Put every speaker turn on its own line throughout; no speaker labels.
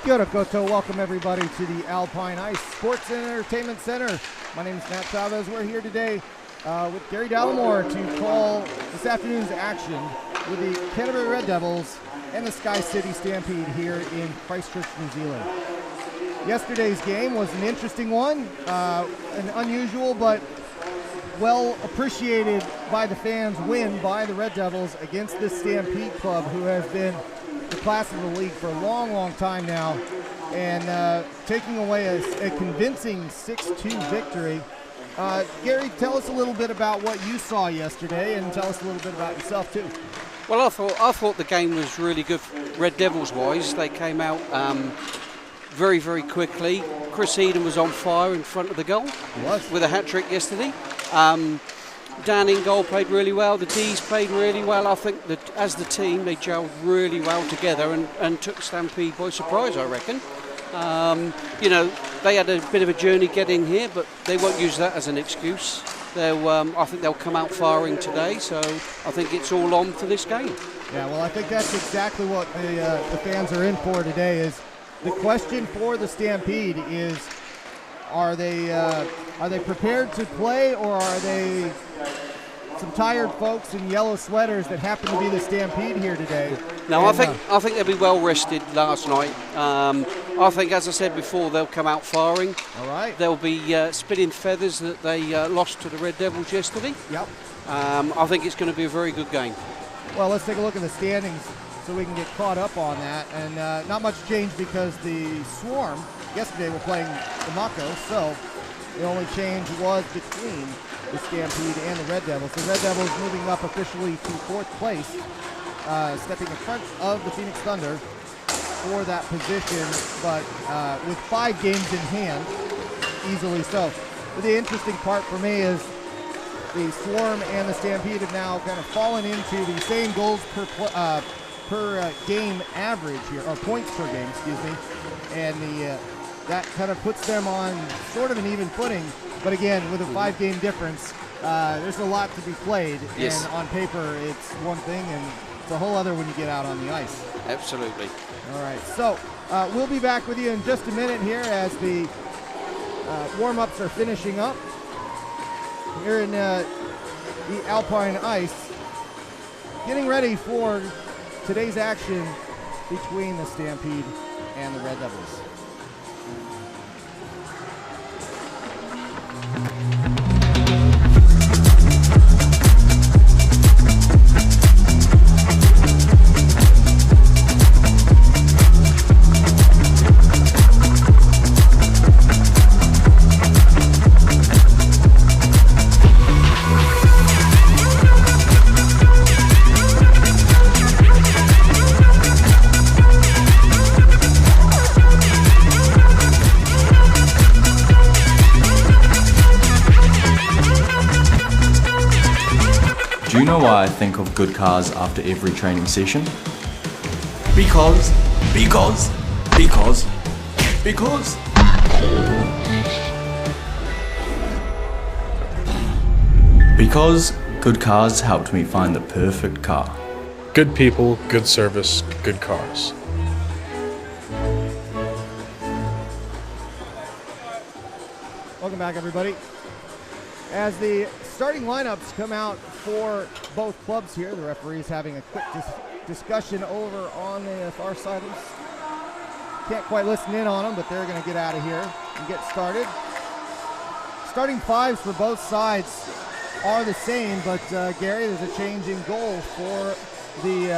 Kia ora koutou. Welcome everybody to the Alpine Ice Sports and Entertainment Center. My name is Matt Chavez. We're here today with Gary Dallimore to call this afternoon's action with the Canterbury Red Devils and the SkyCity Stampede here in Christchurch, New Zealand. Yesterday's game was an interesting one, an unusual but well appreciated by the fans win by the Red Devils against this Stampede club, who has been the class of the league for a long, long time now, and taking away a convincing 6-2 victory. Gary, tell us a little bit about what you saw yesterday, and tell us a little bit about yourself too.
Well, I thought the game was really good, Red Devils wise. They came out very, very quickly. Chris Eden was on fire in front of the goal.
He was.
With a hat-trick yesterday. Dan in goal played really well. The D's played really well. I think that as the team, they gelled really well together and took Stampede by surprise, I reckon. You know, they had a bit of a journey getting here, but they won't use that as an excuse. I think they'll come out firing today, so I think it's all on for this game.
Yeah, well, I think that's exactly what the fans are in for today. Is the question for the Stampede is, are they prepared to play, or are they some tired folks in yellow sweaters that happen to be the Stampede here today?
No, I think they'll be well rested last night. I think, as I said before, they'll come out firing.
All right.
They'll be spitting feathers that they lost to the Red Devils yesterday.
Yep.
I think it's going to be a very good game.
Well, let's take a look at the standings so we can get caught up on that. And not much change because the Swarm yesterday were playing the Mako, so the only change was between the Stampede and the Red Devils. The Red Devils moving up officially to 4th place, stepping in front of the Phoenix Thunder for that position, but with 5 games in hand, easily so. But the interesting part for me is the Swarm and the Stampede have now kind of fallen into the same goals per game average here, or points per game, excuse me, and that kind of puts them on sort of an even footing. But again, with a 5-game difference, there's a lot to be played.
Yes.
And on paper, it's one thing, and it's a whole other when you get out on the ice.
Absolutely.
All right, so we'll be back with you in just a minute here as the warm-ups are finishing up here in the Alpine Ice, getting ready for today's action between the Stampede and the Red Devils.
Do you know why I think of good cars after every training session? Because. Because good cars helped me find the perfect car.
Good people, good service, good cars.
Welcome back, everybody. As the starting lineups come out for both clubs here, the referees having a quick discussion over on the far side. Can't quite listen in on them, but they're going to get out of here and get started. Starting fives for both sides are the same, but Gary, there's a change in goal for the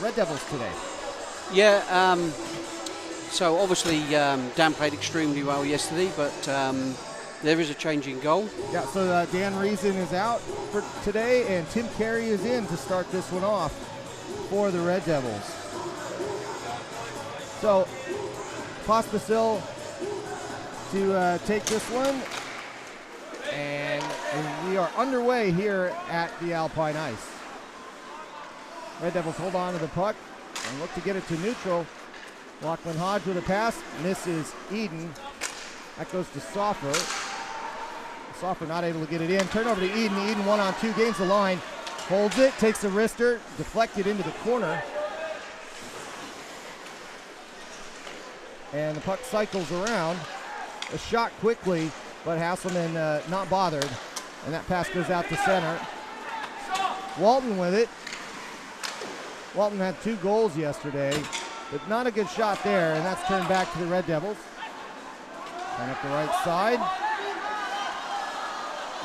Red Devils today.
Yeah, so obviously Dan played extremely well yesterday, but there is a change in goal.
Yeah, so Dan Reason is out for today, and Tim Carey is in to start this one off for the Red Devils. So, Pospisil to take this one, and we are underway here at the Alpine Ice. Red Devils hold on to the puck and look to get it to neutral. Lachlan Hodge with a pass, misses Eden. That goes to Soffer. Soffer not able to get it in. Turnover to Eden. Eden 1-on-2, gains the line. Holds it, takes a wrister, deflected into the corner. and the puck cycles around. A shot quickly, but Hasselman not bothered, and that pass goes out to center. Walton with it. Walton had 2 goals yesterday, but not a good shot there, and that's turned back to the Red Devils. And up the right side.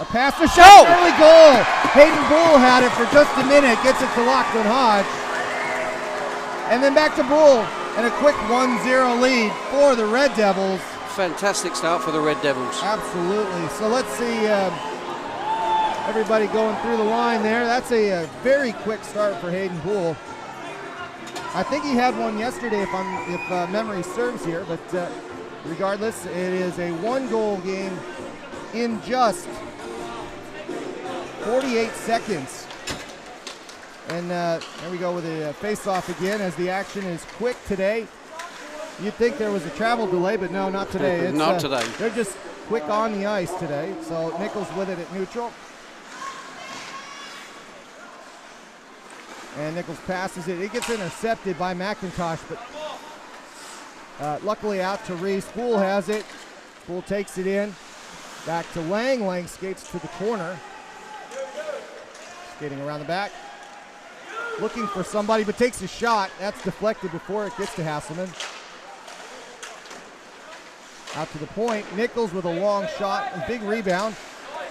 A pass, a shot, early goal. Hayden Bull had it for just a minute, gets it to Lachlan Hodge. And then back to Bull, and a quick 1-0 lead for the Red Devils.
Fantastic start for the Red Devils.
Absolutely. So let's see everybody going through the line there. That's a very quick start for Hayden Bull. I think he had one yesterday if memory serves here, but regardless, it is a 1-goal game in just 48 seconds. And there we go with a face-off again as the action is quick today. You'd think there was a travel delay, but no, not today. It's,
not today.
They're just quick on the ice today. So Nichols with it at neutral. And Nichols passes it. It gets intercepted by McIntosh, but luckily out to Reese. Poole has it. Poole takes it in. Back to Lang. Lang skates to the corner. Skating around the back. Looking for somebody, but takes a shot. That's deflected before it gets to Hasselman. Out to the point. Nichols with a long shot, a big rebound,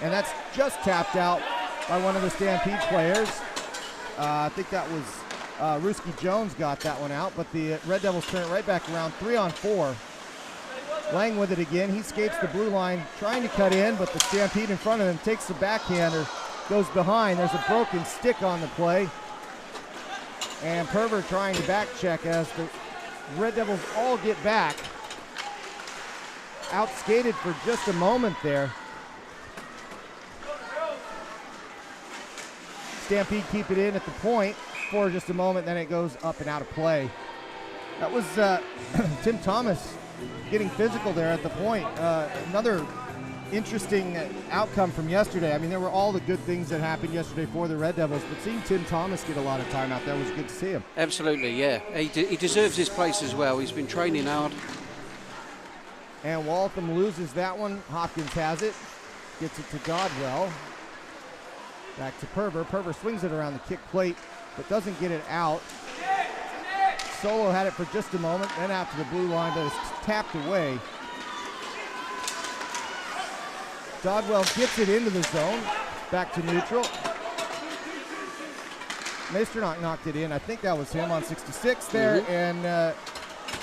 and that's just tapped out by one of the Stampede players. I think that was Ruski Jones got that one out, but the Red Devils turn it right back around. 3-on-4. Lang with it again. He skates the blue line, trying to cut in, but the Stampede in front of him takes the backhander, goes behind. There's a broken stick on the play. And Perver trying to back check as the Red Devils all get back. Outskated for just a moment there. Stampede keep it in at the point for just a moment, then it goes up and out of play. That was Tim Thomas getting physical there at the point. Another interesting outcome from yesterday. I mean, there were all the good things that happened yesterday for the Red Devils, but seeing Tim Thomas get a lot of time out there was good to see him.
Absolutely, yeah. He deserves his place as well. He's been training hard.
And Waltham loses that one. Hopkins has it. Gets it to Dodwell. Back to Perver. Perver swings it around the kick plate, but doesn't get it out. Solo had it for just a moment, then out to the blue line, but it's tapped away. Dodwell gets it into the zone. Back to neutral. Maesternach knocked it in. I think that was him on 66 there. And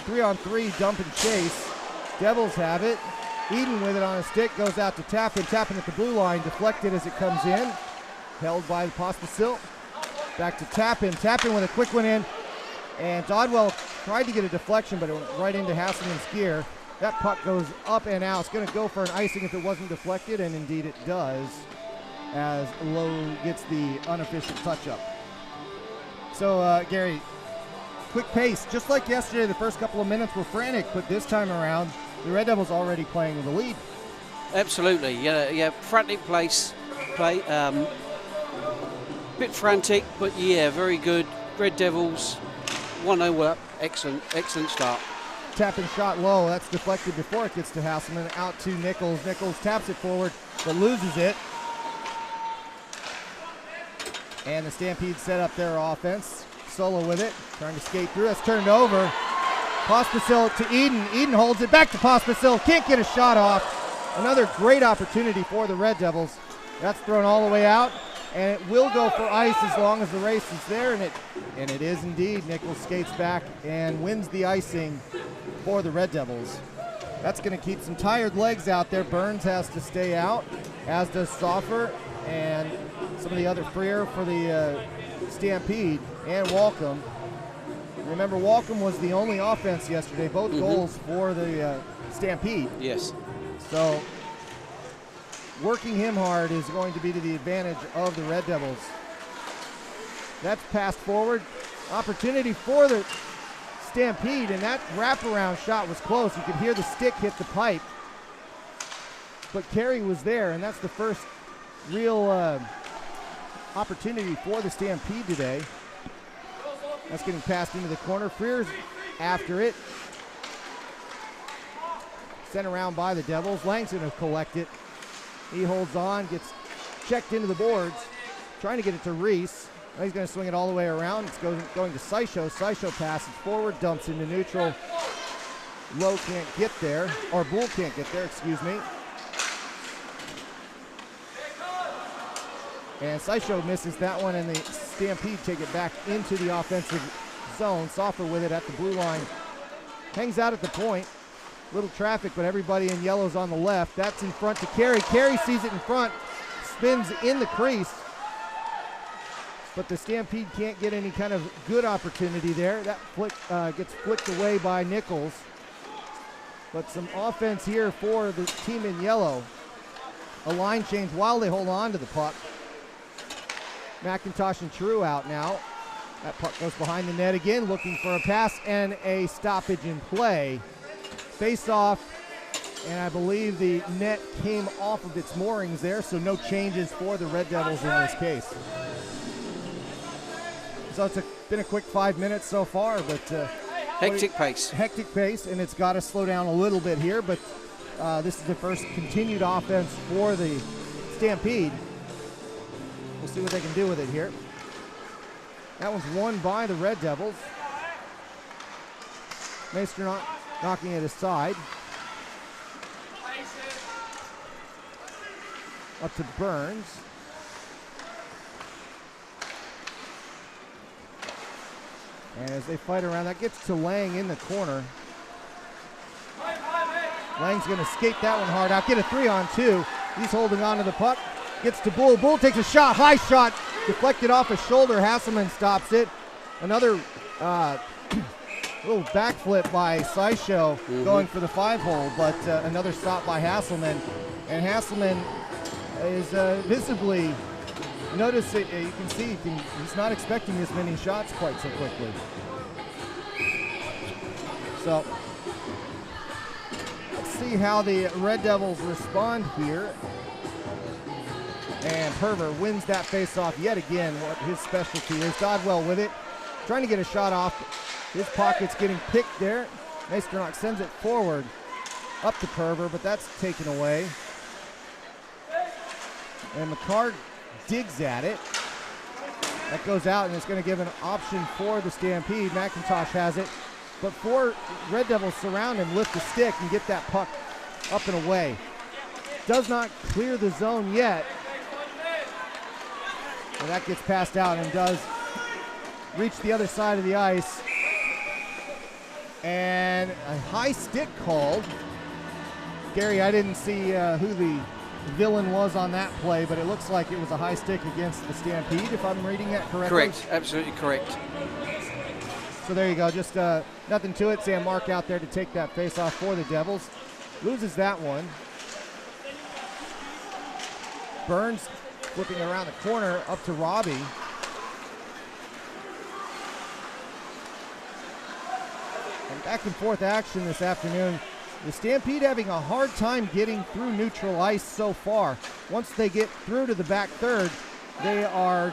3-on-3 dump and chase. Devils have it. Eden with it on a stick, goes out to Tappan. Tappan at the blue line, deflected as it comes in. Held by the Pospisil. Back to Tappan. Tappan with a quick one in. And Dodwell tried to get a deflection, but it went right into Hasselman's gear. That puck goes up and out. It's going to go for an icing if it wasn't deflected, and indeed it does, as Lowe gets the unofficial touch-up. So, Gary, quick pace. Just like yesterday, the first couple of minutes were frantic, but this time around, the Red Devils already playing with the lead. Absolutely,
yeah, frantic play, bit frantic, but yeah, very good. Red Devils, 1-0 up, excellent start.
Tappan shot low, that's deflected before it gets to Hasselman, out to Nichols. Nichols taps it forward, but loses it. And the Stampede set up their offense. Solo with it, trying to skate through, that's turned over. Pospisil to Eden. Eden holds it back to Pospisil. Can't get a shot off. Another great opportunity for the Red Devils. That's thrown all the way out, and it will go for ice as long as the race is there, and it is indeed. Nichols skates back and wins the icing for the Red Devils. That's going to keep some tired legs out there. Burns has to stay out, as does Stoffer and some of the other Freer for the Stampede, and Walcom. Remember, Walcom was the only offense yesterday, both goals for the Stampede.
Yes.
So working him hard is going to be to the advantage of the Red Devils. That's passed forward. Opportunity for the Stampede, and that wraparound shot was close. You could hear the stick hit the pipe. But Carey was there, and that's the first real opportunity for the Stampede today. That's getting passed into the corner. Freer's after it. sent around by the Devils. Lang's going to collect it. He holds on, gets checked into the boards, trying to get it to Reese. Now he's going to swing it all the way around. It's going to SkyShow. SkyShow passes forward, dumps into neutral. Lowe can't get there, or Bull can't get there, excuse me. And SkyShow misses that one, and the Stampede take it back into the offensive zone. Soffer with it at the blue line. Hangs out at the point. Little traffic, but everybody in yellow's on the left. That's in front to Carey. Carey sees it in front, spins in the crease. But the Stampede can't get any kind of good opportunity there. That flick gets flicked away by Nichols. But some offense here for the team in yellow. A line change while they hold on to the puck. McIntosh and True out now. That puck goes behind the net again, looking for a pass and a stoppage in play. Face off, and I believe the net came off of its moorings there, so no changes for the Red Devils in this case. So it's been a quick 5 minutes so far, but
hectic pace.
Hectic pace, and it's got to slow down a little bit here, but this is the first continued offense for the Stampede. We'll see what they can do with it here. That one's won by the Red Devils. Maester knocking it aside. Up to Burns. And as they fight around, that gets to Lang in the corner. Lang's going to skate that one hard out, get a 3-on-2. He's holding on to the puck. Gets to Bull. Bull takes a shot, high shot, deflected off his shoulder. Hasselman stops it. Another little backflip by SkyShow going for the 5-hole, but another stop by Hasselman. And Hasselman is visibly, notice it, you can see he's not expecting this many shots quite so quickly. So let's see how the Red Devils respond here. And Perver wins that face-off yet again, what his specialty is. Dodwell with it, trying to get a shot off. His pocket's getting picked there. Maesternach sends it forward, up to Perver, but that's taken away. And McCarg digs at it. That goes out, and it's going to give an option for the Stampede. McIntosh has it, but 4 Red Devils surround him, lift the stick, and get that puck up and away. Does not clear the zone yet. And that gets passed out and does reach the other side of the ice. And a high stick called. Gary, I didn't see who the villain was on that play, but it looks like it was a high stick against the Stampede, if I'm reading that correctly.
Correct, absolutely correct.
So there you go, just nothing to it. Sam Mark out there to take that face off for the Devils. Loses that one. Burns flipping around the corner up to Robbie. And back and forth action this afternoon. The Stampede having a hard time getting through neutral ice so far. Once they get through to the back third, they are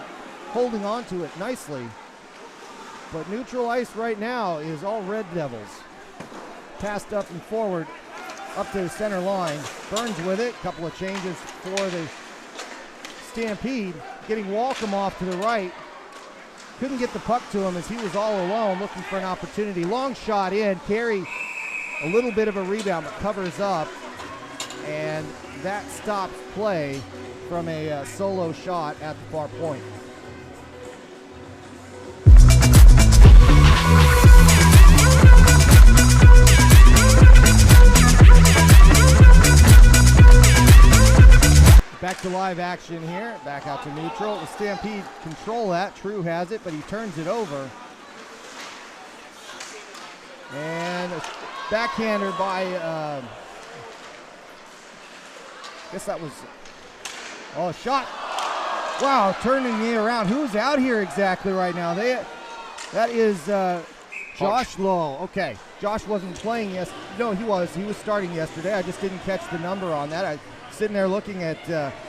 holding on to it nicely. But neutral ice right now is all Red Devils. Passed up and forward, up to the center line. Burns with it, couple of changes for the Stampede, getting Walcom off to the right. Couldn't get the puck to him as he was all alone looking for an opportunity. Long shot in, Carey a little bit of a rebound but covers up, and that stops play from a solo shot at the far point. Back to live action here, back out to neutral. The Stampede control that. True has it, but he turns it over. And a backhander by, I guess that was, oh, shot. Wow, turning me around. Who's out here exactly right now? That is Josh Lowe. Okay, Josh wasn't playing yesterday. No, he was. He was starting yesterday. I just didn't catch the number on that. Sitting there looking at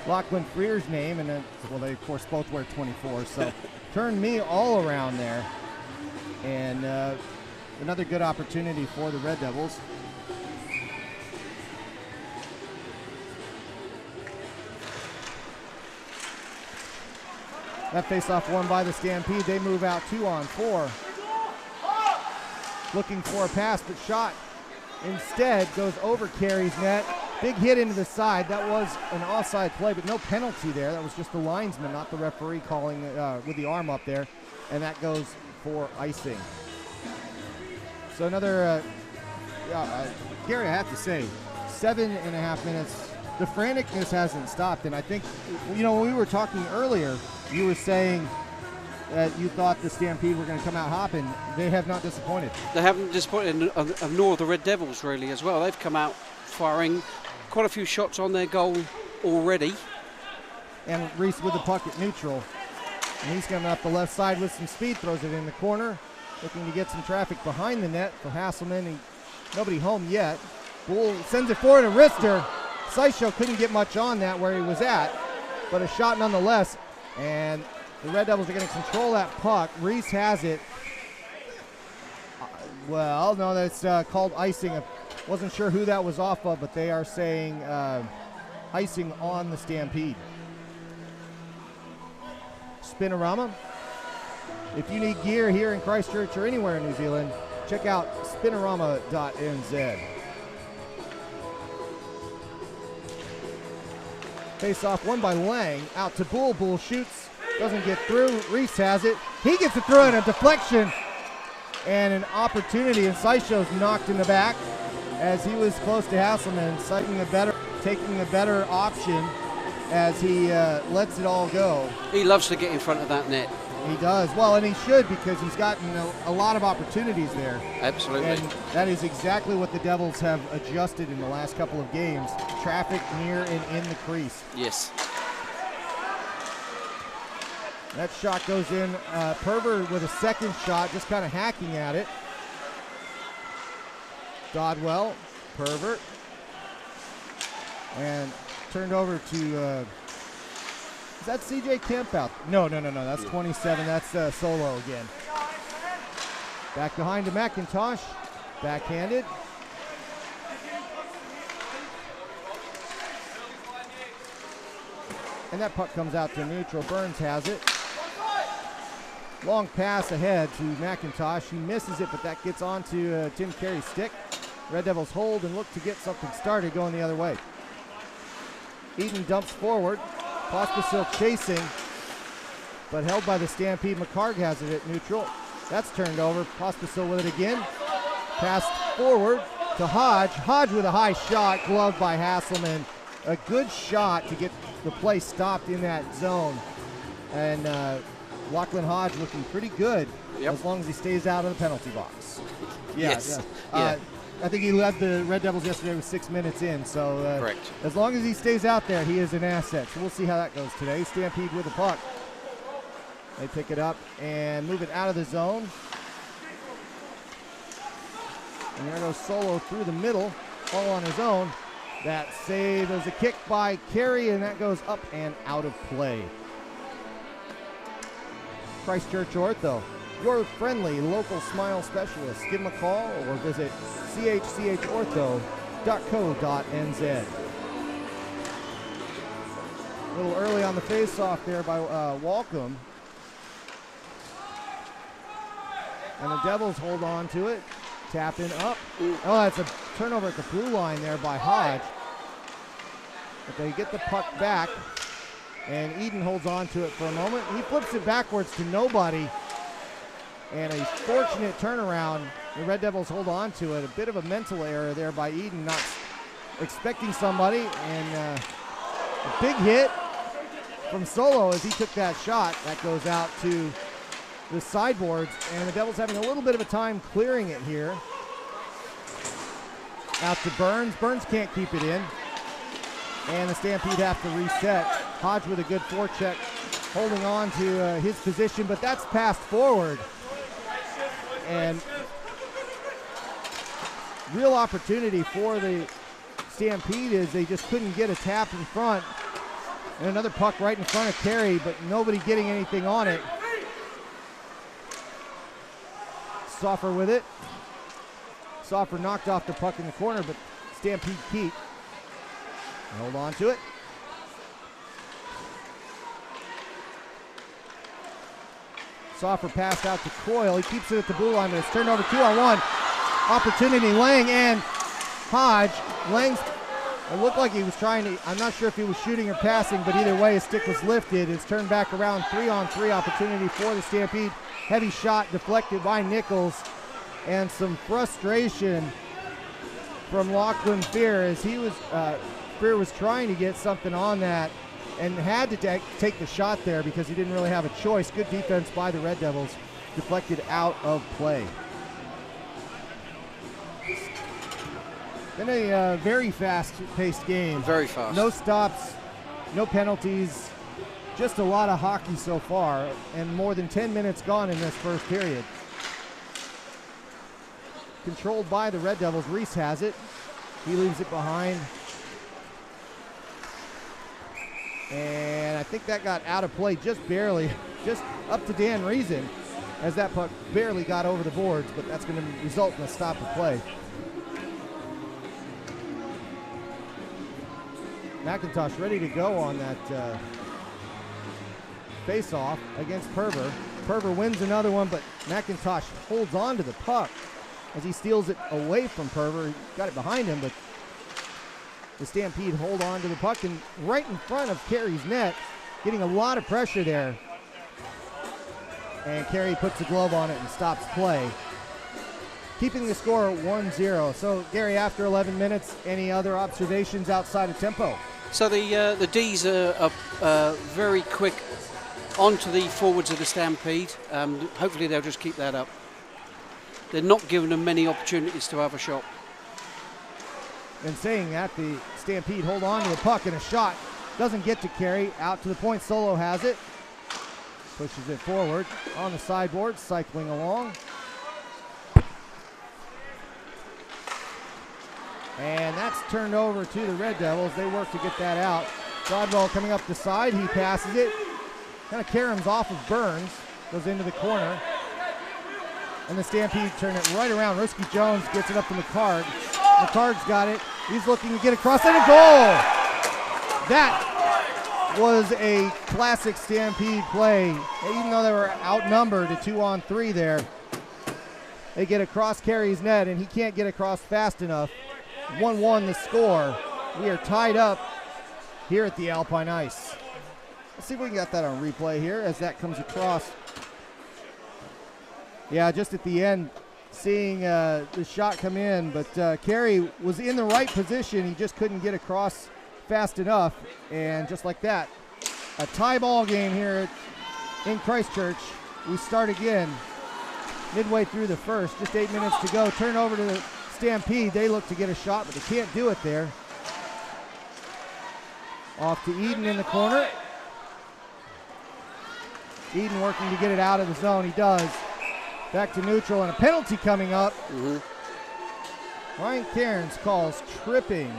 Lachlan Freer's name, and then, well, they of course both wear 24, so turned me all around there. And another good opportunity for the Red Devils. That face-off won by the Stampede. They move out 2-on-4. Looking for a pass, but shot instead goes over Carey's net. Big hit into the side. That was an offside play, but no penalty there. That was just the linesman, not the referee, calling with the arm up there. And that goes for icing. So another, Gary, I have to say, 7.5 minutes. The franticness hasn't stopped. And I think, when we were talking earlier, you were saying that you thought the Stampede were going to come out hopping. They have not disappointed.
They haven't disappointed, nor the Red Devils really as well. They've come out firing quite a few shots on their goal already.
And Reese with the puck at neutral. And he's coming up the left side with some speed, throws it in the corner. Looking to get some traffic behind the net for Hasselman. Nobody home yet. Bull sends it forward to Rister. SkyCity couldn't get much on that where he was at, but a shot nonetheless. And the Red Devils are going to control that puck. Reese has it. Well, no, that's called icing. I wasn't sure who that was off of, but they are saying icing on the Stampede. Spinorama. If you need gear here in Christchurch or anywhere in New Zealand, check out spinorama.nz. Face-off won by Lang. Out to Bull. Bull shoots. Doesn't get through. Reese has it. He gets it through in a deflection. And an opportunity. And SkyCity's knocked in the back as he was close to Hasselman. Taking the better option as he lets it all go.
He loves to get in front of that net.
He does. Well, and he should, because he's gotten a lot of opportunities there.
Absolutely.
And that is exactly what the Devils have adjusted in the last couple of games. Traffic near and in the crease.
Yes.
That shot goes in. Perver with a second shot, just kind of hacking at it. Dodwell, Pervert. And turned over to... is that CJ Kemp out? No. That's 27. That's Solo again. Back behind to McIntosh. Backhanded. And that puck comes out to neutral. Burns has it. Long pass ahead to McIntosh. He misses it, but that gets onto Tim Carey's stick. Red Devils hold and look to get something started going the other way. Eden dumps forward. Pospisil chasing, but held by the Stampede. McCarg has it at neutral. That's turned over. Pospisil with it again. Passed forward to Hodge. Hodge with a high shot, gloved by Hasselman. A good shot to get the play stopped in that zone. And Lachlan Hodge looking pretty good, as long as he stays out of the penalty box.
Yes.
Yeah. I think he led the Red Devils yesterday with 6 minutes in, so
correct.
As long as he stays out there, he is an asset. So we'll see how that goes today. Stampede with the puck. They pick it up and move it out of the zone. And there goes Solo through the middle, all on his own. That save is a kick by Carey, and that goes up and out of play. Christchurch Ortho, your friendly local smile specialist. Give them a call or visit chchortho.co.nz. A little early on the face-off there by Walcom. And the Devils hold on to it. Tapping up. Oh, that's a turnover at the blue line there by Hodge. But they get the puck back. And Eden holds on to it for a moment. He flips it backwards to nobody. And a fortunate turnaround. The Red Devils hold on to it. A bit of a mental error there by Eden, not expecting somebody. And a big hit from Solo as he took that shot. That goes out to the sideboards. And the Devils having a little bit of a time clearing it here. Out to Burns. Burns can't keep it in. And the Stampede have to reset. Hodge with a good forecheck, holding on to his position, but that's passed forward. And real opportunity for the Stampede is they just couldn't get a tap in front. And another puck right in front of Carey, but nobody getting anything on it. Soffer with it. Soffer knocked off the puck in the corner, but Stampede keep. Hold on to it. Soffer passed out to Coyle. He keeps it at the blue line, but it's turned over 2-on-1. Opportunity, Lang and Hodge. Lang's, it looked like he was trying to, I'm not sure if he was shooting or passing, but either way his stick was lifted. It's turned back around. 3-on-3 opportunity for the Stampede. Heavy shot deflected by Nichols, and some frustration from Lachlan Fear as he was, Fear was trying to get something on that and had to take the shot there because he didn't really have a choice. Good defense by the Red Devils, deflected out of play. Been a very fast-paced game.
Very fast.
No stops, no penalties, just a lot of hockey so far, and more than 10 minutes gone in this first period. Controlled by the Red Devils. Reese has it. He leaves it behind. And I think that got out of play just barely, just up to Dan Reason as that puck barely got over the boards, but that's going to result in a stop of play. McIntosh ready to go on that face-off against Perver. Perver wins another one, but McIntosh holds on to the puck as he steals it away from Perver. He got it behind him, but the Stampede hold on to the puck and right in front of Carey's net, getting a lot of pressure there. And Carey puts a glove on it and stops play, keeping the score 1-0. So, Gary, after 11 minutes, any other observations outside of tempo?
So the D's are very quick onto the forwards of the Stampede. Hopefully they'll just keep that up. They're not giving them many opportunities to have a shot.
And saying that, the Stampede hold on to the puck, and a shot doesn't get to Carey. Out to the point, Solo has it. Pushes it forward on the sideboard, cycling along. And that's turned over to the Red Devils. They work to get that out. Dodwell coming up the side, he passes it. Kind of caroms off of Burns, goes into the corner. And the Stampede turn it right around. Risky Jones gets it up to McCard. McCard's got it. He's looking to get across, and a goal! That was a classic Stampede play. Even though they were outnumbered at 2-on-3 there, they get across Carey's net, and he can't get across fast enough. 1-1 the score. We are tied up here at the Alpine Ice. Let's see if we can get that on replay here as that comes across. Yeah, just at the end, seeing the shot come in, but Carey was in the right position. He just couldn't get across fast enough, and just like that, a tie ball game here in Christchurch. We start again midway through the first, just 8 minutes to go. Turn over to the Stampede. They look to get a shot, but they can't do it there. Off to Eden in the corner. Eden working to get it out of the zone. He does. Back to neutral, and a penalty coming up. Ryan Cairns calls tripping.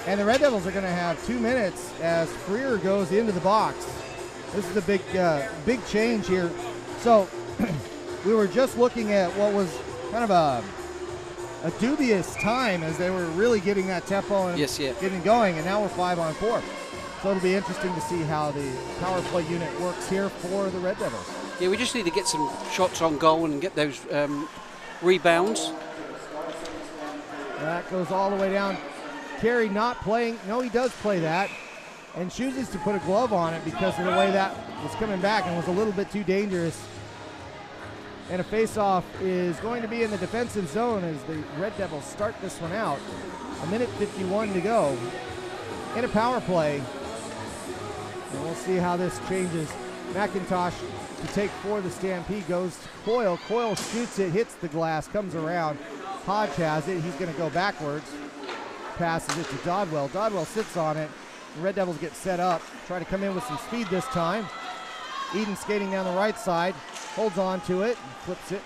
And the Red Devils are going to have 2 minutes as Freer goes into the box. This is a big change here. So we were just looking at what was kind of a dubious time as they were really getting that tempo and getting going, and now we're 5-on-4. So it'll be interesting to see how the power play unit works here for the Red Devils.
Yeah, we just need to get some shots on goal and get those rebounds.
That goes all the way down. Carey not playing. No, he does play that, and chooses to put a glove on it because of the way that was coming back and was a little bit too dangerous. And a face-off is going to be in the defensive zone as the Red Devils start this one out. 1:51 to go in a power play. And we'll see how this changes. McIntosh to take for the Stampede goes to Coyle. Coyle shoots it, hits the glass, comes around. Hodge has it. He's going to go backwards. Passes it to Dodwell. Dodwell sits on it. The Red Devils get set up. Try to come in with some speed this time. Eden skating down the right side. Holds on to it. Flips it.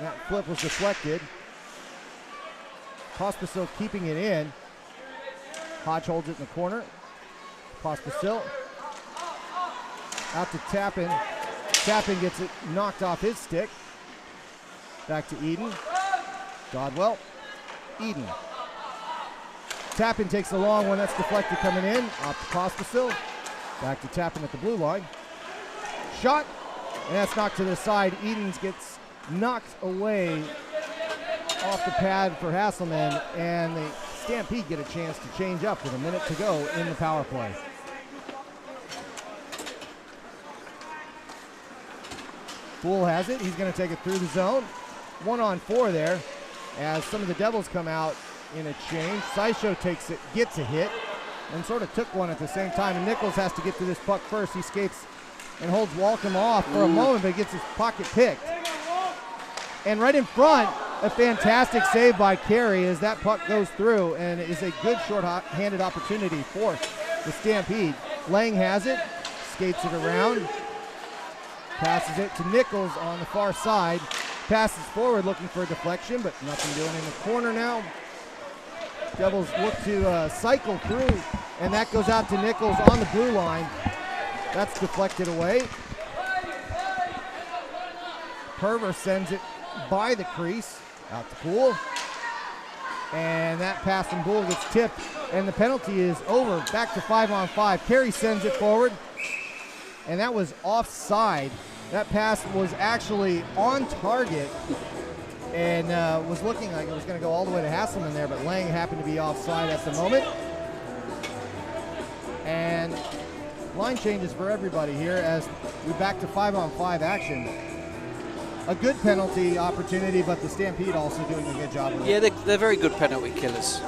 That flip was deflected. Pospisil keeping it in. Hodge holds it in the corner. Pospisil out to Tappan. Tappan gets it knocked off his stick. Back to Eden. Dodwell. Eden. Tappan takes a long one. That's deflected coming in. Off to Pospisil. Back to tapping at the blue line. Shot, and that's knocked to the side. Edens gets knocked away off the pad for Hasselman, and the Stampede get a chance to change up with a minute to go in the power play. Poole has it. He's going to take it through the zone. 1-on-4 there as some of the Devils come out in a change. Sideshow takes it, gets a hit, and sort of took one at the same time. And Nichols has to get to this puck first. He skates and holds Walcom off for a moment, but gets his pocket picked. And right in front, a fantastic save by Carey as that puck goes through, and it is a good short-handed opportunity for the Stampede. Lang has it, skates it around, passes it to Nichols on the far side, passes forward looking for a deflection, but nothing doing in the corner now. Devils look to cycle through, and that goes out to Nichols on the blue line. That's deflected away. Perver sends it by the crease, out to Poole. And that pass from Poole gets tipped, and the penalty is over. Back to 5-on-5. Carey sends it forward, and that was offside. That pass was actually on target and was looking like it was going to go all the way to Hasselman there, but Lang happened to be offside at the moment. And line changes for everybody here as we back to 5-on-5 action. A good penalty opportunity, but the Stampede also doing a good job of it.
Yeah, they're very good penalty killers.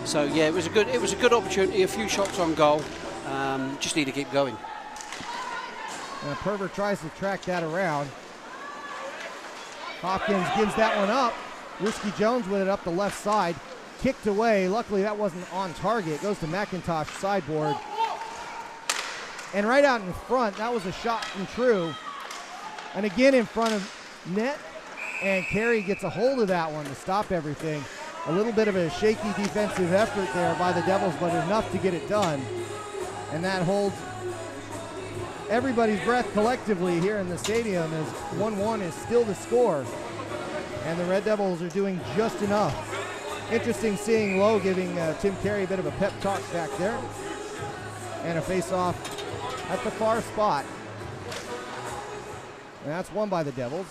So yeah, it was a good opportunity. A few shots on goal. Just need to keep going.
And Perver tries to track that around. Hopkins gives that one up. Whiskey Jones with it up the left side. Kicked away. Luckily that wasn't on target. Goes to McIntosh sideboard. And right out in front, that was a shot from True. And again in front of net. And Carey gets a hold of that one to stop everything. A little bit of a shaky defensive effort there by the Devils, but enough to get it done. And that holds everybody's breath collectively here in the stadium as 1-1 is still the score. And the Red Devils are doing just enough. Interesting seeing Lowe giving Tim Carey a bit of a pep talk back there. And a face-off at the far spot. And that's won by the Devils.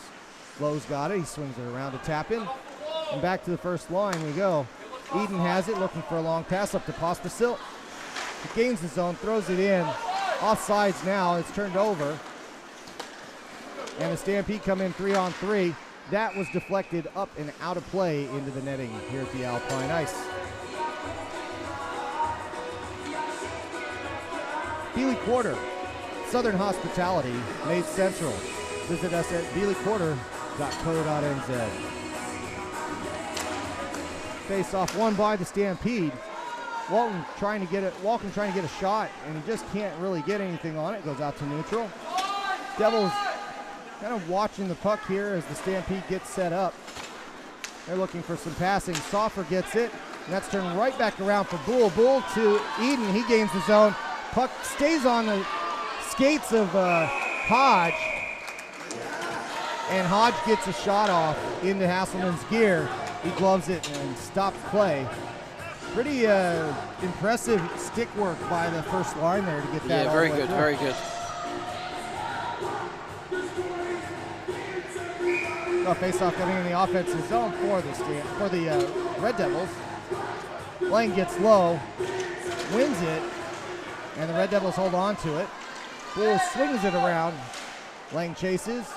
Lowe's got it. He swings it around to tap in. And back to the first line we go. Eden has it, looking for a long pass up to Pospisil. He gains the zone, throws it in. Offsides now, it's turned over. And the Stampede come in 3-on-3. That was deflected up and out of play into the netting here at the Alpine Ice. Beeley Quarter, Southern Hospitality, made central. Visit us at beeleyquarter.co.nz. Face off won by the Stampede. Walton trying to get a shot, and he just can't really get anything on it. Goes out to neutral. Devils kind of watching the puck here as the Stampede gets set up. They're looking for some passing. Soffer gets it, and that's turned right back around for Bull. Bull to Eden. He gains the zone. Puck stays on the skates of Hodge, and Hodge gets a shot off into Hasselman's gear. He gloves it and stops play. Pretty impressive stick work by the first line there to get that.
Yeah, very good, very good.
Face-off coming in the offensive zone for the Red Devils. Lang gets low, wins it, and the Red Devils hold on to it. Bull swings it around. Lang chases.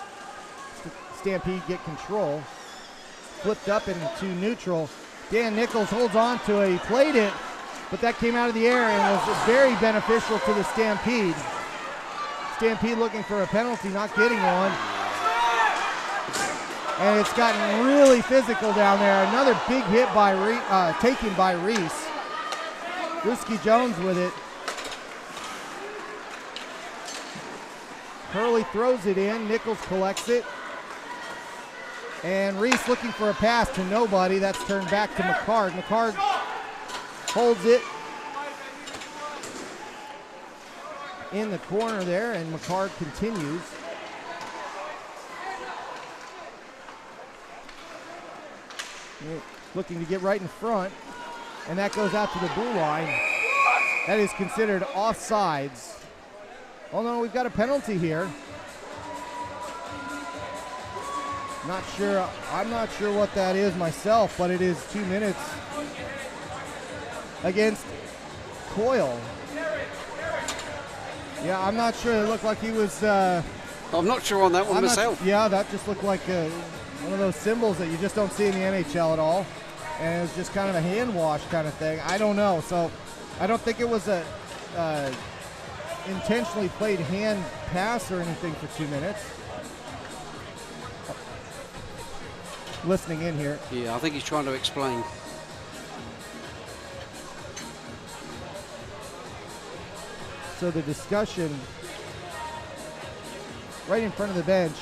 Stampede get control. Flipped up into neutral. Dan Nichols holds on to it. He played it, but that came out of the air and was very beneficial to the Stampede. Stampede looking for a penalty, not getting one. And it's gotten really physical down there. Another big hit by taken by Reese. Whiskey Jones with it. Hurley throws it in. Nichols collects it. And Reese looking for a pass to nobody. That's turned back to McCard. McCard holds it in the corner there, and McCard continues. Looking to get right in front, and that goes out to the blue line. That is considered offsides. Oh no, we've got a penalty here. I'm not sure what that is myself, but it is 2 minutes against Coyle. Yeah, I'm not sure. It looked like he was...
I'm not sure on that one myself.
Yeah, that just looked like one of those symbols that you just don't see in the NHL at all. And it was just kind of a hand wash kind of thing. I don't know. So I don't think it was a intentionally played hand pass or anything for 2 minutes. Listening in here.
Yeah, I think he's trying to explain.
So the discussion right in front of the bench.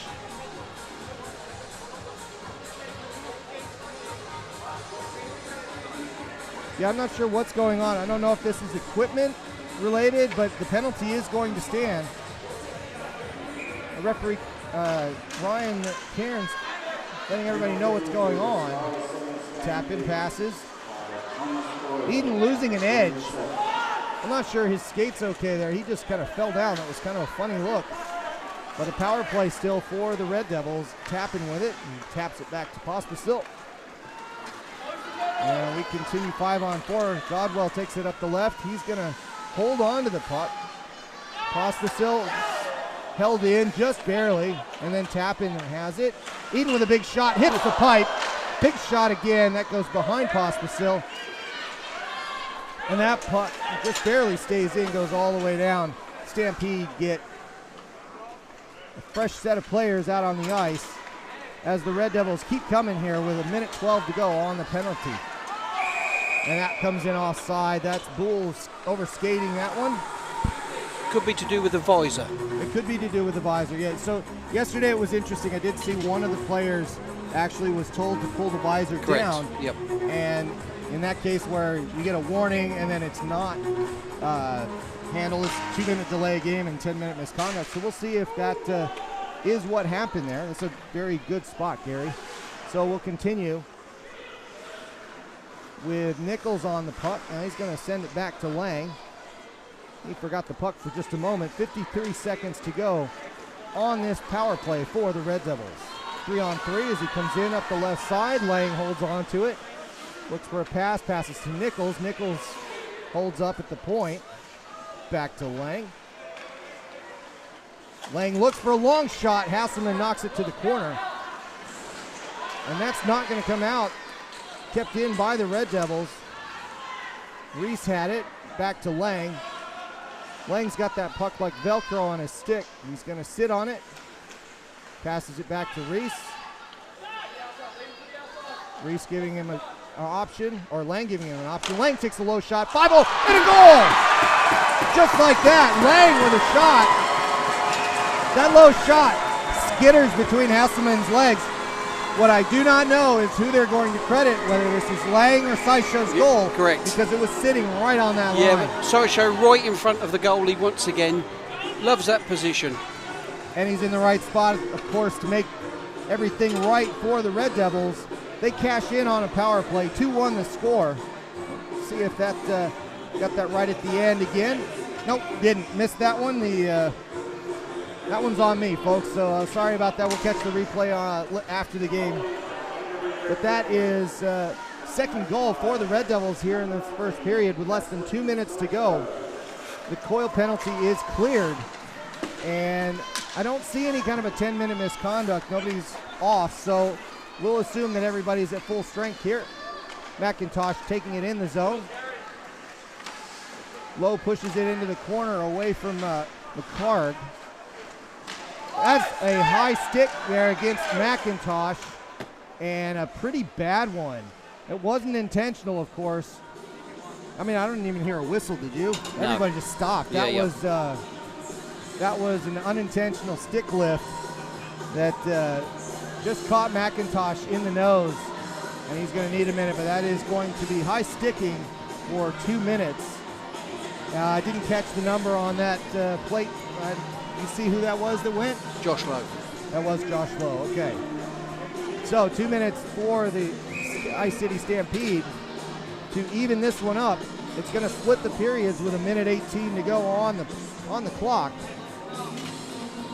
Yeah, I'm not sure what's going on. I don't know if this is equipment related, but the penalty is going to stand. The referee, Ryan Cairns, letting everybody know what's going on. Tap in passes. Eden losing an edge. I'm not sure his skate's okay there. He just kind of fell down. That was kind of a funny look. But a power play still for the Red Devils. Tapping with it and taps it back to Pospisil. And we continue 5-on-4. Godwell takes it up the left. He's going to hold on to the puck. Pospisil held in just barely. And then Tappan has it. Eden with a big shot. Hits the pipe. Big shot again. That goes behind Pospisil. And that puck just barely stays in, goes all the way down. Stampede get a fresh set of players out on the ice as the Red Devils keep coming here with 1:12 to go on the penalty. And that comes in offside. That's Bulls overskating that one.
Could be to do with the visor.
It could be to do with the visor, yeah. So yesterday it was interesting. I did see one of the players actually was told to pull the visor down.
Yep.
And in that case where you get a warning and then it's not handled, it's 2-minute delay game and 10-minute misconduct. So we'll see if that is what happened there. That's a very good spot, Gary. So we'll continue with Nichols on the puck. Now he's going to send it back to Lang. He forgot the puck for just a moment. 53 seconds to go on this power play for the Red Devils. 3-on-3 as he comes in up the left side. Lang holds on to it. Looks for a pass, passes to Nichols. Nichols holds up at the point. Back to Lang. Lang looks for a long shot. Hasselman knocks it to the corner. And that's not going to come out. Kept in by the Red Devils. Reese had it. Back to Lang. Lang's got that puck like Velcro on his stick. He's going to sit on it. Passes it back to Reese. Reese giving him an option, or Lang giving him an option. Lang takes a low shot. 5-0 and a goal! Just like that, Lang with a shot. That low shot skitters between Hasselman's legs. What I do not know is who they're going to credit, whether this is Lang or Saisho's goal.
Correct.
Because it was sitting right on that line.
Yeah, Saisho right in front of the goalie once again. Loves that position.
And he's in the right spot, of course, to make everything right for the Red Devils. They cash in on a power play. 2-1 the score. See if that got that right at the end again. Nope, didn't. Missed that one. That one's on me, folks. So sorry about that. We'll catch the replay after the game. But that is second goal for the Red Devils here in this first period with less than 2 minutes to go. The Coyle penalty is cleared. And I don't see any kind of a 10-minute misconduct. Nobody's off, so we'll assume that everybody's at full strength here. McIntosh taking it in the zone. Lowe pushes it into the corner away from McCarg. That's a high stick there against McIntosh, and a pretty bad one. It wasn't intentional, of course. I mean, I didn't even hear a whistle, did you?
No.
Everybody just stopped.
Yeah,
That was an unintentional stick lift that just caught McIntosh in the nose, and he's going to need a minute, but that is going to be high sticking for 2 minutes. I didn't catch the number on that plate. You see who that was that went?
Josh Lowe.
That was Josh Lowe, okay. So 2 minutes for the SkyCity Stampede to even this one up. it's going to split the periods with 1:18 to go on the clock.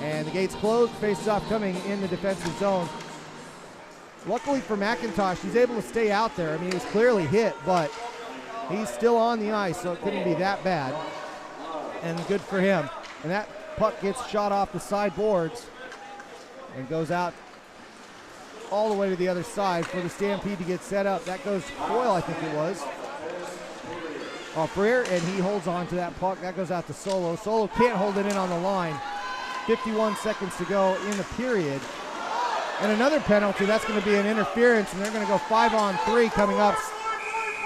And the gates closed, face-off coming in the defensive zone. Luckily for McIntosh, he's able to stay out there. I mean, he was clearly hit, but he's still on the ice, so it couldn't be that bad. And good for him. And that puck gets shot off the side boards and goes out all the way to the other side for the Stampede to get set up. That goes to Coyle, I think it was. Freer, and he holds on to that puck. That goes out to Solo. Solo can't hold it in on the line. 51 seconds to go in the period. And another penalty, that's going to be an interference, and they're going to go 5-on-3 coming up.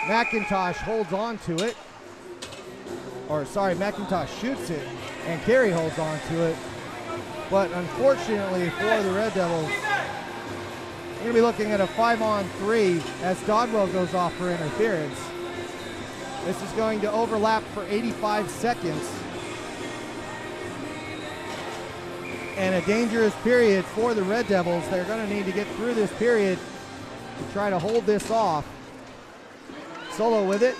McIntosh holds on to it. McIntosh shoots it, and Carey holds on to it. But unfortunately for the Red Devils, we're going to be looking at a 5-on-3 as Dodwell goes off for interference. This is going to overlap for 85 seconds. And a dangerous period for the Red Devils. They're going to need to get through this period to try to hold this off. Solo with it.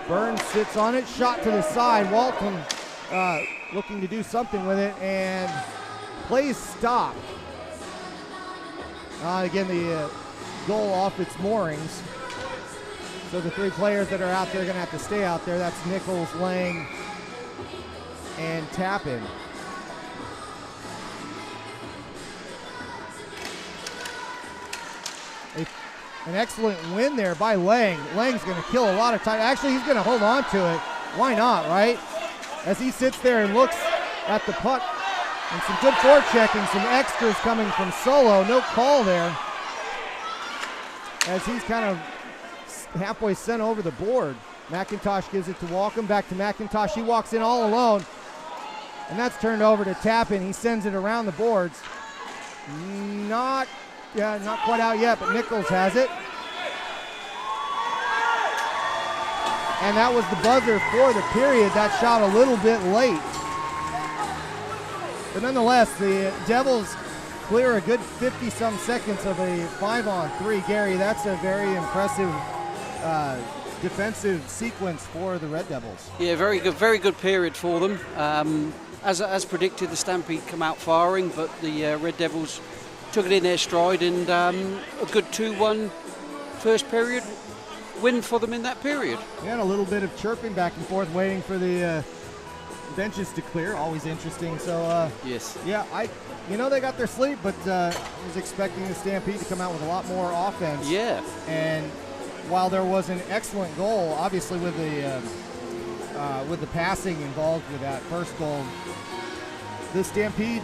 Burns sits on it, shot to the side. Walton looking to do something with it, and plays stopped. Again, the goal off its moorings. So the three players that are out there are going to have to stay out there. That's Nichols, Lang, and Tappan. An excellent win there by Lang. Lang's going to kill a lot of time. Actually, he's going to hold on to it. Why not, right? As he sits there and looks at the puck. And some good forechecking, some extras coming from Solo. No call there. As he's kind of halfway sent over the board. McIntosh gives it to Walcom. Back to McIntosh. He walks in all alone. And that's turned over to Tappan. He sends it around the boards. Not quite out yet, but Nichols has it. And that was the buzzer for the period. That shot a little bit late. But nonetheless, the Devils clear a good 50-some seconds of a 5-on-3. Gary, that's a very impressive defensive sequence for the Red Devils.
Yeah, very good period for them. As predicted, the Stampede come out firing, but the Red Devils took it in their stride, and a good 2-1 first period win for them in that period.
Yeah, and a little bit of chirping back and forth, waiting for the benches to clear. Always interesting. So
yes,
yeah, they got their sleep, but I was expecting the Stampede to come out with a lot more offense.
Yeah,
and while there was an excellent goal, obviously with the passing involved with that first goal, the Stampede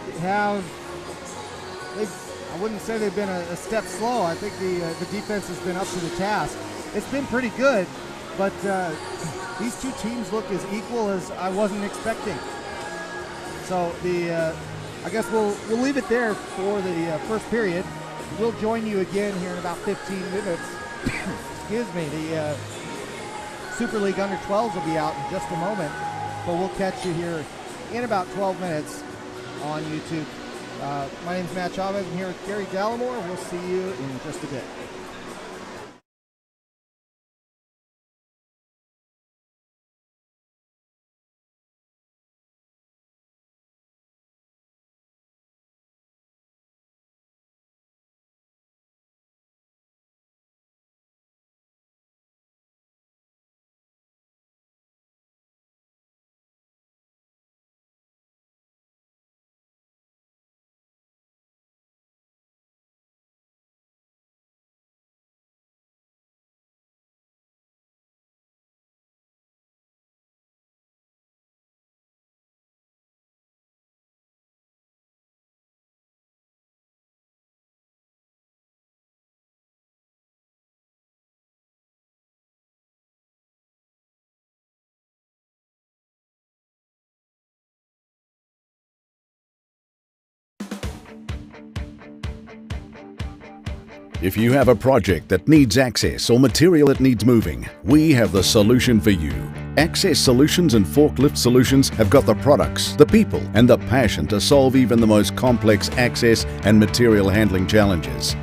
I wouldn't say they've been a step slow. I think the defense has been up to the task. It's been pretty good, but these two teams look as equal as I wasn't expecting. So I guess we'll leave it there for the first period. We'll join you again here in about 15 minutes. Excuse me. The Super League Under 12s will be out in just a moment, but we'll catch you here in about 12 minutes on YouTube. My name's Matt Chavez. I'm here with Gary Dallimore. We'll see you in just a bit.
If you have a project that needs access or material that needs moving, we have the solution for you. Access Solutions and Forklift Solutions have got the products, the people, and the passion to solve even the most complex access and material handling challenges.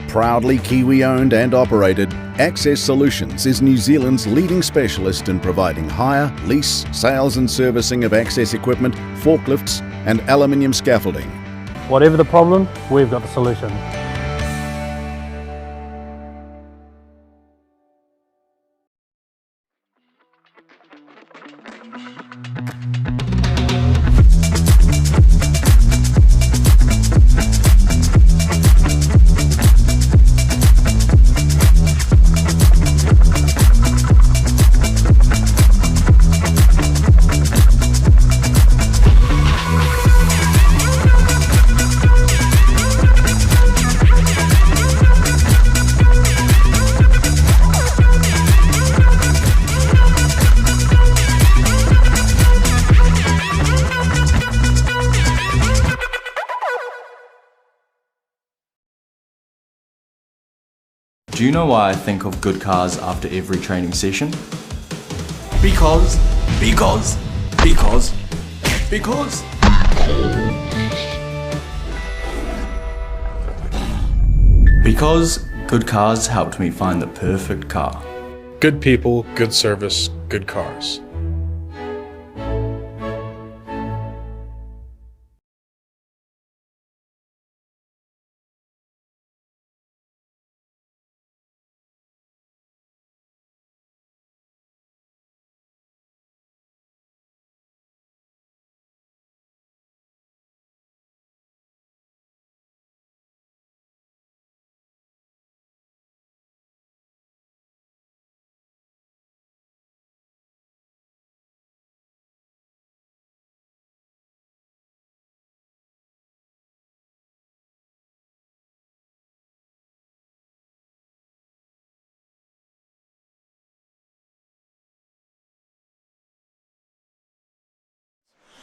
Proudly Kiwi owned and operated, Access Solutions is New Zealand's leading specialist in providing hire, lease, sales and servicing of access equipment, forklifts and aluminium scaffolding.
Whatever the problem, we've got the solution.
Do you know why I think of good cars after every training session?
Because.
Because good cars helped me find the perfect car.
Good people, good service, good cars.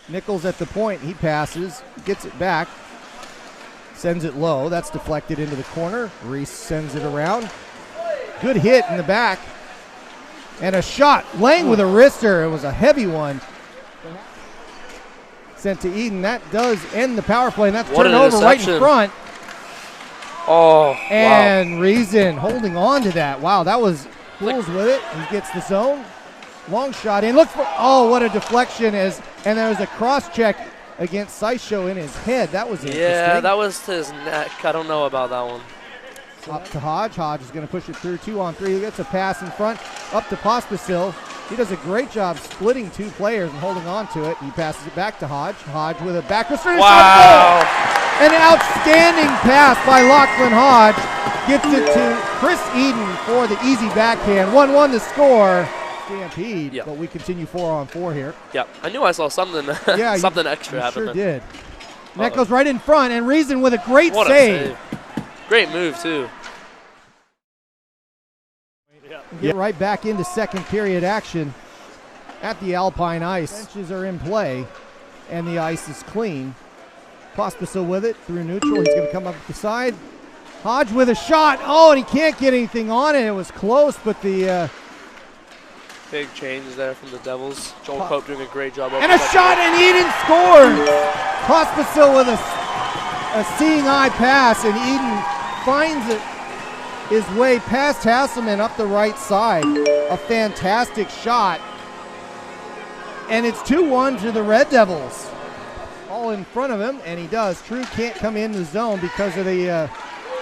Nichols at the point, he passes, gets it back, sends it low. That's deflected into the corner. Reese sends it around. Good hit in the back. And a shot. Lang with a wrister. It was a heavy one. Sent to Eden. That does end the power play, and that's turned over right in front.
Oh,
and wow. Reason holding on to that. Wow, that was Bulls with it. He gets the zone. Long shot in. Look for, oh, what a deflection is. And there was a cross check against Sysho in his head. That was interesting.
Yeah, that was to his neck. I don't know about that one.
Up to Hodge. Hodge is going to push it through 2-on-3. He gets a pass in front. Up to Pospisil. He does a great job splitting two players and holding on to it. He passes it back to Hodge. Hodge with a backward straight
wow.
shot. An outstanding pass by Lachlan Hodge. Gets it to Chris Eden for the easy backhand. 1-1 to score. Stampede,
yep.
But we continue 4-on-4 here.
Yeah, I knew I saw something,
yeah,
something extra happen.
Sure did. And that goes right in front, and Reason with a great
what
save.
A save. Great move, too.
Get right back into second period action at the Alpine Ice. Benches are in play, and the ice is clean. Pospisil with it through neutral. He's going to come up the side. Hodge with a shot. Oh, and he can't get anything on it. It was close, but the...
big change there from the Devils. Joel Cope doing a great job.
And a shot, and Eden scores! Pospisil with a seeing eye pass, and Eden finds it his way past Hasselman up the right side. A fantastic shot. And it's 2-1 to the Red Devils. All in front of him, and he does. True can't come in the zone because of the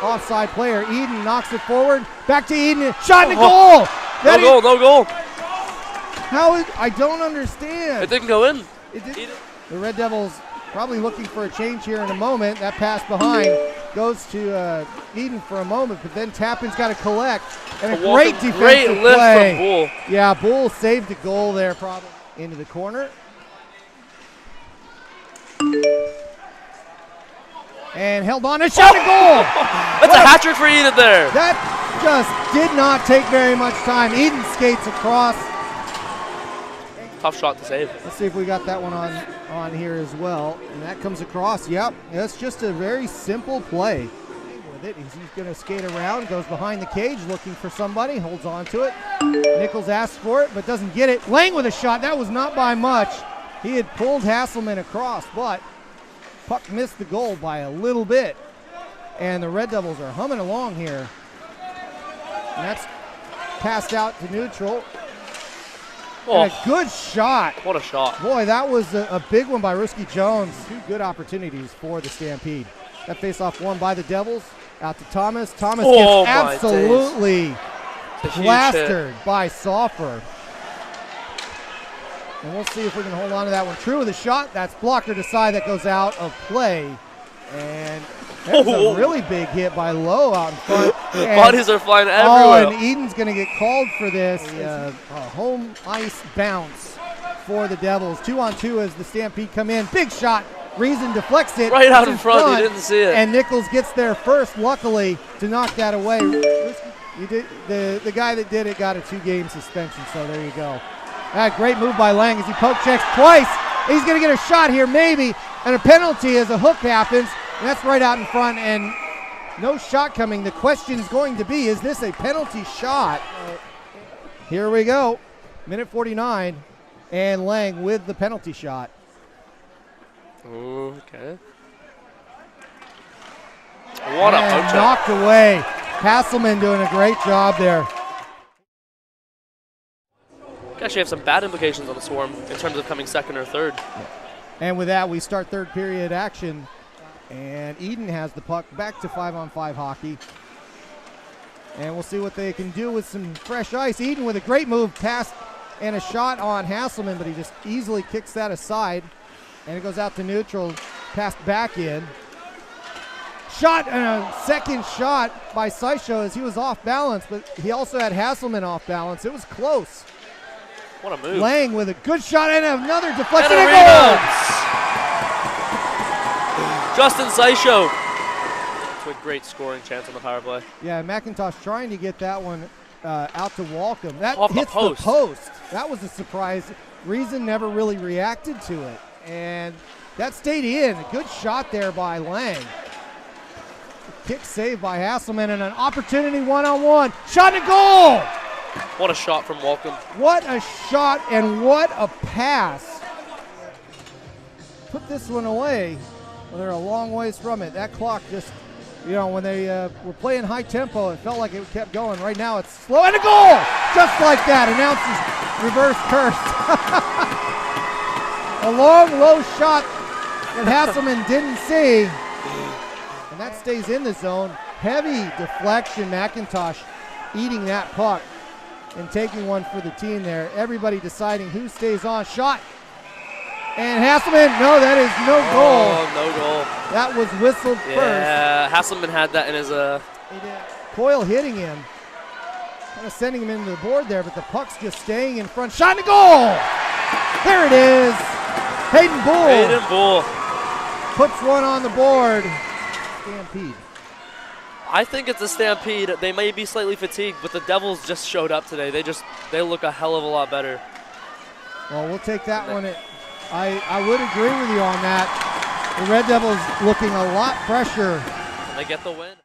offside player. Eden knocks it forward. Back to Eden. Shot and a goal!
No goal.
I don't understand.
It didn't go in.
It did. The Red Devils probably looking for a change here in a moment. That pass behind goes to Eden for a moment, but then Tappan's got to collect. And a great defensive
lift
play.
from Bull.
Yeah, Bull saved the goal there probably. Into the corner. And held on. A shot and goal!
That's a hat trick for Eden there.
That just did not take very much time. Eden skates across.
Tough shot to save.
Let's see if we got that one on here as well. And that comes across. Yep, that's just a very simple play. With it, he's going to skate around, goes behind the cage looking for somebody, holds on to it. Nichols asks for it, but doesn't get it. Lang with a shot. That was not by much. He had pulled Hasselman across, but puck missed the goal by a little bit. and the Red Devils are humming along here. And that's passed out to neutral. And a good shot.
What a shot.
Boy, that was a big one by Risky Jones. 2 good opportunities for the Stampede. That face-off won by the Devils. Out to Thomas. Thomas gets absolutely plastered by Soffer. And we'll see if we can hold on to that one. True with a shot. That's blocker to side that goes out of play. And that's a really big hit by Lowe out in front.
Bodies are flying everywhere.
Oh, and Eden's going to get called for this. A home ice bounce for the Devils. 2-on-2 as the Stampede come in. Big shot. Reason deflects it.
Right out in front. You didn't see it.
And Nichols gets there first, luckily, to knock that away. The guy that did it got a 2-game suspension, so there you go. Great move by Lang as he poke checks twice. He's going to get a shot here, maybe, and a penalty as a hook happens. And that's right out in front, and no shot coming. The question is going to be, is this a penalty shot? Here we go. Minute 49, and Lang with the penalty shot.
Okay. What a poke check.
Knocked away. Hasselman doing a great job there.
Actually have some bad implications on the Swarm in terms of coming second or third.
And with that, we start third period action. And Eden has the puck back to 5-on-5 hockey. And we'll see what they can do with some fresh ice. Eden with a great move, pass and a shot on Hasselman, but he just easily kicks that aside. And it goes out to neutral, passed back in. Shot and a second shot by Sysho as he was off balance, but he also had Hasselman off balance. It was close.
What a move.
Lang with a good shot and another deflection.
And a rebound. Justin Sysho with great scoring chance on the power play.
Yeah, McIntosh trying to get that one out to Walcom. That
off
hits
the post.
That was a surprise. Reason never really reacted to it. And that stayed in. A good shot there by Lang. Kick save by Hasselman and an opportunity one-on-one. Shot and goal!
What a shot from Walcom.
What a shot and what a pass. Put this one away. Well, they're a long ways from it. That clock just, when they were playing high tempo, it felt like it kept going. Right now it's slow and a goal! Just like that. Announces reverse curse. A long, low shot that Hasselman didn't see. And that stays in the zone. Heavy deflection. McIntosh eating that puck and taking one for the team there. Everybody deciding who stays on. Shot. And Hasselman, no, that is no goal.
Oh, no goal.
That was whistled first.
Yeah, Hasselman had that in his...
Coyle hitting him. Kind of sending him into the board there, but the puck's just staying in front. Shot and a goal! There it is. Hayden Bull puts one on the board. Stampede.
I think it's a Stampede. They may be slightly fatigued, but the Devils just showed up today. They look a hell of a lot better.
Well, we'll take that one. I would agree with you on that. The Red Devils looking a lot fresher.
And they get the win.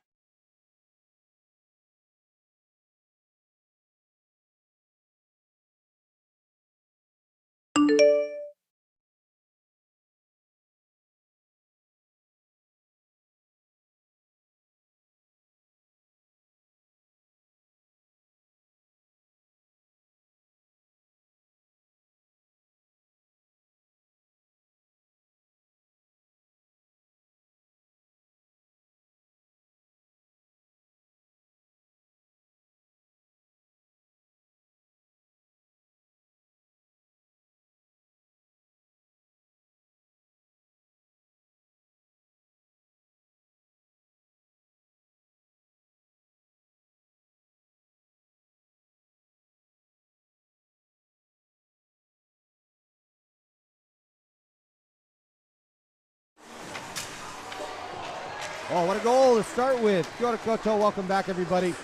Oh, what a goal to start with. Kia ora koutou. Welcome back, everybody.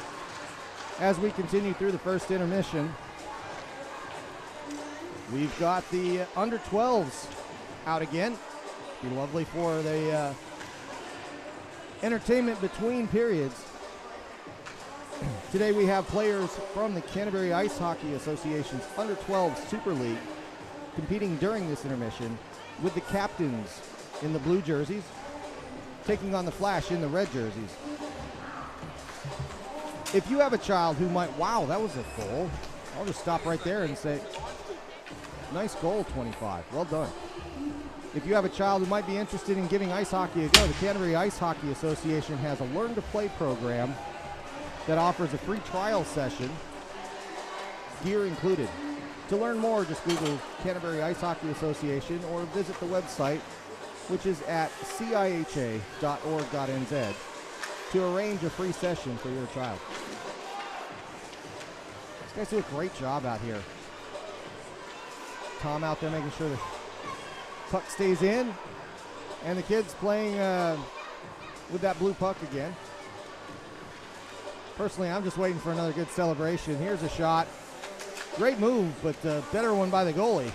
As we continue through the first intermission, we've got the under 12s out again. Be lovely for the entertainment between periods. Today we have players from the Canterbury Ice Hockey Association's under 12 Super League competing during this intermission with the captains in the blue jerseys. taking on the Flash in the red jerseys. If you have a child who might, wow, that was a goal. I'll just stop right there and say, nice goal, 25. Well done. If you have a child who might be interested in giving ice hockey a go, the Canterbury Ice Hockey Association has a Learn to Play program that offers a free trial session, gear included. To learn more, just Google Canterbury Ice Hockey Association or visit the website, which is at ciha.org.nz, to arrange a free session for your child. These guys do a great job out here. Tom out there making sure the puck stays in, and the kids playing with that blue puck again. Personally, I'm just waiting for another good celebration. Here's a shot. Great move, but better one by the goalie.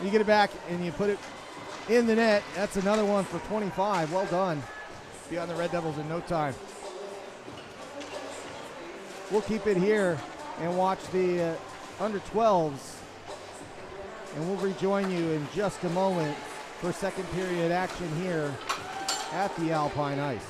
You get it back and you put it in the net. That's another one for 25. Well done. Be on the Red Devils in no time. We'll keep it here and watch the under 12s, and we'll rejoin you in just a moment for second period action here at the Alpine Ice.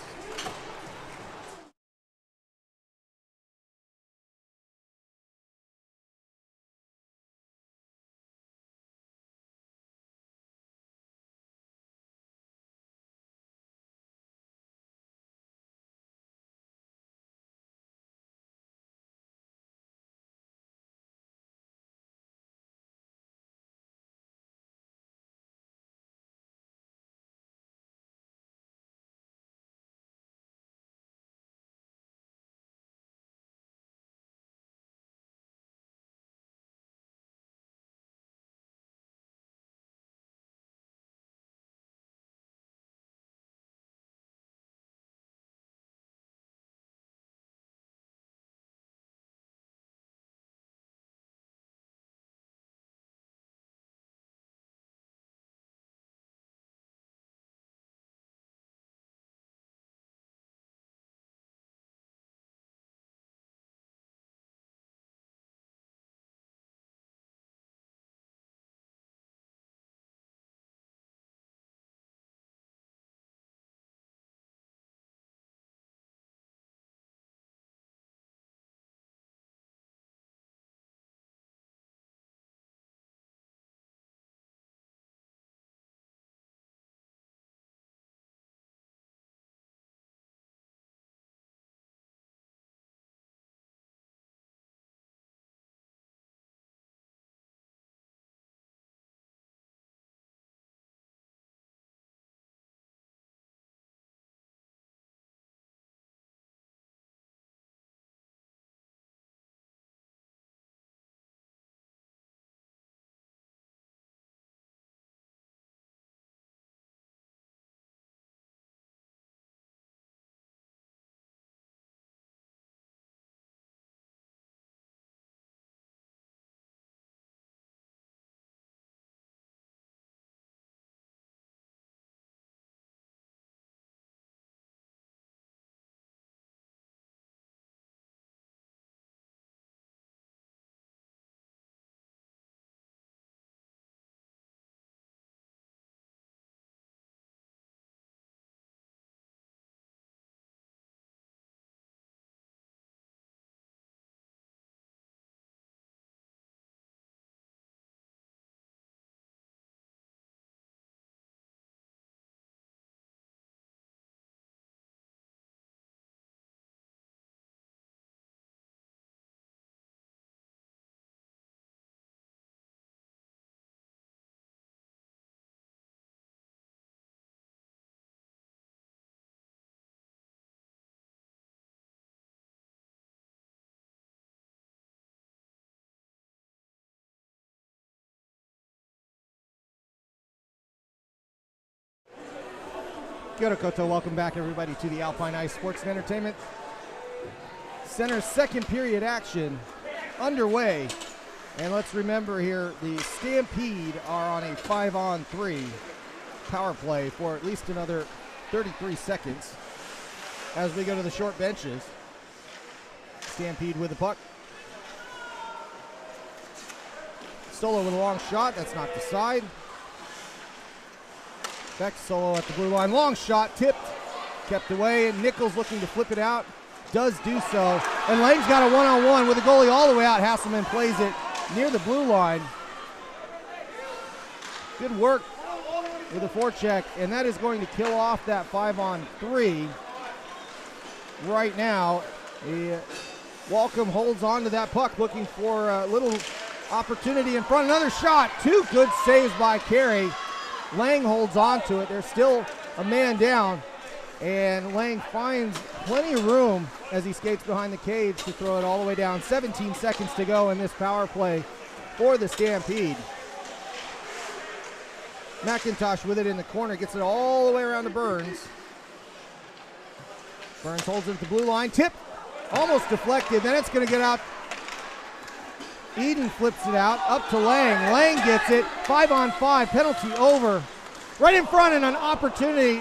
Kia ora koutou. Welcome back, everybody, to the Alpine Ice Sports and Entertainment Center's second period action underway. And let's remember here, the Stampede are on a 5-on-3 power play for at least another 33 seconds as we go to the short benches. Stampede with the puck. Stolo with a long shot. That's knocked aside. Back to Solo at the blue line. Long shot, tipped, kept away, and Nichols looking to flip it out. Does do so. And Lang's got a one-on-one with the goalie all the way out. Hasselman plays it near the blue line. Good work with the forecheck, and that is going to kill off that 5-on-3 right now. Walcom holds on to that puck, looking for a little opportunity in front. Another shot. 2 good saves by Carey. Lang holds on to it. There's still a man down, and Lang finds plenty of room as he skates behind the cage to throw it all the way down. 17 seconds to go in this power play for the Stampede. McIntosh with it in the corner, gets it all the way around to Burns. Burns holds it at the blue line, tip, almost deflected, then it's going to get out. Eden flips it out, up to Lang. Lang gets it, 5-on-5, penalty over. Right in front and an opportunity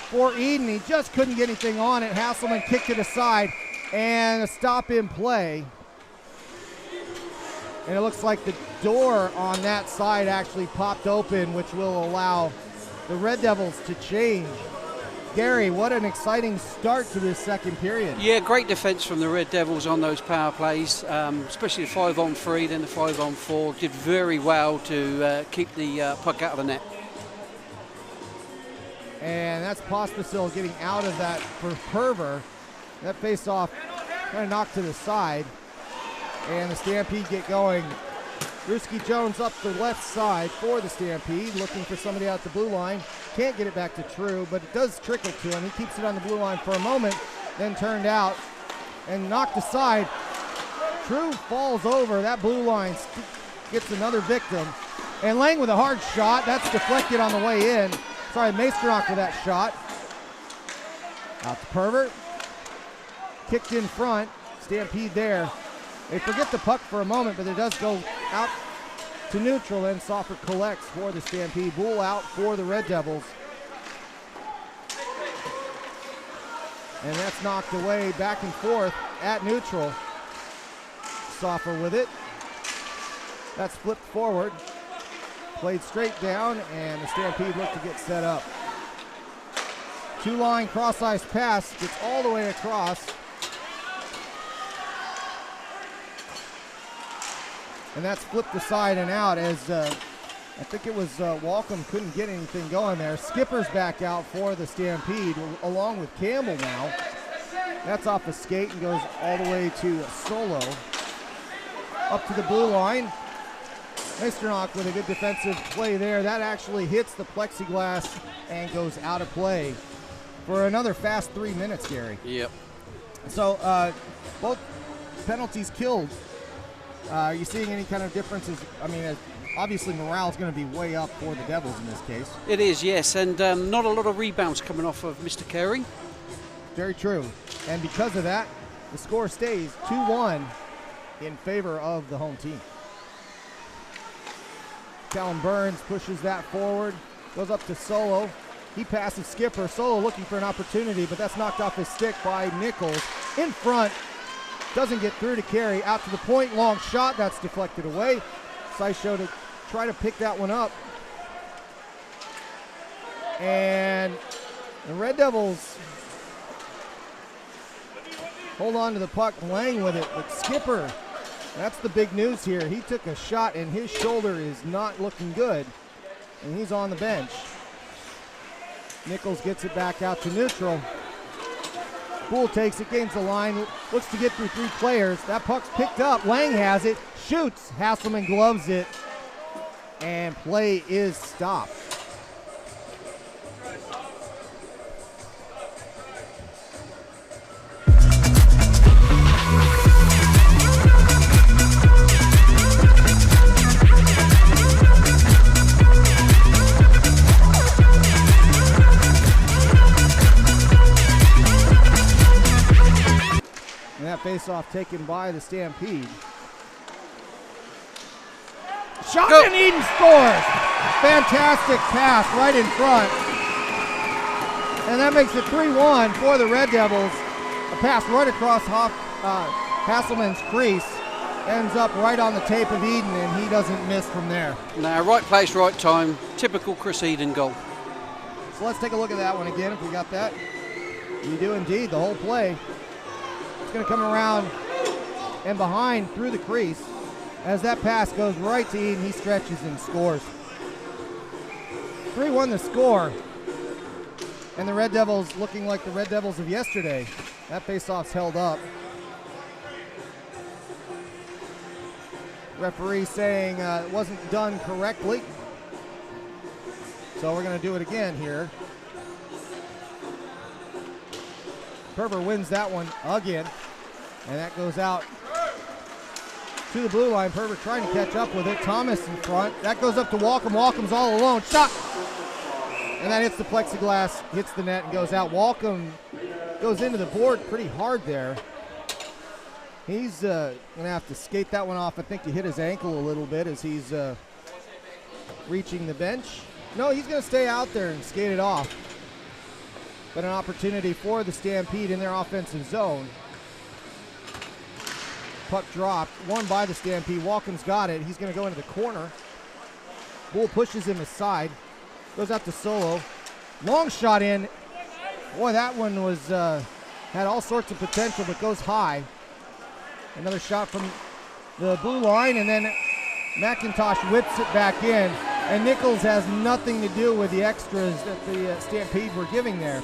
for Eden. He just couldn't get anything on it. Hasselman kicked it aside and a stop in play. And it looks like the door on that side actually popped open, which will allow the Red Devils to change. Gary, what an exciting start to this second period.
Yeah, great defence from the Red Devils on those power plays, especially the 5-on-3, then the 5-on-4. Did very well to keep the puck out of the net.
And that's Pospisil getting out of that for Perver. That face-off kind of knocked to the side. And the Stampede get going. Ruski Jones up the left side for the Stampede, looking for somebody out the blue line. Can't get it back to True, but it does trickle to him. He keeps it on the blue line for a moment, then turned out and knocked aside. True falls over. That blue line gets another victim. And Lang with a hard shot. That's deflected on the way in. Sorry, Maestronach with that shot. Out to Pervert. Kicked in front. Stampede there. They forget the puck for a moment, but it does go out to neutral, and Soffer collects for the Stampede. Bull out for the Red Devils. And that's knocked away back and forth at neutral. Soffer with it. That's flipped forward. Played straight down, and the Stampede look to get set up. Two-line cross-ice pass, gets all the way across. And that's flipped aside and out as I think it was Walcom couldn't get anything going there. Skipper's back out for the Stampede along with Campbell now. That's off the skate and goes all the way to Solo. Up to the blue line. Maestronach with a good defensive play there. That actually hits the plexiglass and goes out of play for another fast 3 minutes, Gary.
Yep.
So both penalties killed. Are you seeing any kind of differences? I mean, obviously morale is going to be way up for the Devils in this case.
It is, yes, and not a lot of rebounds coming off of Mr. Carey.
Very true. And because of that, the score stays 2-1 in favor of the home team. Callum Burns pushes that forward, goes up to Solo. He passes Skipper. Solo looking for an opportunity, but that's knocked off his stick by Nichols. In front. Doesn't get through to Carey. Out to the point, long shot. That's deflected away. Sisho to try to pick that one up. And the Red Devils hold on to the puck. Lang with it, but Skipper, that's the big news here. He took a shot and his shoulder is not looking good. And he's on the bench. Nichols gets it back out to neutral. Poole takes it, gains the line, looks to get through 3 players. That puck's picked up. Lang has it, shoots. Hasselman gloves it, and play is stopped. And that face-off taken by the Stampede. Shot and Eden scores! Fantastic pass right in front. And that makes it 3-1 for the Red Devils. A pass right across Hasselman's crease. Ends up right on the tape of Eden, and he doesn't miss from there.
No, right place, right time. Typical Chris Eden goal.
So let's take a look at that one again if we got that. You do indeed, the whole play. It's going to come around and behind through the crease. As that pass goes right to Eden, he stretches and scores. 3-1 the score. And the Red Devils looking like the Red Devils of yesterday. That face-off's held up. Referee saying it wasn't done correctly. So we're going to do it again here. Perver wins that one again. And that goes out to the blue line. Perver trying to catch up with it. Thomas in front. That goes up to Walcom. Walcom's all alone. Shot! And that hits the plexiglass, hits the net, and goes out. Walcom goes into the board pretty hard there. He's going to have to skate that one off. I think he hit his ankle a little bit as he's reaching the bench. No, he's going to stay out there and skate it off. But an opportunity for the Stampede in their offensive zone. Puck dropped, won by the Stampede. Walcom's got it. He's going to go into the corner. Bull pushes him aside. Goes out to Solo. Long shot in. Boy, that one was had all sorts of potential, but goes high. Another shot from the blue line, and then McIntosh whips it back in. And Nichols has nothing to do with the extras that the Stampede were giving there.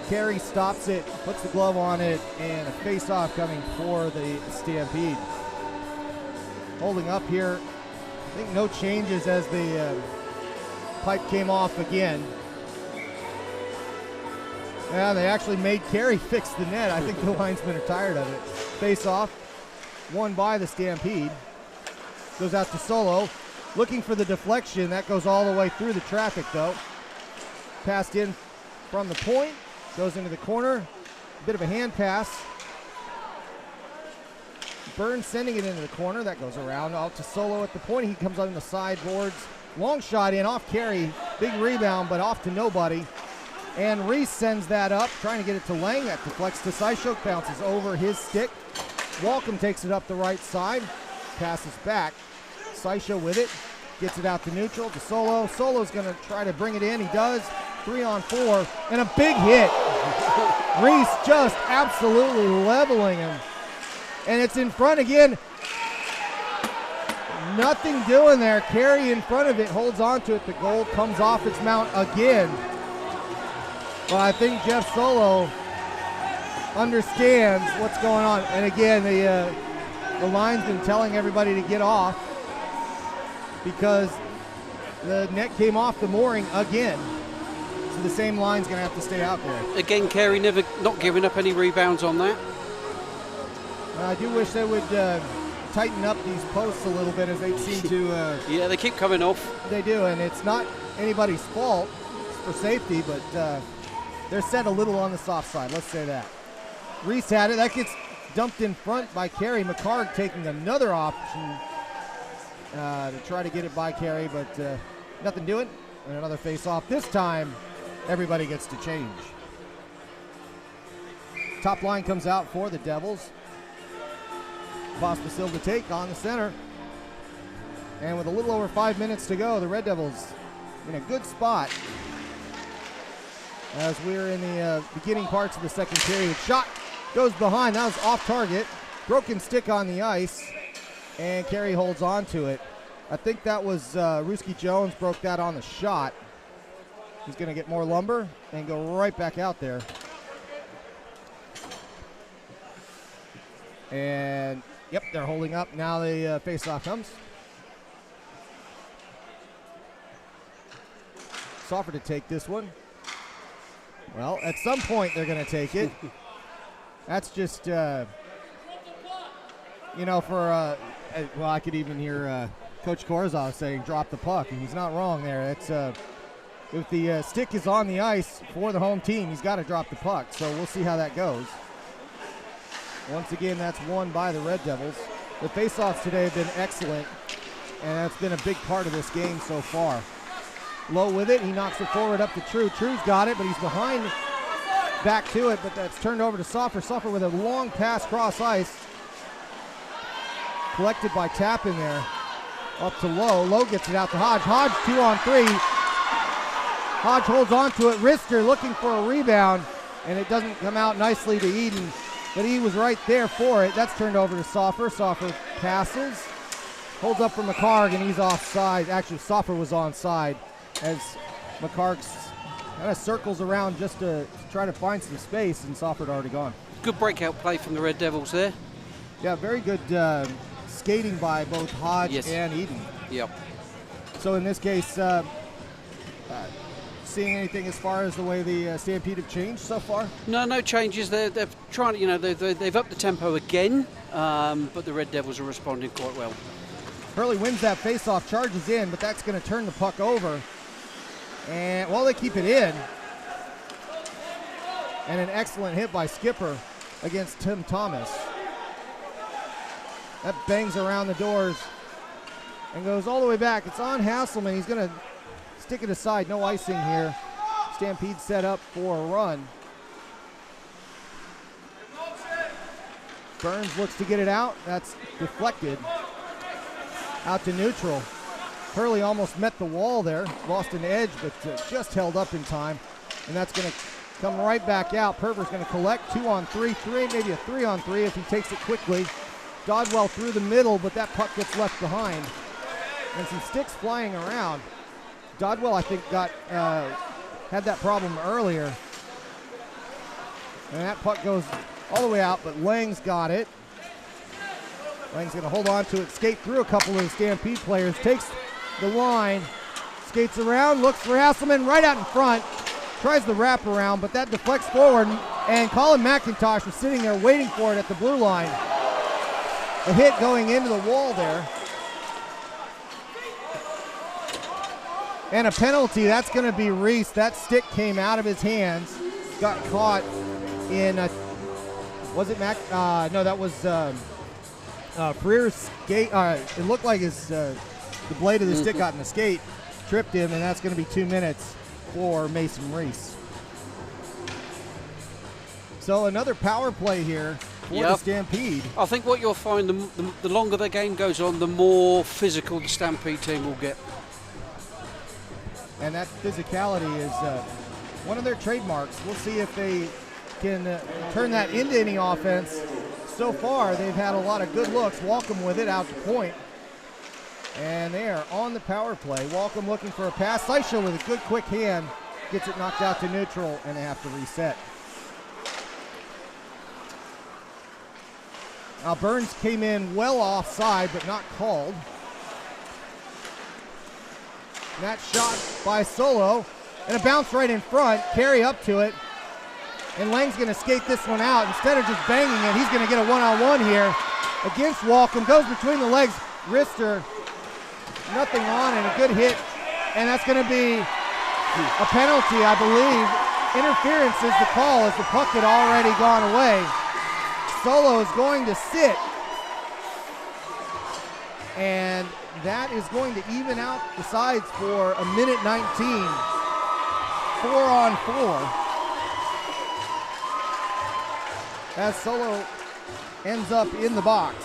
Carey stops it, puts the glove on it, and a face-off coming for the Stampede. Holding up here. I think no changes as the pipe came off again. Yeah, they actually made Carey fix the net. I think the linesmen are tired of it. Face-off, won by the Stampede. Goes out to Solo. Looking for the deflection. That goes all the way through the traffic, though. Passed in from the point. Goes into the corner. A bit of a hand pass. Burns sending it into the corner. That goes around out to Solo at the point. He comes on the sideboards. Long shot in off Carey. Big rebound, but off to nobody. And Reese sends that up, trying to get it to Lang. That deflects to Syshok, bounces over his stick. Walcom takes it up the right side. Passes back. Sysho with it. Gets it out to neutral, to Solo. Solo's going to try to bring it in. He does. 3-on-4. And a big hit. Reese just absolutely leveling him. And it's in front again. Nothing doing there. Carey in front of it, holds on to it. The goal comes off its mount again. But I think Jeff Solo understands what's going on. And again, the linesman telling everybody to get off because the net came off the mooring again. So the same line's going to have to stay out there.
Again, Carey never not giving up any rebounds on that.
I do wish they would tighten up these posts a little bit as they seem to.
Yeah, they keep coming off.
They do, and it's not anybody's fault. It's for safety, but they're set a little on the soft side. Let's say that. Reese had it. That gets dumped in front by Carey. McCarg taking another option to try to get it by Carey, but nothing doing. And another face-off. This time, everybody gets to change. Top line comes out for the Devils. Pospisil to take on the center. And with a little over 5 minutes to go, the Red Devils in a good spot as we're in the beginning parts of the second period. Shot goes behind. That was off target. Broken stick on the ice. And Carey holds on to it. I think that was Ruski Jones broke that on the shot. He's going to get more lumber and go right back out there. And, yep, they're holding up. Now the face-off comes. Soffer to take this one. Well, at some point they're going to take it. That's just, you know, for, well, I could even hear Coach Korzov saying drop the puck, and he's not wrong there. It's, if the stick is on the ice for the home team, he's got to drop the puck. So we'll see how that goes. Once again, that's won by the Red Devils. The faceoffs today have been excellent, and that's been a big part of this game so far. Low with it, he knocks it forward up to True. True's got it, but he's behind, back to it, but that's turned over to Soffer. Soffer with a long pass cross ice. Collected by Tappan there. Up to Lowe. Lowe gets it out to Hodge. Hodge 2-on-3. Hodge holds on to it. Rister looking for a rebound, and it doesn't come out nicely to Eden, but he was right there for it. That's turned over to Soffer. Soffer passes, holds up for McCarg, and he's offside. Actually, Soffer was onside as McCarg kind of circles around just to try to find some space, and Soffer had already gone.
Good breakout play from the Red Devils there.
Yeah, very good skating by both Hodge and Eden.
Yep.
So in this case, seeing anything as far as the way the Stampede have changed so far?
No changes. They're trying to, they've upped the tempo again, but the Red Devils are responding quite well.
Hurley wins that face-off, charges in, but that's going to turn the puck over. And, well, they keep it in. And an excellent hit by Skipper against Tim Thomas. That bangs around the doors and goes all the way back. It's on Hasselman. He's going to stick it aside. No icing here. Stampede set up for a run. Burns looks to get it out. That's deflected out to neutral. Hurley almost met the wall there. Lost an edge, but just held up in time. And that's going to come right back out. Perver's going to collect 2-on-3, maybe a 3-on-3 if he takes it quickly. Dodwell through the middle, but that puck gets left behind. And some sticks flying around. Dodwell, I think, had that problem earlier. And that puck goes all the way out, but Lang's got it. Lang's going to hold on to it, skate through a couple of the Stampede players, takes the line, skates around, looks for Hasselman right out in front, tries the wraparound, but that deflects forward, and Colin McIntosh was sitting there waiting for it at the blue line. A hit going into the wall there. And a penalty, that's going to be Reese. That stick came out of his hands, got caught in, was it Mac? No, that was Freer's skate. It looked like the blade of the stick got in the skate, tripped him, and that's going to be 2 minutes for Mason Reese. So another power play here for the Stampede.
I think what you'll find, the longer the game goes on, the more physical the Stampede team will get.
And that physicality is one of their trademarks. We'll see if they can turn that into any offense. So far, they've had a lot of good looks. Walcom with it out to point. And they are on the power play. Walcom looking for a pass. Seisha with a good quick hand. Gets it knocked out to neutral, and they have to reset. Now Burns came in well offside, but not called. And that shot by Solo, and a bounce right in front, carry up to it, and Lang's going to skate this one out. Instead of just banging it, he's going to get a one-on-one here against Walcom. Goes between the legs, Rister, nothing on, and a good hit, and that's going to be a penalty, I believe. Interference is the call as the puck had already gone away. Solo is going to sit, and that is going to even out the sides for a minute 19. 4-on-4. As Solo ends up in the box.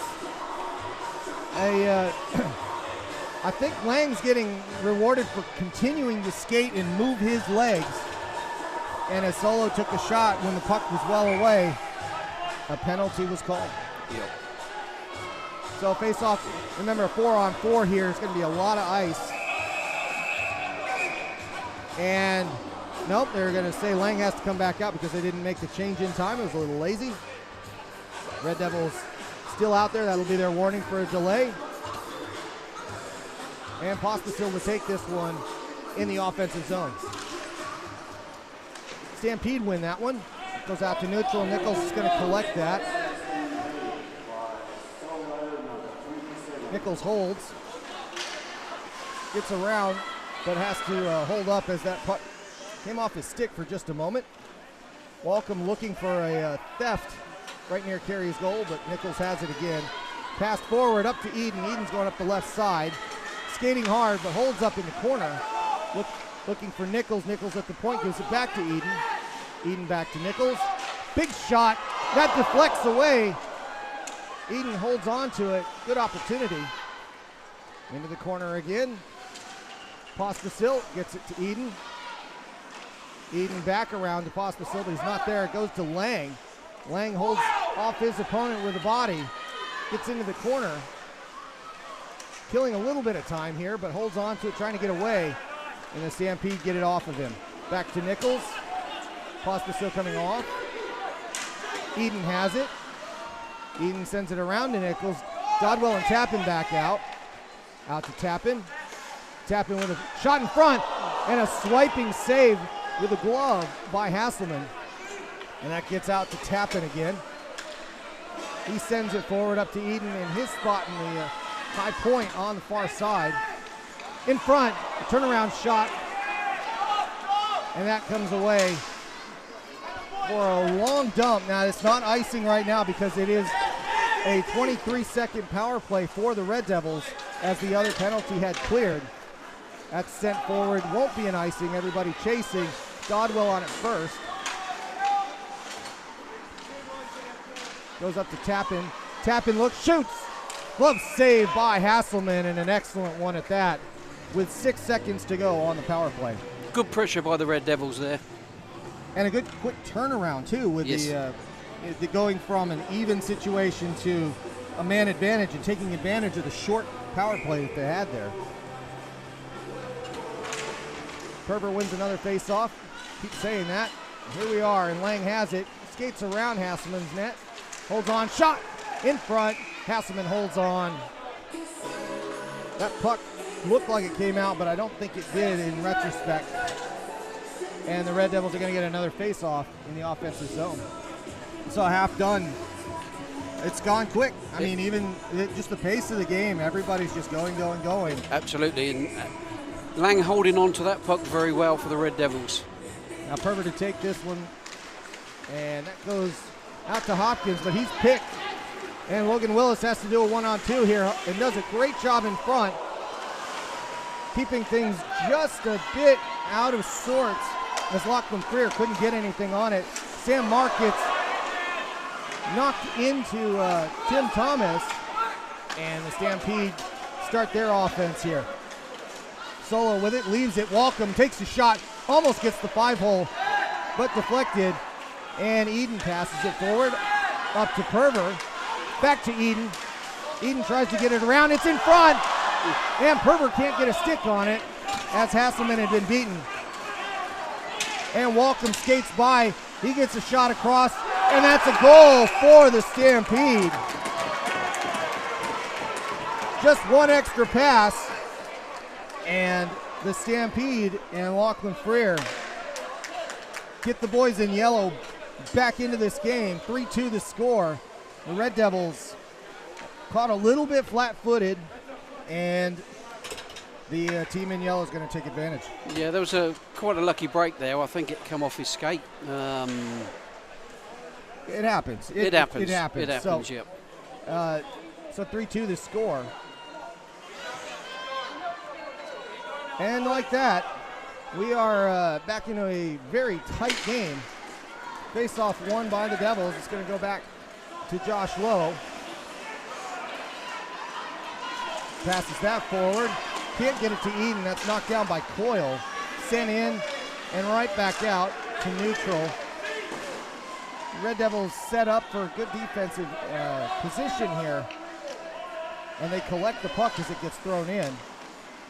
I think Lang's getting rewarded for continuing to skate and move his legs. And as Solo took a shot when the puck was well away, a penalty was called.
Yep.
So face-off, remember a 4-on-4 here is going to be a lot of ice. And nope, they're going to say Lang has to come back out because they didn't make the change in time. It was a little lazy. Red Devils still out there. That'll be their warning for a delay. And Pospisil will take this one in the offensive zone. Stampede win that one. Goes out to neutral. Nichols is going to collect that. Nichols holds. Gets around, but has to hold up as that puck came off his stick for just a moment. Walcom looking for a theft right near Carey's goal, but Nichols has it again. Passed forward up to Eden. Eden's going up the left side. Skating hard, but holds up in the corner. Looking for Nichols. Nichols at the point, gives it back to Eden. Eden back to Nichols. Big shot. That deflects away. Eden holds on to it. Good opportunity. Into the corner again. Pospisil gets it to Eden. Eden back around to Pospisil, but he's not there. It goes to Lang. Lang holds off his opponent with the body. Gets into the corner. Killing a little bit of time here, but holds on to it, trying to get away. And the Stampede get it off of him. Back to Nichols. Pospisil coming off. Eden has it. Eden sends it around to Nichols. Dodwell and Tappan back out. Out to Tappan. Tappan with a shot in front and a swiping save with a glove by Hasselman. And that gets out to Tappan again. He sends it forward up to Eden in his spot in the high point on the far side. In front, a turnaround shot. And that comes away for a long dump. Now, it's not icing right now because it is a 23-second power play for the Red Devils as the other penalty had cleared. That's sent forward. Won't be an icing. Everybody chasing. Dodwell on it first. Goes up to Tappan. Tappan looks, shoots. Glove save by Hasselman, and an excellent one at that with 6 seconds to go on the power play.
Good pressure by the Red Devils there.
And a good quick turnaround too with the going from an even situation to a man advantage and taking advantage of the short power play that they had there. Kerber wins another face-off. Keep saying that. Here we are, and Lang has it. Skates around Hasselman's net. Holds on, shot in front. Hasselman holds on. That puck looked like it came out, but I don't think it did in retrospect. And the Red Devils are going to get another face-off in the offensive zone. So half done. It's gone quick. I mean, even just the pace of the game, everybody's just going.
Absolutely, and Lang holding on to that puck very well for the Red Devils.
Now Perver to take this one, and that goes out to Hopkins, but he's picked. And Logan Willis has to do a 1-on-2 here and does a great job in front, keeping things just a bit out of sorts as Lachlan Freer couldn't get anything on it. Sam Mark gets knocked into Tim Thomas, and the Stampede start their offense here. Solo with it, leaves it. Walcom takes a shot, almost gets the 5-hole, but deflected. And Eden passes it forward, up to Perver, back to Eden. Eden tries to get it around, it's in front, and Perver can't get a stick on it as Hasselman had been beaten. And Walcom skates by, he gets a shot across, and that's a goal for the Stampede. Just one extra pass, and the Stampede and Lachlan Freer get the boys in yellow back into this game. 3-2 the score. The Red Devils caught a little bit flat-footed, and the team in yellow is going to take advantage.
Yeah, there was quite a lucky break there. I think it come off his skate.
It happens.
It happens.
So,
yep.
So 3-2 the score. And like that, we are back into a very tight game. Face-off won by the Devils. It's going to go back to Josh Lowe. Passes that forward. Can't get it to Eden. That's knocked down by Coyle. Sent in and right back out to neutral. Red Devils set up for a good defensive position here. And they collect the puck as it gets thrown in.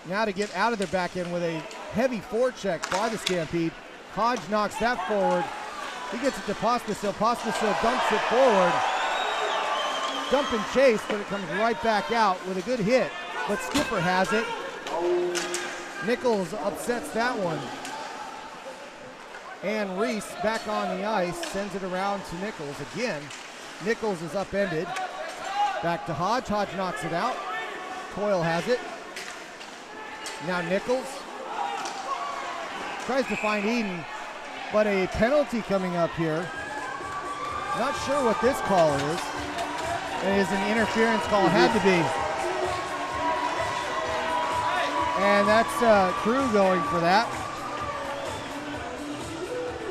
Now to get out of their back end with a heavy forecheck by the Stampede. Hodge knocks that forward. He gets it to Pospisil. Pospisil dumps it forward. Dump and chase, but it comes right back out with a good hit. But Skipper has it. Nichols upsets that one. And Reese back on the ice, sends it around to Nichols again. Nichols is upended. Back to Hodge. Hodge knocks it out. Coyle has it. Now Nichols tries to find Eden, but a penalty coming up here. Not sure what this call is. It is an interference call. It had to be. And that's Crew going for that.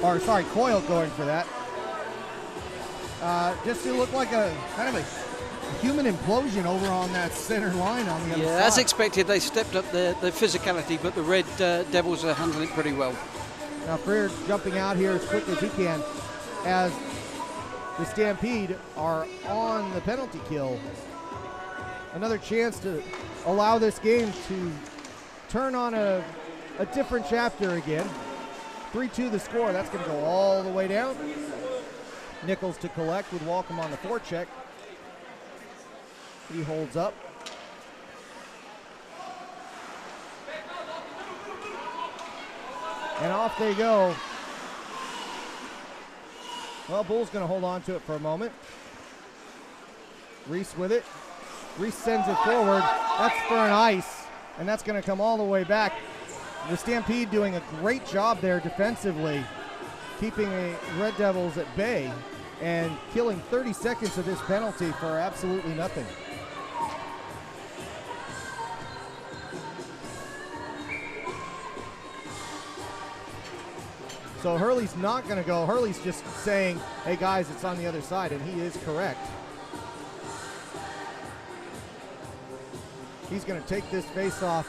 Or sorry, Coyle going for that. Just to look like a kind of a human implosion over on that center line on the other side.
Yeah, as expected, they stepped up the physicality, but the Red Devils are handling it pretty well.
Now Freer jumping out here as quick as he can as the Stampede are on the penalty kill. Another chance to allow this game to turn on a different chapter again. 3-2 the score. That's going to go all the way down. Nichols to collect with Walcom on the forecheck. He holds up. And off they go. Well, Bull's going to hold on to it for a moment. Reese with it. Reese sends it forward. That's for an ice, and that's going to come all the way back. The Stampede doing a great job there defensively, keeping the Red Devils at bay and killing 30 seconds of this penalty for absolutely nothing. So Hurley's not going to go. Hurley's just saying, hey guys, it's on the other side, and he is correct. He's going to take this face off.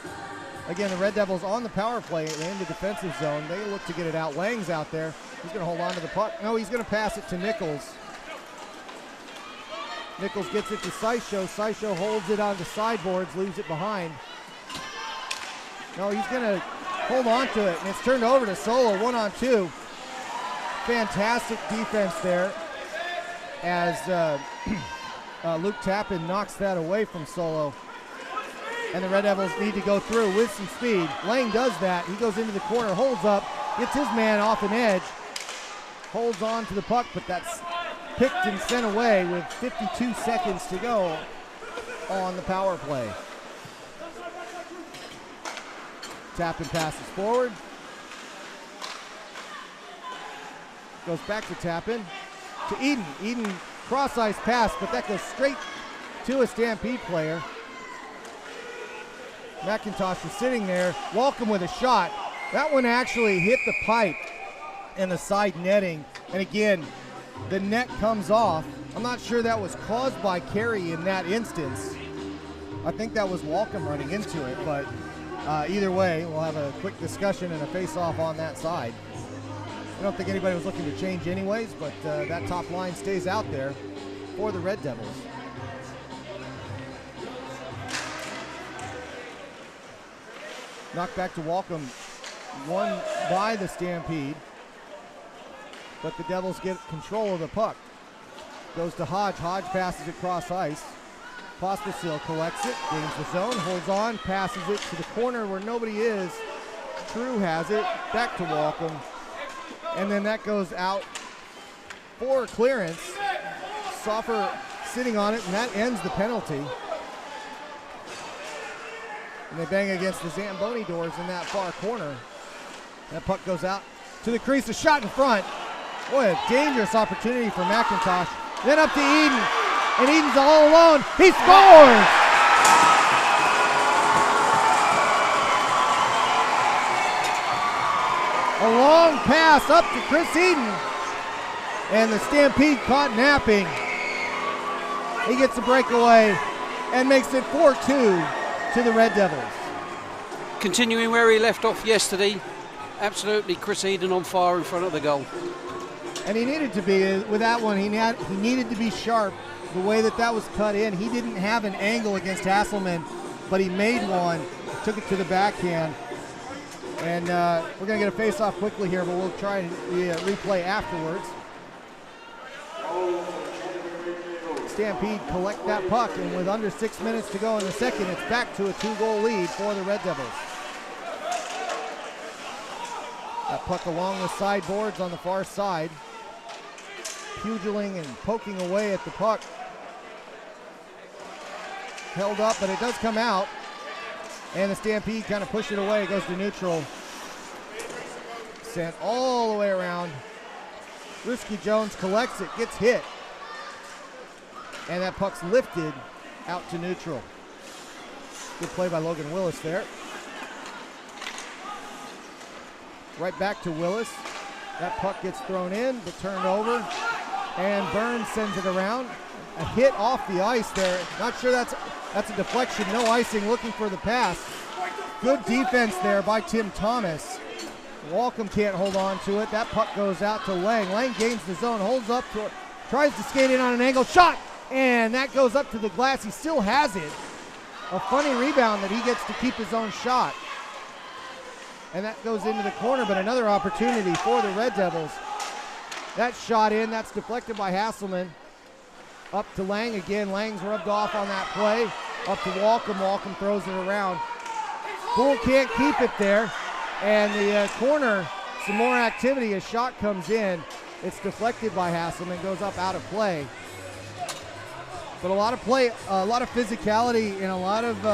Again, the Red Devils on the power play in the defensive zone. They look to get it out. Lang's out there. He's going to hold on to the puck. No, he's going to pass it to Nichols. Nichols gets it to Sysho. Sysho holds it on the sideboards, leaves it behind. No, he's going to hold on to it, and it's turned over to Solo, 1-on-2. Fantastic defense there as Luke Tappan knocks that away from Solo. And the Red Devils need to go through with some speed. Lang does that. He goes into the corner, holds up, gets his man off an edge, holds on to the puck, but that's picked and sent away with 52 seconds to go on the power play. Tappan passes forward. Goes back to Tappan. To Eden. Eden cross-ice pass, but that goes straight to a Stampede player. McIntosh is sitting there. Walcom with a shot. That one actually hit the pipe and the side netting. And again, the net comes off. I'm not sure that was caused by Carey in that instance. I think that was Walcom running into it, but either way, we'll have a quick discussion and a face-off on that side. I don't think anybody was looking to change anyways, but that top line stays out there for the Red Devils. Knocked back to Walcom, won by the Stampede, but the Devils get control of the puck. Goes to Hodge. Hodge passes it cross ice. Pospisil collects it, gains the zone, holds on, passes it to the corner where nobody is. True has it, back to Walcom, and then that goes out for clearance. Soffer sitting on it, and that ends the penalty. And they bang against the Zamboni doors in that far corner. That puck goes out to the crease, a shot in front. Boy, a dangerous opportunity for McIntosh. Then up to Eden, and Eden's all alone. He scores! A long pass up to Chris Eden, and the Stampede caught napping. He gets the breakaway and makes it 4-2. To the Red Devils.
Continuing where he left off yesterday, absolutely Chris Eden on fire in front of the goal.
And he needed to be, with that one, he needed to be sharp. The way that was cut in, he didn't have an angle against Hasselman, but he made one, took it to the backhand. And we're going to get a face-off quickly here, but we'll try the replay afterwards. Stampede collect that puck, and with under 6 minutes to go in the second, it's back to a 2-goal lead for the Red Devils. That puck along the sideboards on the far side, pugiling and poking away at the puck. Held up, but it does come out, and the Stampede kind of push it away. It goes to neutral. Sent all the way around. Ruski Jones collects it, gets hit. And that puck's lifted out to neutral. Good play by Logan Willis there. Right back to Willis. That puck gets thrown in, but turned over. And Burns sends it around. A hit off the ice there. Not sure that's a deflection. No icing, looking for the pass. Good defense there by Tim Thomas. Walcom can't hold on to it. That puck goes out to Lang. Lang gains the zone, holds up to it, tries to skate in on an angle, shot, and that goes up to the glass. He still has it. A funny rebound that he gets to keep his own shot. And that goes into the corner, but another opportunity for the Red Devils. That shot in, that's deflected by Hasselman. Up to Lang again. Lang's rubbed off on that play. Up to Walcom. Walcom throws it around. Poole can't keep it there. And the corner, some more activity. A shot comes in. It's deflected by Hasselman, goes up out of play. But a lot of play, a lot of physicality, and a lot of,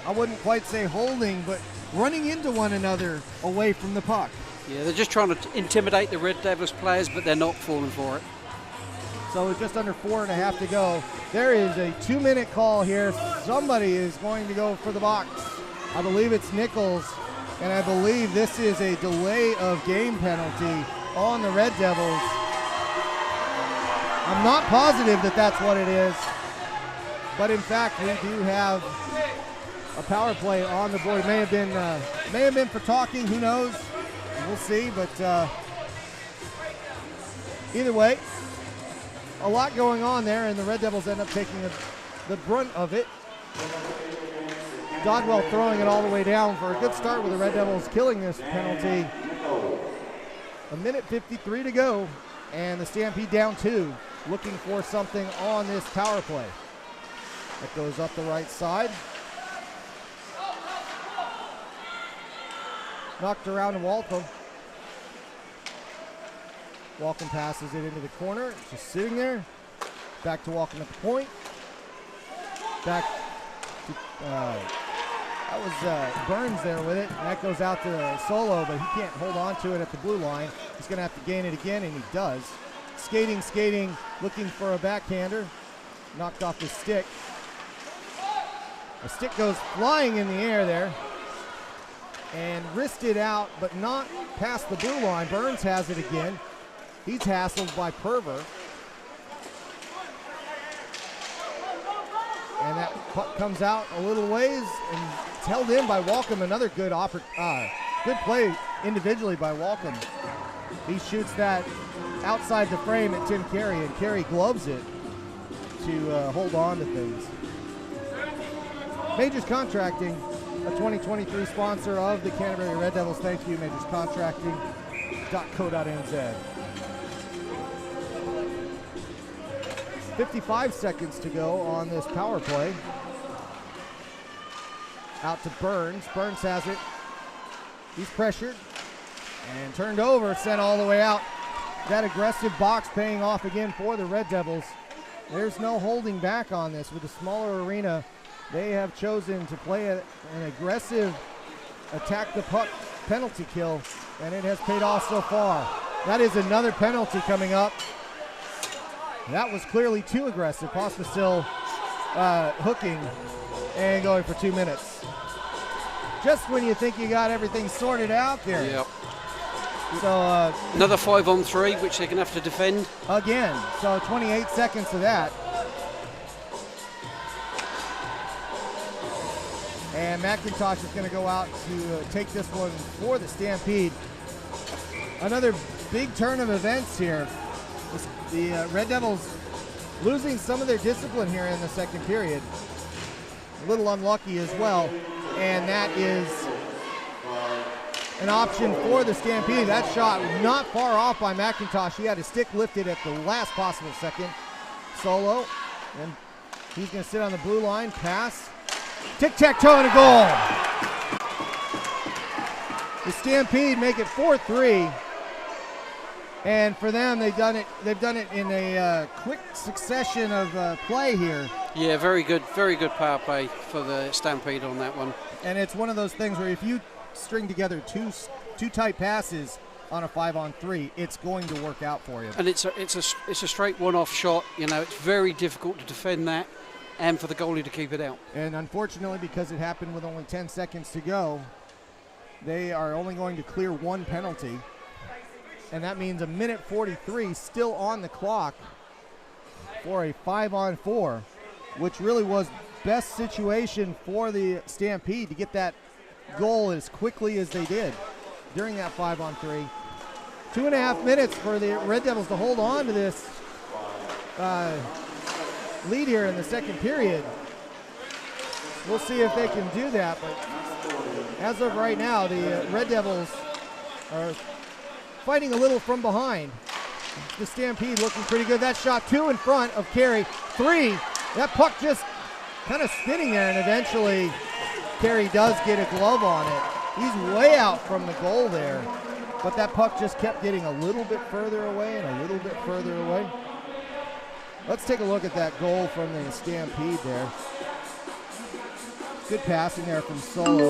I wouldn't quite say holding, but running into one another away from the puck.
Yeah, they're just trying to intimidate the Red Devils players, but they're not falling for it.
So with just under 4.5 to go, there is a 2-minute call here. Somebody is going to go for the box. I believe it's Nichols, and I believe this is a delay of game penalty on the Red Devils. I'm not positive that that's what it is, but in fact we do have a power play on the board. It may have been for talking, who knows? We'll see, but either way, a lot going on there, and the Red Devils end up taking the brunt of it. Dodwell throwing it all the way down for a good start with the Red Devils killing this penalty. 1:53 to go, and the Stampede down 2, looking for something on this power play. That goes up the right side. Knocked around to Walcom. Walcom passes it into the corner. It's just sitting there. Back to Walcom at the point. Back to, that was Burns there with it. And that goes out to Solo, but he can't hold on to it at the blue line. He's going to have to gain it again, and he does. Skating, looking for a backhander. Knocked off the stick. The stick goes flying in the air there. And wristed out, but not past the blue line. Burns has it again. He's hassled by Perver. And that puck comes out a little ways, and it's held in by Walcom. Another good play individually by Walcom. He shoots that outside the frame at Tim Carey, and Carey gloves it to hold on to things. Majors Contracting, a 2023 sponsor of the Canterbury Red Devils. Thank you, majorscontracting.co.nz. 55 seconds to go on this power play. Out to Burns. Burns has it. He's pressured and turned over, sent all the way out. That aggressive box paying off again for the Red Devils. There's no holding back on this. With a smaller arena, they have chosen to play an aggressive attack the puck penalty kill, and it has paid off so far. That is another penalty coming up. That was clearly too aggressive. Pospisil hooking and going for 2 minutes. Just when you think you got everything sorted out there.
Yep.
So
another 5-on-3, which they're going to have to defend.
Again, so 28 seconds of that. And McIntosh is going to go out to take this one for the Stampede. Another big turn of events here. The Red Devils losing some of their discipline here in the second period. A little unlucky as well. And that is an option for the Stampede. That shot not far off by McIntosh. He had his stick lifted at the last possible second. Solo. And he's going to sit on the blue line. Pass. Tic-tac-toe and a goal. The Stampede make it 4-3. And for them, they've done it in a quick succession of play here.
Yeah, very good power play for the Stampede on that one.
And it's one of those things where if you string together two tight passes on a 5-on-3, it's going to work out for you.
And it's a straight one-off shot. You know, it's very difficult to defend that, and for the goalie to keep it out. And
unfortunately, because it happened with only 10 seconds to go, they are only going to clear one penalty. And that means 1:43 still on the clock for a 5-on-4, which really was best situation for the Stampede to get that goal as quickly as they did. during that 5-on-3. 2.5 minutes for the Red Devils to hold on to this lead here in the second period. We'll see if they can do that, but as of right now, the Red Devils are fighting a little from behind. The Stampede looking pretty good. That shot 2 in front of Carey. 3, that puck just kind of spinning there, and eventually Carey does get a glove on it. He's way out from the goal there, but that puck just kept getting a little bit further away and a little bit further away. Let's take a look at that goal from the Stampede there. Good passing there from Solo.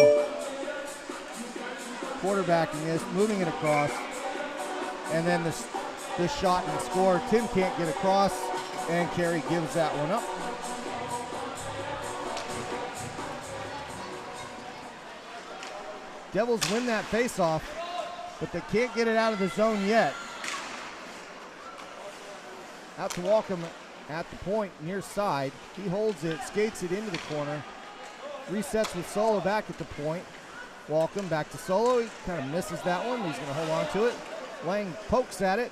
Quarterbacking this, moving it across, and then this shot and score. Tim can't get across, and Carey gives that one up. Devils win that faceoff, but they can't get it out of the zone yet. Out to Walkham at the point near side. He holds it, skates it into the corner, resets with Solo back at the point. Walkham back to Solo. He kind of misses that one. He's going to hold on to it. Lang pokes at it,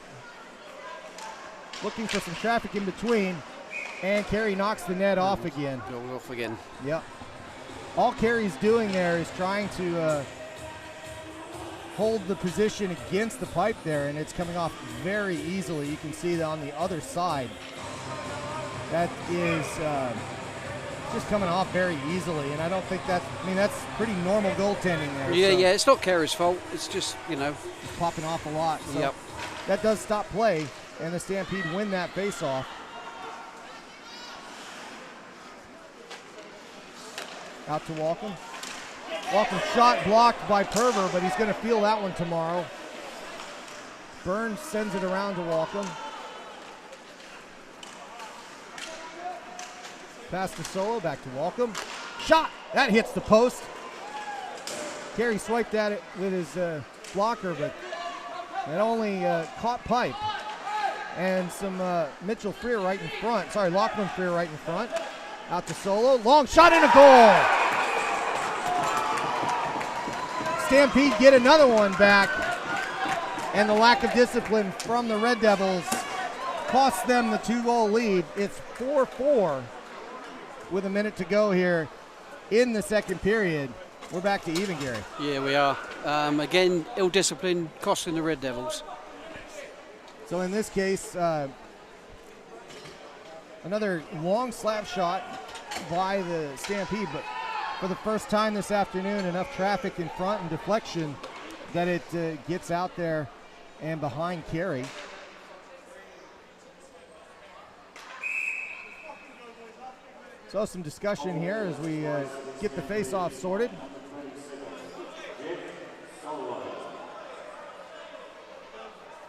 looking for some traffic in between, and Carey knocks the net off again.
Goes off again.
Yep. All Carey's doing there is trying to hold the position against the pipe there, and it's coming off very easily. You can see that on the other side. That is just coming off very easily, and I don't think that's pretty normal goaltending there.
Yeah,
so
yeah, it's not Carey's fault. It's just,
it's popping off a lot. So
Yep.
that does stop play, and the Stampede win that faceoff. Out to Walkham. Walkham shot blocked by Perver, but he's going to feel that one tomorrow. Burns sends it around to Walkham. Pass to Solo, back to Walkham. Shot! That hits the post. Carey swiped at it with his blocker, but it only caught pipe. And some Mitchell Freer right in front. Sorry, Lachlan Freer right in front. Out to Solo. Long shot and a goal! Stampede get another one back. And the lack of discipline from the Red Devils costs them the 2-goal lead. It's 4-4 with a minute to go here in the second period. We're back to even, Gary.
Yeah, we are. Again, ill discipline costing the Red Devils.
So in this case, another long slap shot by the Stampede, but for the first time this afternoon, enough traffic in front and deflection that it gets out there and behind Carey. So some discussion here as we get the face-off sorted.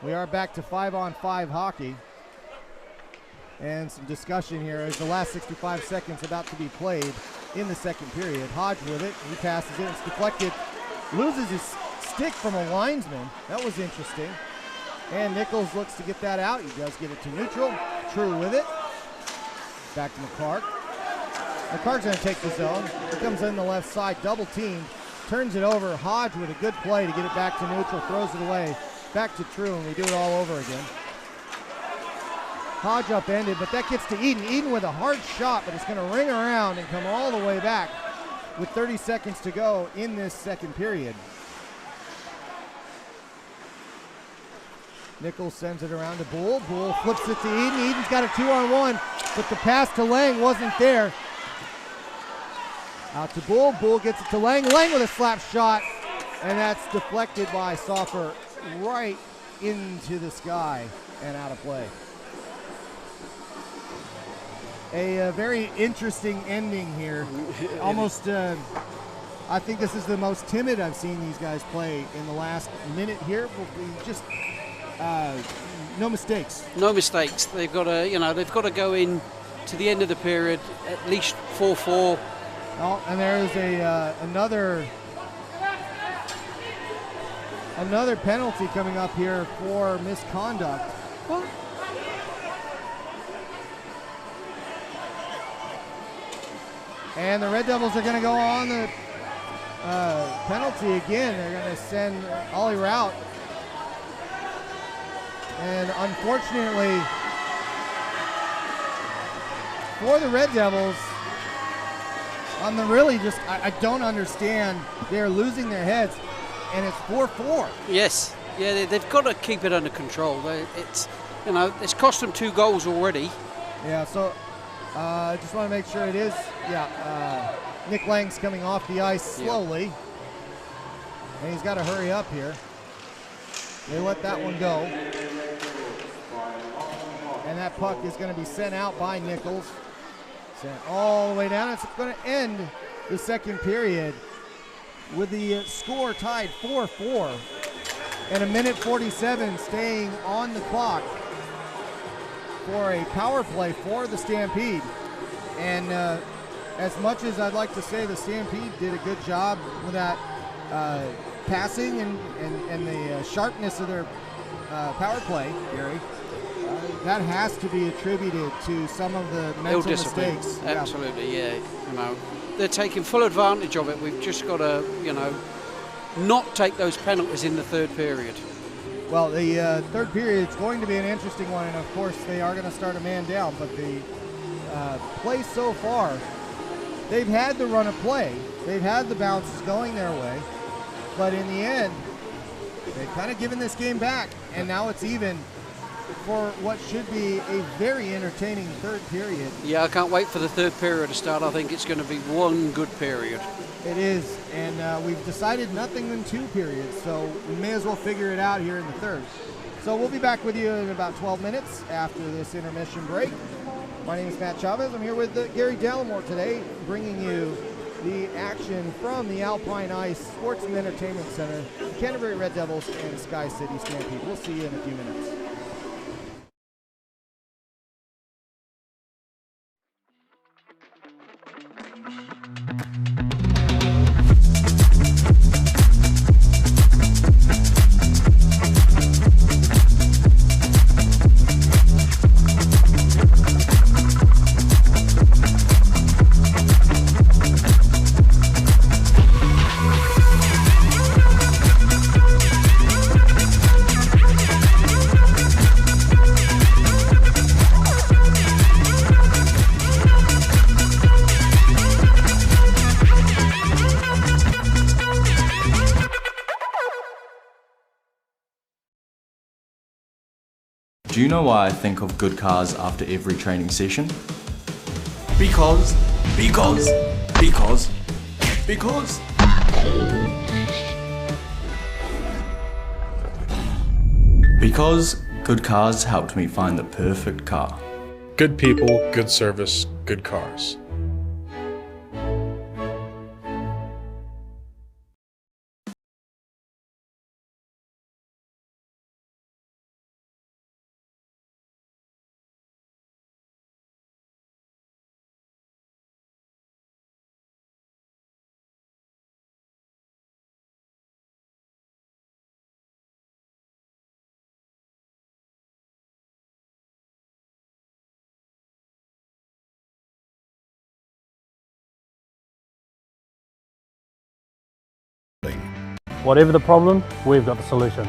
We are back to 5-on-5 hockey. And some discussion here as the last 65 seconds about to be played in the second period. Hodge with it, he passes it, it's deflected, loses his stick from a linesman. That was interesting. And Nichols looks to get that out. He does get it to neutral. True with it. Back to McCark. McCark's going to take the zone. He comes in the left side, double teamed, turns it over. Hodge with a good play to get it back to neutral, throws it away. Back to True, and we do it all over again. Hodge upended, but that gets to Eden. Eden with a hard shot, but it's going to ring around and come all the way back with 30 seconds to go in this second period. Nichols sends it around to Bull. Bull flips it to Eden. Eden's got a 2-on-1, but the pass to Lang wasn't there. Out to Bull. Bull gets it to Lang. Lang with a slap shot, and that's deflected by Soffer right into the sky and out of play. A very interesting ending here. Almost, I think this is the most timid I've seen these guys play in the last minute here. Just no mistakes.
No mistakes. They've got to, they've got to go in to the end of the period at least 4-4.
Oh, and there's another penalty coming up here for misconduct.
What?
And the Red Devils are going to go on the penalty again. They're going to send Ollie Rout. And unfortunately, for the Red Devils, on the really just, I don't understand. They're losing their heads, and it's 4-4.
Yes, yeah, they've got to keep it under control. It's, you know, it's cost them 2 goals already.
Yeah, so I just want to make sure it is, Nick Lang's coming off the ice slowly. And he's got to hurry up here. They let that one go. And that puck is going to be sent out by Nichols. Sent all the way down. It's going to end the second period with the score tied 4-4. And a minute 47 staying on the clock for a power play for the Stampede. And as much as I'd like to say the Stampede did a good job with that passing and the sharpness of their power play, Gary, that has to be attributed to some of the mental mistakes.
Absolutely, yeah. You know, they're taking full advantage of it. We've just got to, you know, not take those penalties in the third period.
Well, the third period is going to be an interesting one, and of course they are going to start a man down, but the play so far, they've had the run of play. They've had the bounces going their way, but in the end, they've kind of given this game back, and now it's even for what should be a very entertaining third period.
Yeah, I can't wait for the third period to start. I think it's going to be one good period.
It is, and we've decided nothing in 2 periods, so we may as well figure it out here in the third. So we'll be back with you in about 12 minutes after this intermission break. My name is Matt Chavez. I'm here with Gary Dallimore today, bringing you the action from the Alpine Ice Sports and Entertainment Center, the Canterbury Red Devils and SkyCity Stampede. We'll see you in a few minutes.
Do you know why I think of good cars after every training session?
Because.
Because good cars helped me find the perfect car.
Good people, good service, good cars.
Whatever the problem, we've got the solution.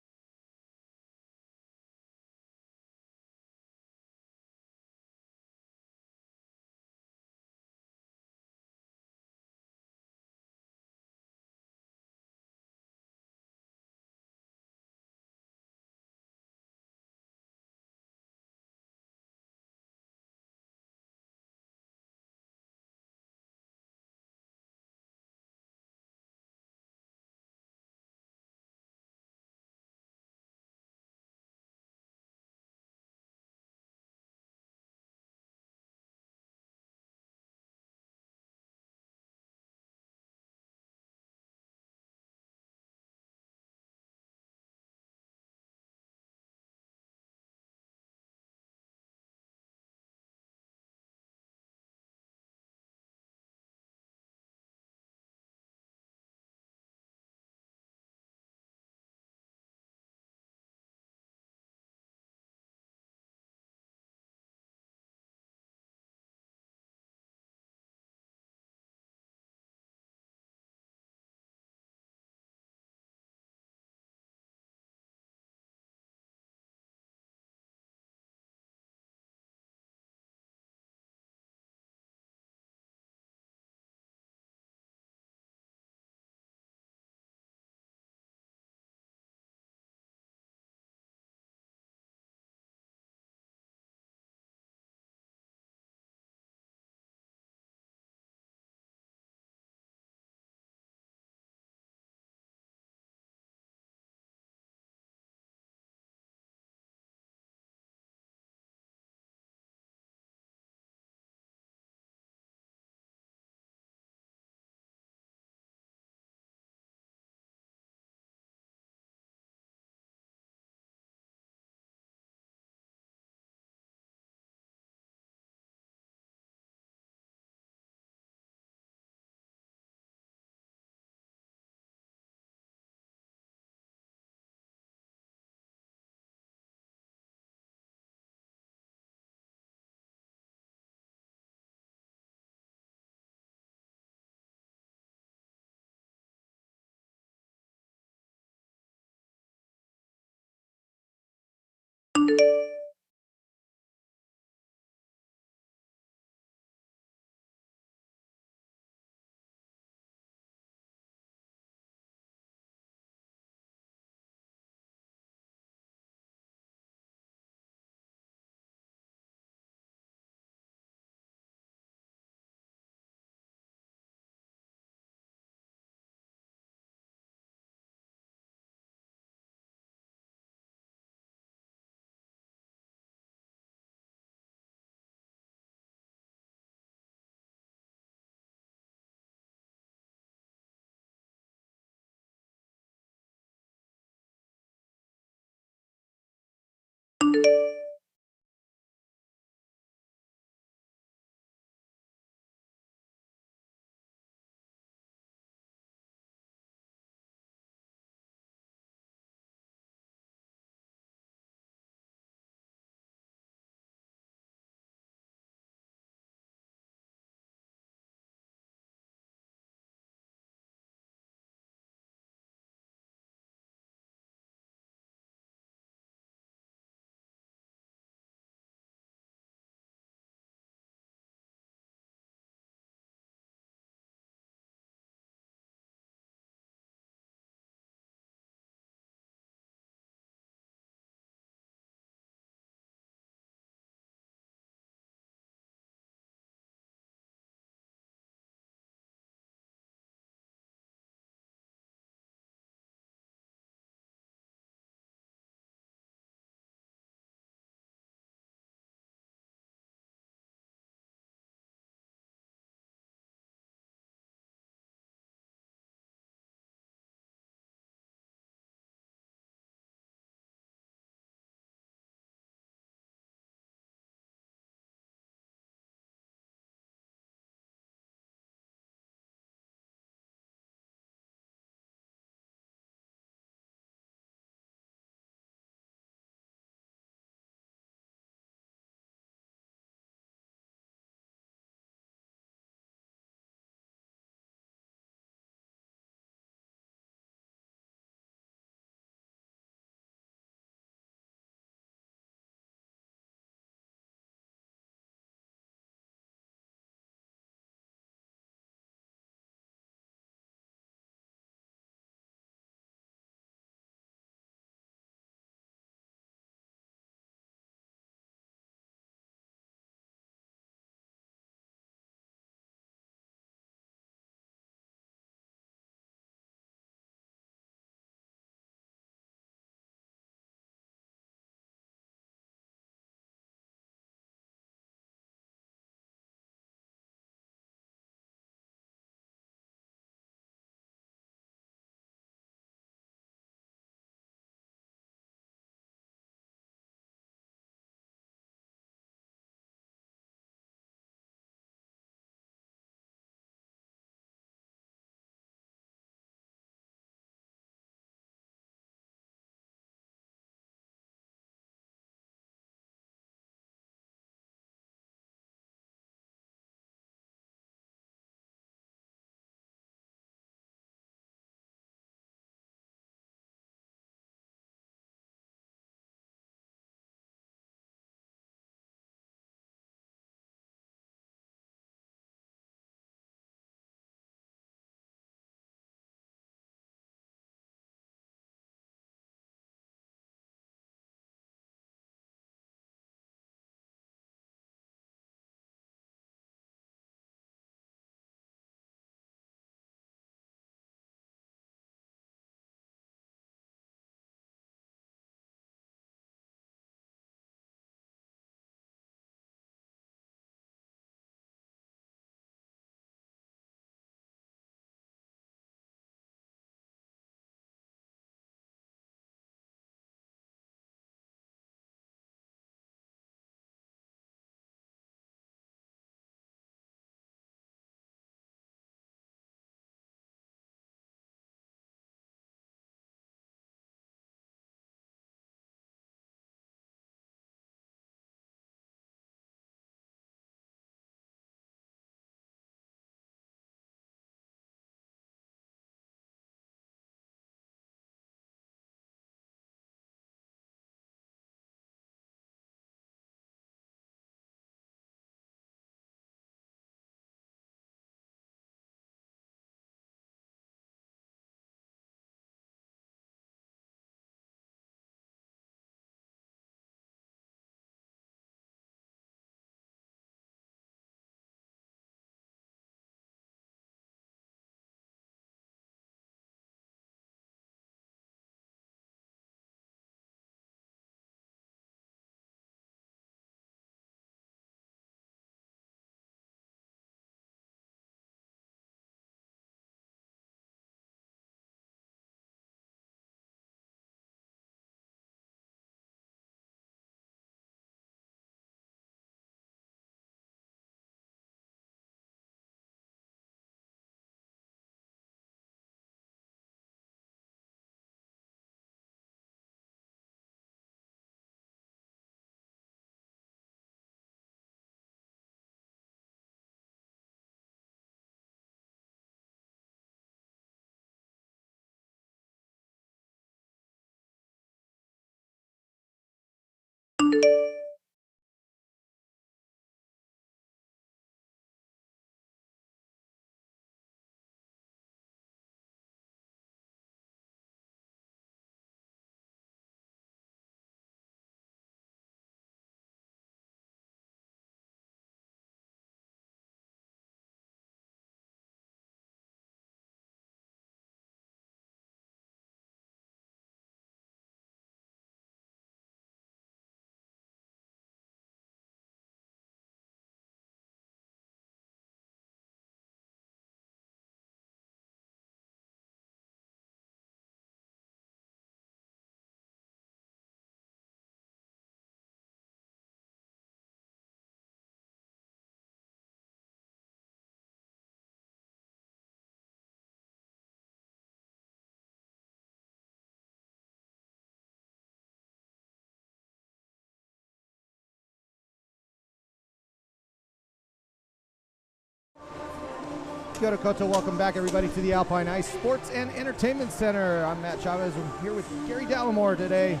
Kia ora koutou. Welcome back, everybody, to the Alpine Ice Sports and Entertainment Center. I'm Matt Chavez. I'm here with Gary Dallimore today.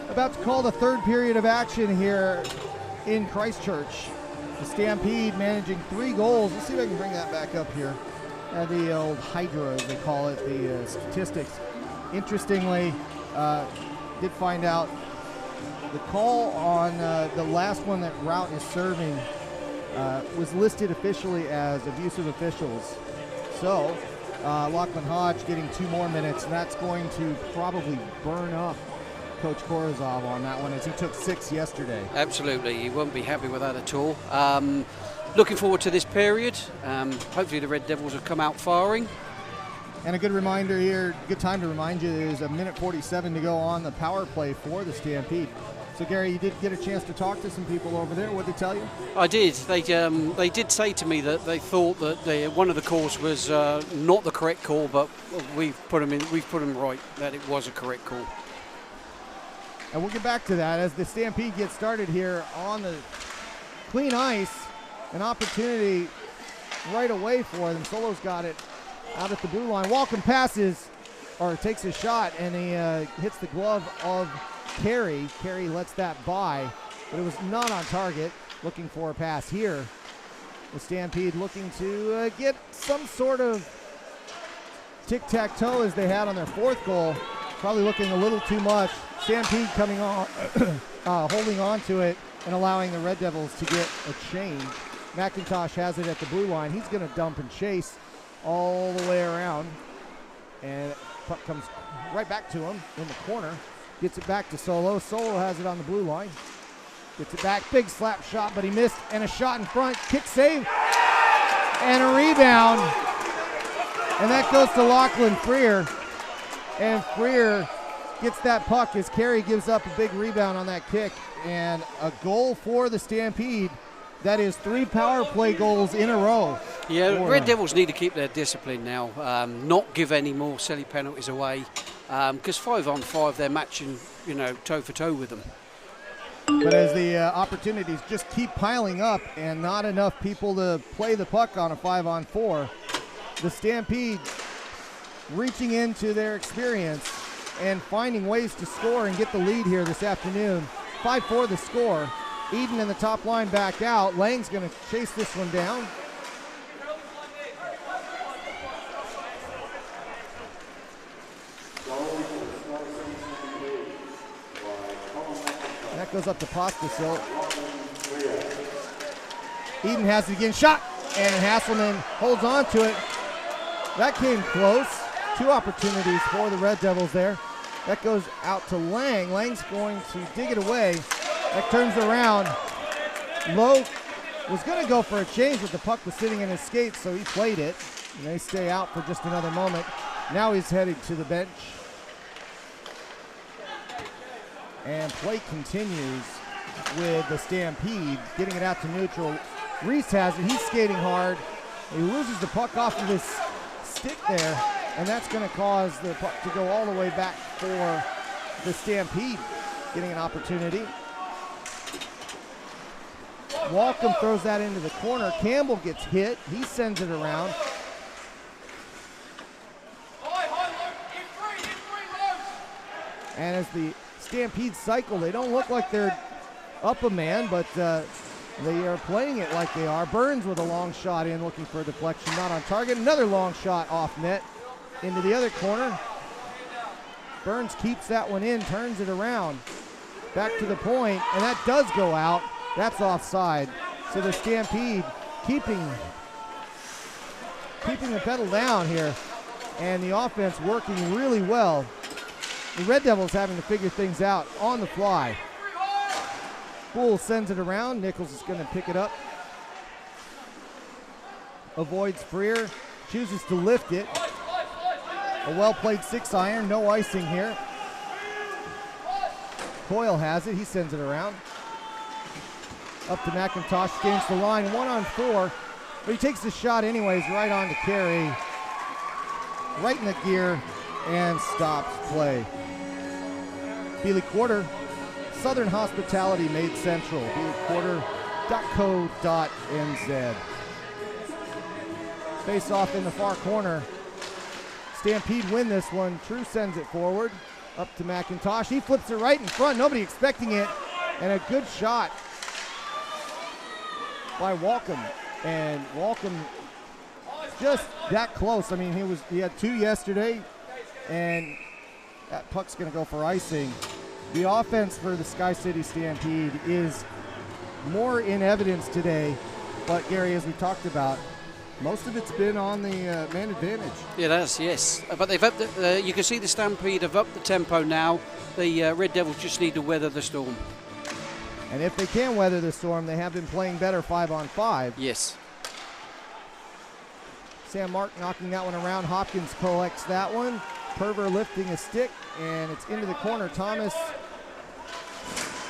About to call the third period of action here in Christchurch. The Stampede managing 3 goals. Let's see if I can bring that back up here. The old Hydra, as they call it, the statistics. Interestingly, did find out the call on the last one that Rout is serving was listed officially as abusive officials. So Lachlan Hodge getting 2 more minutes, and that's going to probably burn up Coach Korozov on that one, as he took 6 yesterday.
Absolutely, he won't be happy with that at all. Looking forward to this period. Hopefully the Red Devils will come out firing.
And a good reminder here, good time to remind you, there's 1:47 to go on the power play for the Stampede. So Gary, you did get a chance to talk to some people over there. What did they tell you?
I did. They did say to me that they thought that one of the calls was not the correct call, but we've put them right that it was a correct call.
And we'll get back to that as the Stampede gets started here on the clean ice. An opportunity right away for them. Solo's got it out at the blue line. Walken passes, or takes a shot, and he hits the glove of Carey. Carey lets that by, but it was not on target. Looking for a pass here. The Stampede looking to get some sort of tic-tac-toe as they had on their 4th goal. Probably looking a little too much. Stampede coming on, holding on to it and allowing the Red Devils to get a change. McIntosh has it at the blue line. He's going to dump and chase all the way around. And puck comes right back to him in the corner. Gets it back to Solo. Solo has it on the blue line. Gets it back. Big slap shot, but he missed. And a shot in front. Kick save. And a rebound. And that goes to Lachlan Freer. And Freer gets that puck as Carey gives up a big rebound on that kick. And a goal for the Stampede. That is 3 power play goals in a row.
Yeah, Red Devils need to keep their discipline now, not give any more silly penalties away, because 5-on-5 they're matching, toe for toe with them.
But as the opportunities just keep piling up and not enough people to play the puck on a 5-on-4, the Stampede reaching into their experience and finding ways to score and get the lead here this afternoon. 5-4 the score. Eden in the top line back out. Lang's going to chase this one down. And that goes up to Pospisil. Eden has it again. Shot! And Hasselman holds on to it. That came close. 2 opportunities for the Red Devils there. That goes out to Lang. Lang's going to dig it away. That turns around. Lowe was going to go for a change, but the puck was sitting in his skates, so he played it. And they stay out for just another moment. Now he's headed to the bench. And play continues with the Stampede, getting it out to neutral. Reese has it. He's skating hard. He loses the puck off of his stick there, and that's going to cause the puck to go all the way back for the Stampede, getting an opportunity. Walken throws that into the corner. Campbell gets hit. He sends it around. And as the Stampede cycle, they don't look like they're up a man, but they are playing it like they are. Burns with a long shot in, looking for a deflection, not on target. Another long shot off net into the other corner. Burns keeps that one in, turns it around. Back to the point, and that does go out. That's offside. So the Stampede keeping the pedal down here, and the offense working really well. The Red Devils having to figure things out on the fly. Bull sends it around. Nichols is going to pick it up. Avoids Freer. Chooses to lift it. A well-played 6-iron. No icing here. Coyle has it. He sends it around. Up to McIntosh. Gains the line. 1-on-4. But he takes the shot anyways. Right on to Carey. Right in the gear. And stops play. Beeley Quarter. Southern Hospitality made central. BeeleyQuarter.co.nz. face off in the far corner. Stampede win this one. True sends it forward up to McIntosh. He flips it right in front. Nobody expecting it. And a good shot by Walcom. And Walcom just that close. I mean, he had 2 yesterday, and that puck's going to go for icing. The offense for the SkyCity Stampede is more in evidence today, but Gary, as we talked about, most of it's been on the man advantage.
It has, yes. But they've upped you can see the Stampede have upped the tempo now. The Red Devils just need to weather the storm.
And if they can weather the storm, they have been playing better 5-on-5.
Yes.
Sam Mark knocking that one around. Hopkins collects that one. Perver lifting a stick, and it's into the corner. Thomas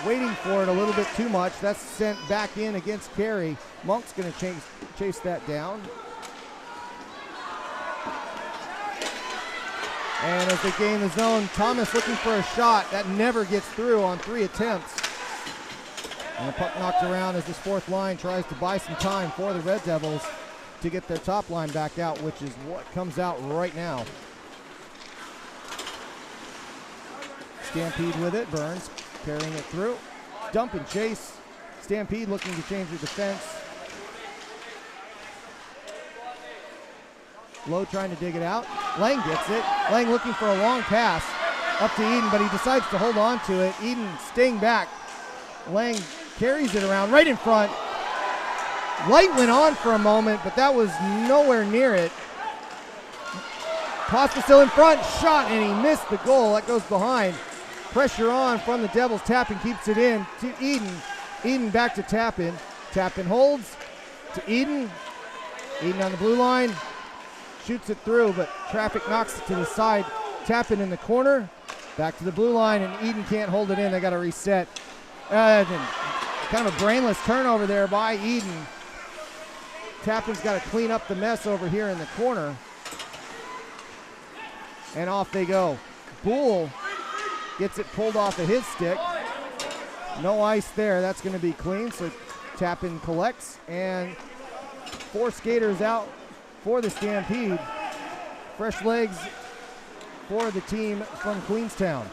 waiting for it a little bit too much. That's sent back in against Carey. Monk's going to chase that down. And as they gain the zone, Thomas looking for a shot. That never gets through on 3 attempts. And the puck knocked around as this fourth line tries to buy some time for the Red Devils to get their top line back out, which is what comes out right now. Stampede with it. Burns carrying it through. Dump and chase. Stampede looking to change their defense. Lowe trying to dig it out. Lang gets it. Lang looking for a long pass up to Eden, but he decides to hold on to it. Eden staying back. Lang carries it around right in front. Light went on for a moment, but that was nowhere near it. Costa still in front. Shot, and he missed the goal. That goes behind. Pressure on from the Devils. Tappan keeps it in to Eden. Eden back to Tappan. Tappan holds to Eden. Eden on the blue line. Shoots it through, but traffic knocks it to the side. Tappan in the corner. Back to the blue line, and Eden can't hold it in. They got to reset. Kind of a brainless turnover there by Eden. Tappan's got to clean up the mess over here in the corner. And off they go. Boole gets it pulled off of his stick. No ice there. That's going to be clean. So Tappan collects. And 4 skaters out for the Stampede. Fresh legs for the team from Queenstown.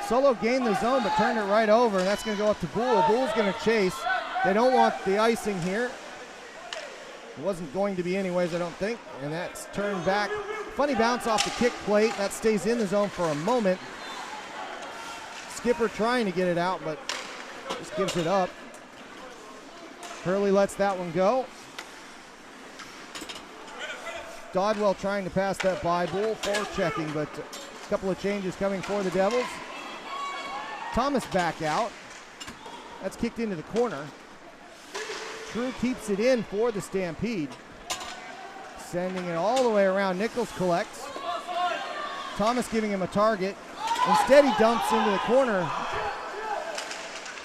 Solo gained the zone, but turned it right over, and that's going to go up to Boole. Boole's going to chase. They don't want the icing here. It wasn't going to be anyways, I don't think, and that's turned back. Funny bounce off the kick plate. That stays in the zone for a moment. Skipper trying to get it out, but just gives it up. Hurley lets that one go. Dodwell trying to pass that by. Boole forechecking, but a couple of changes coming for the Devils. Thomas back out. That's kicked into the corner. True keeps it in for the Stampede. Sending it all the way around. Nichols collects. Thomas giving him a target. Instead he dumps into the corner.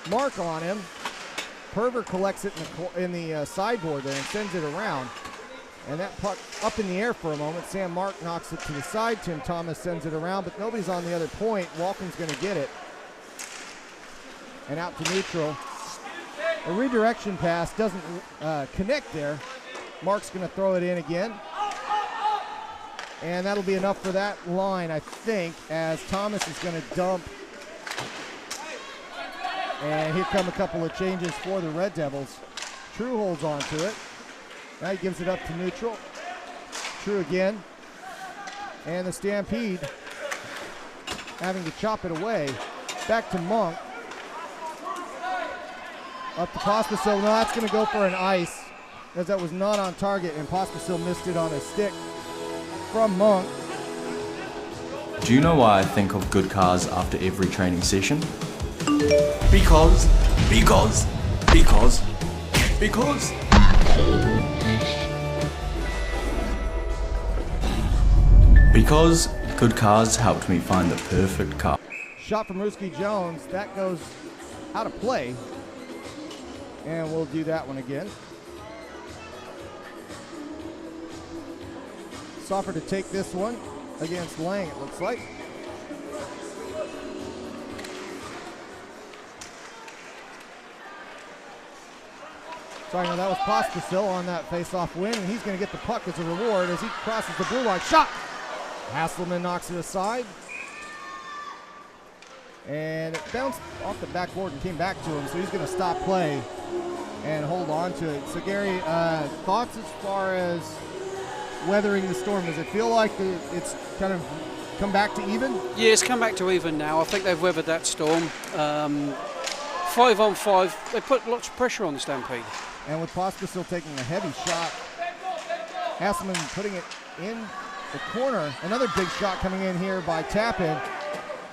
Mark on him. Perver collects it in the sideboard there and sends it around. And that puck up in the air for a moment. Sam Mark knocks it to the side. Tim Thomas sends it around, but nobody's on the other point. Walken's going to get it. And out to neutral. A redirection pass doesn't connect there. Mark's going to throw it in again. And that'll be enough for that line, I think, as Thomas is going to dump. And here come a couple of changes for the Red Devils. True holds on to it. Now he gives it up to neutral. True again. And the Stampede having to chop it away. Back to Monk. Up to Pospisil. No, that's going to go for an ice, as that was not on target, and Pospisil missed it on a stick from Monk.
Do you know why I think of good cars after every training session?
Because.
Because good cars helped me find the perfect car.
Shot from Ruski Jones. That goes out of play. And we'll do that one again. Soffer to take this one against Lang, it looks like. Sorry, no, that was Pospisil on that face-off win, and he's going to get the puck as a reward as he crosses the blue line. Shot! Hasselman knocks it aside. And it bounced off the backboard and came back to him, so he's going to stop play and hold on to it. So, Gary, thoughts as far as weathering the storm? Does it feel like it's kind of come back to even?
Yeah, it's come back to even now. I think they've weathered that storm. 5-on-5, they put lots of pressure on the Stampede.
And with Pospisil taking a heavy shot, Hasselman putting it in the corner. Another big shot coming in here by Tappan.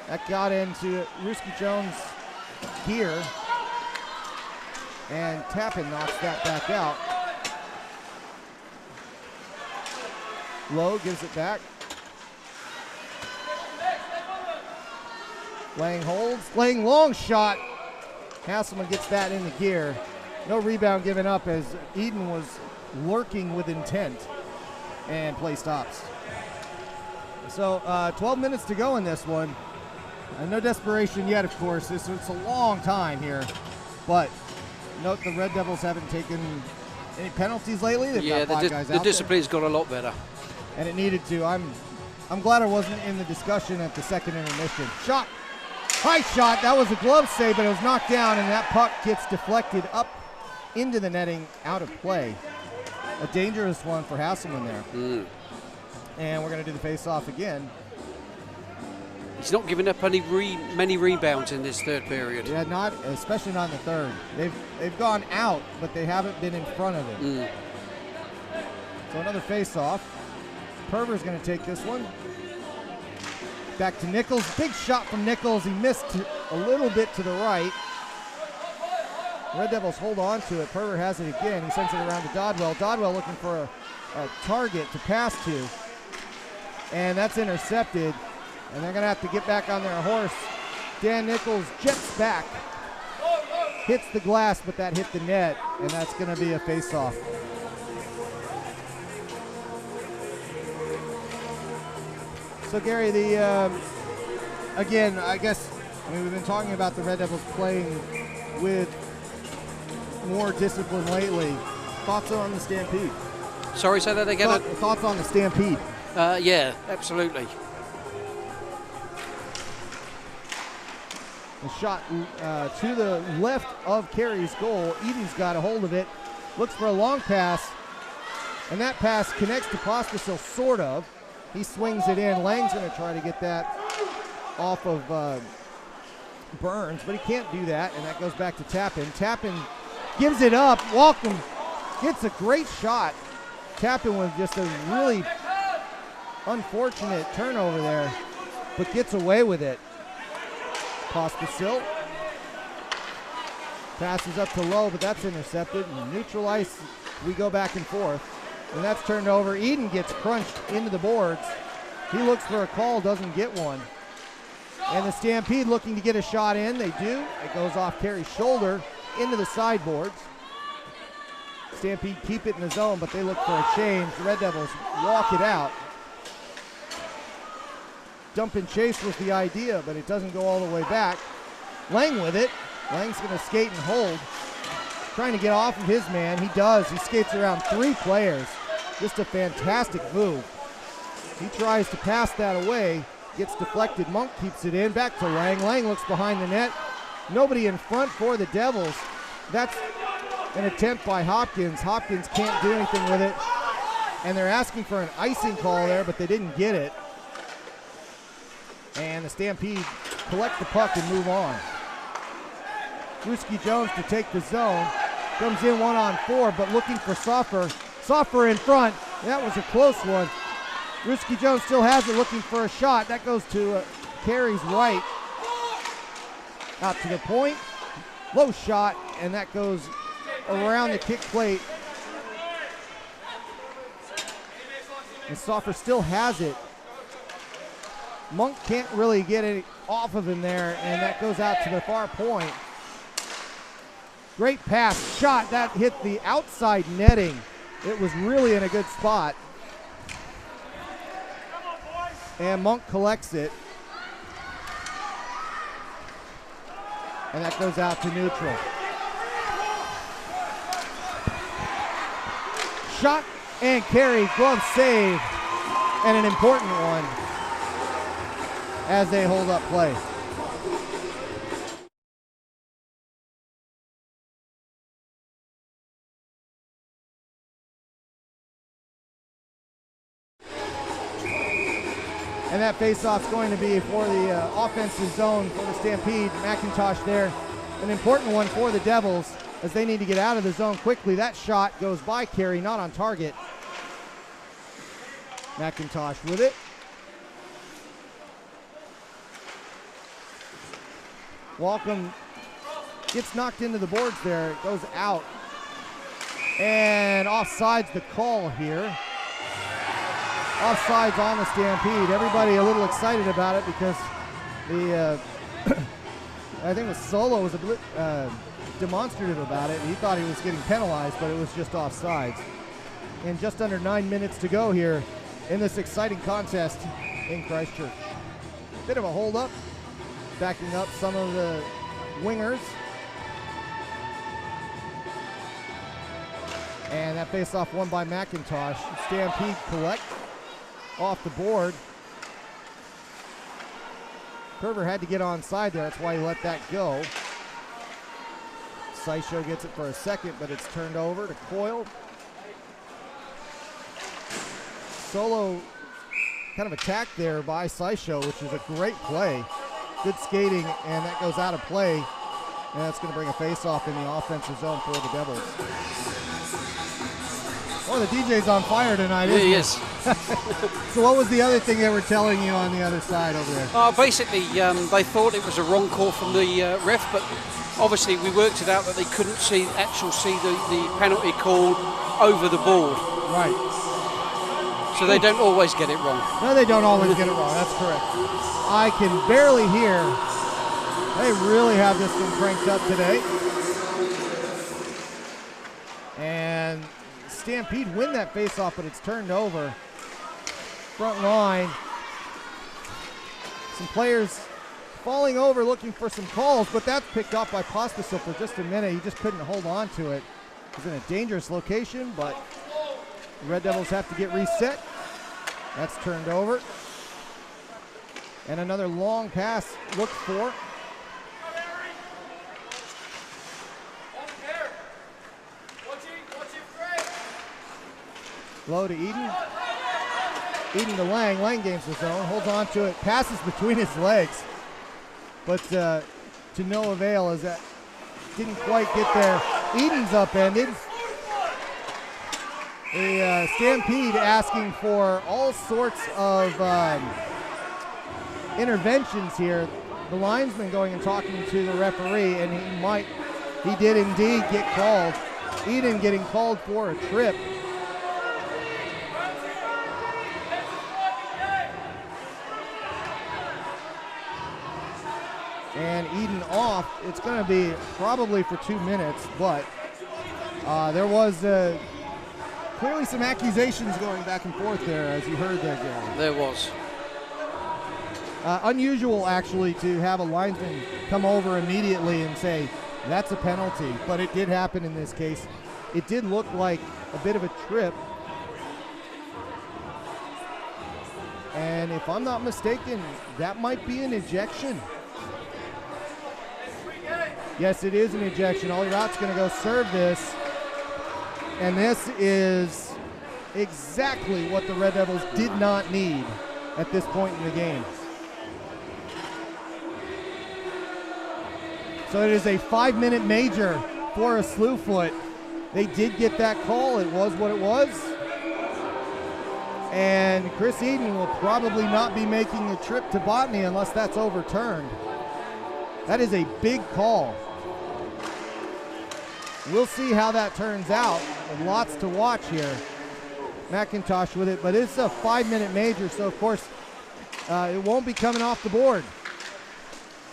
That got into Ruski Jones' gear. And Tappan knocks that back out. Lowe gives it back. Lang holds. Lang long shot. Hasselman gets that in the gear. No rebound given up as Eden was lurking with intent. And play stops. So 12 minutes to go in this one. No desperation yet, of course. It's a long time here. But note the Red Devils haven't taken any penalties lately. They've got 5 guys out
the discipline's got a lot better.
And it needed to. I'm glad I wasn't in the discussion at the second intermission. Shot. High shot. That was a glove save, but it was knocked down, and that puck gets deflected up into the netting, out of play. A dangerous one for Hasselman there. And we're going to do the face-off again.
He's not giving up many rebounds in this third period.
Yeah, especially not in the third. They've gone out, but they haven't been in front of it. So another face-off. Perver's going to take this one. Back to Nichols. Big shot from Nichols. He missed a little bit to the right. Red Devils hold on to it. Perver has it again. He sends it around to Dodwell. Dodwell looking for a target to pass to. And that's intercepted. And they're going to have to get back on their horse. Dan Nichols jets back. Hits the glass, but that hit the net. And that's going to be a face-off. So, Gary, again, we've been talking about the Red Devils playing with more discipline lately. Thoughts on the Stampede?
Sorry, say that again?
Thoughts on the Stampede?
Yeah, absolutely.
A shot to the left of Carey's goal. Eden's got a hold of it. Looks for a long pass. And that pass connects to Pospisil, sort of. He swings it in. Lang's going to try to get that off of Burns, but he can't do that, and that goes back to Tappan. Tappan gives it up. Walkham gets a great shot. Tappan with just a really unfortunate turnover there, but gets away with it. Pospisil passes up to Lowe, but that's intercepted. And neutral ice, we go back and forth. And that's turned over. Eden gets crunched into the boards. He looks for a call, doesn't get one. And the Stampede looking to get a shot in. They do. It goes off Carey's shoulder into the sideboards. Stampede keep it in the zone, but they look for a change. The Red Devils walk it out. Dump and chase was the idea, but it doesn't go all the way back. Lang with it. Lang's going to skate and hold. Trying to get off of his man. He does. He skates around 3 players. Just a fantastic move. He tries to pass that away. Gets deflected. Monk keeps it in. Back to Lang. Lang looks behind the net. Nobody in front for the Devils. That's an attempt by Hopkins. Hopkins can't do anything with it. And they're asking for an icing call there, but they didn't get it. And the Stampede collect the puck and move on. Ruski Jones to take the zone. Comes in 1-on-4, but looking for Soffer. Soffer in front. That was a close one. Ruski Jones still has it, looking for a shot. That goes to Carey's right. Out to the point. Low shot, and that goes around the kick plate. And Soffer still has it. Monk can't really get it off of him there, and that goes out to the far point. Great pass, shot, that hit the outside netting. It was really in a good spot. And Monk collects it. And that goes out to neutral. shot and carry, glove save, and an important one as they hold up play. And that faceoff's going to be for the offensive zone for the Stampede. McIntosh there, an important one for the Devils as they need to get out of the zone quickly. That shot goes by Carey, not on target. McIntosh with it. Walcom gets knocked into the boards there. It goes out. And offsides the call here. Offsides on the Stampede. Everybody a little excited about it because the I think the Solo was a bit demonstrative about it. He thought he was getting penalized, but it was just offsides. And just under 9 minutes to go here in this exciting contest in Christchurch. Bit of a hold up, backing up some of the wingers. And that face-off won by McIntosh. Stampede collect off the board. Curver had to get onside there. That's why he let that go. SkyCity gets it for a second, but it's turned over to Coyle. Solo kind of attacked there by SkyCity, which is a great play. Good skating, and that goes out of play. And that's going to bring a face-off in the offensive zone for the Devils. Oh, the DJ's on fire tonight, isn't
he is.
So what was the other thing they were telling you on the other side over there?
Basically, they thought it was a wrong call from the ref, but obviously we worked it out that they couldn't see the penalty call over the board.
Right.
So they don't always get it wrong.
No, they don't always get it wrong. That's correct. I can barely hear. They really have this thing cranked up today. And Stampede win that faceoff, but it's turned over. Front line. Some players falling over looking for some calls, but that's picked off by Pospisil for just a minute. He just couldn't hold on to it. He's in a dangerous location, but the Red Devils have to get reset. That's turned over. And another long pass looked for. Low to Eden. Eden to Lang. Lang gains the zone, holds on to it, passes between his legs. But to no avail as that didn't quite get there. Eden's upended. A Stampede asking for all sorts of interventions here. The linesman going and talking to the referee, and he did indeed get called. Eden getting called for a trip. And Eden off. It's going to be probably for 2 minutes, but there was clearly some accusations going back and forth there, as you heard there, Gary.
There was.
Unusual, actually, to have a linesman come over immediately and say, that's a penalty, but it did happen in this case. It did look like a bit of a trip. And if I'm not mistaken, that might be an ejection. Yes, it is an ejection. Ollie Rout's going to go serve this. And this is exactly what the Red Devils did not need at this point in the game. So it is a 5-minute major for a slew foot. They did get that call. It was what it was. And Chris Eden will probably not be making the trip to Botany unless that's overturned. That is a big call. We'll see how that turns out. Lots to watch here. McIntosh with it, but it's a 5-minute major, so of course it won't be coming off the board.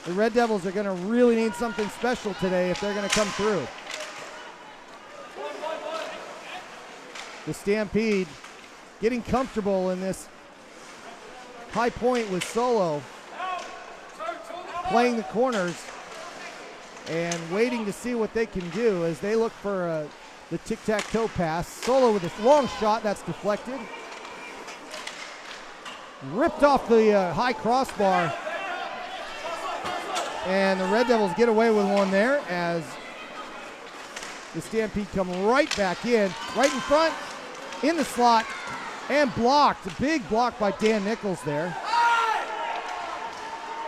The Red Devils are going to really need something special today if they're going to come through. The Stampede getting comfortable in this high point with Solo, playing the corners and waiting to see what they can do as they look for the tic-tac-toe pass. Solo with a long shot, that's deflected. Ripped off the high crossbar. And the Red Devils get away with one there as the Stampede come right back in, right in front, in the slot, and blocked. A big block by Dan Nichols there.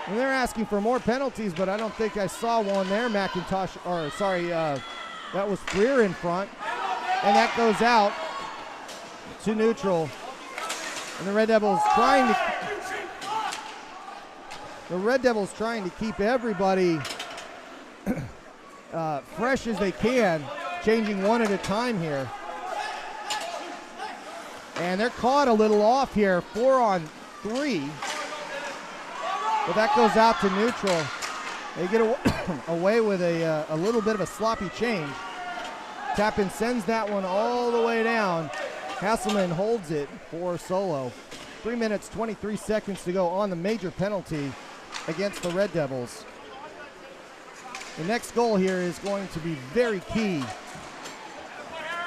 And they're asking for more penalties, but I don't think I saw one there. that was Freer in front. And that goes out to neutral. And the Red Devils trying to keep everybody fresh as they can, changing one at a time here. And they're caught a little off here, 4-on-3. But that goes out to neutral. They get away with a little bit of a sloppy change. Tappan sends that one all the way down. Hasselman holds it for Solo. 3 minutes, 23 seconds to go on the major penalty against the Red Devils. The next goal here is going to be very key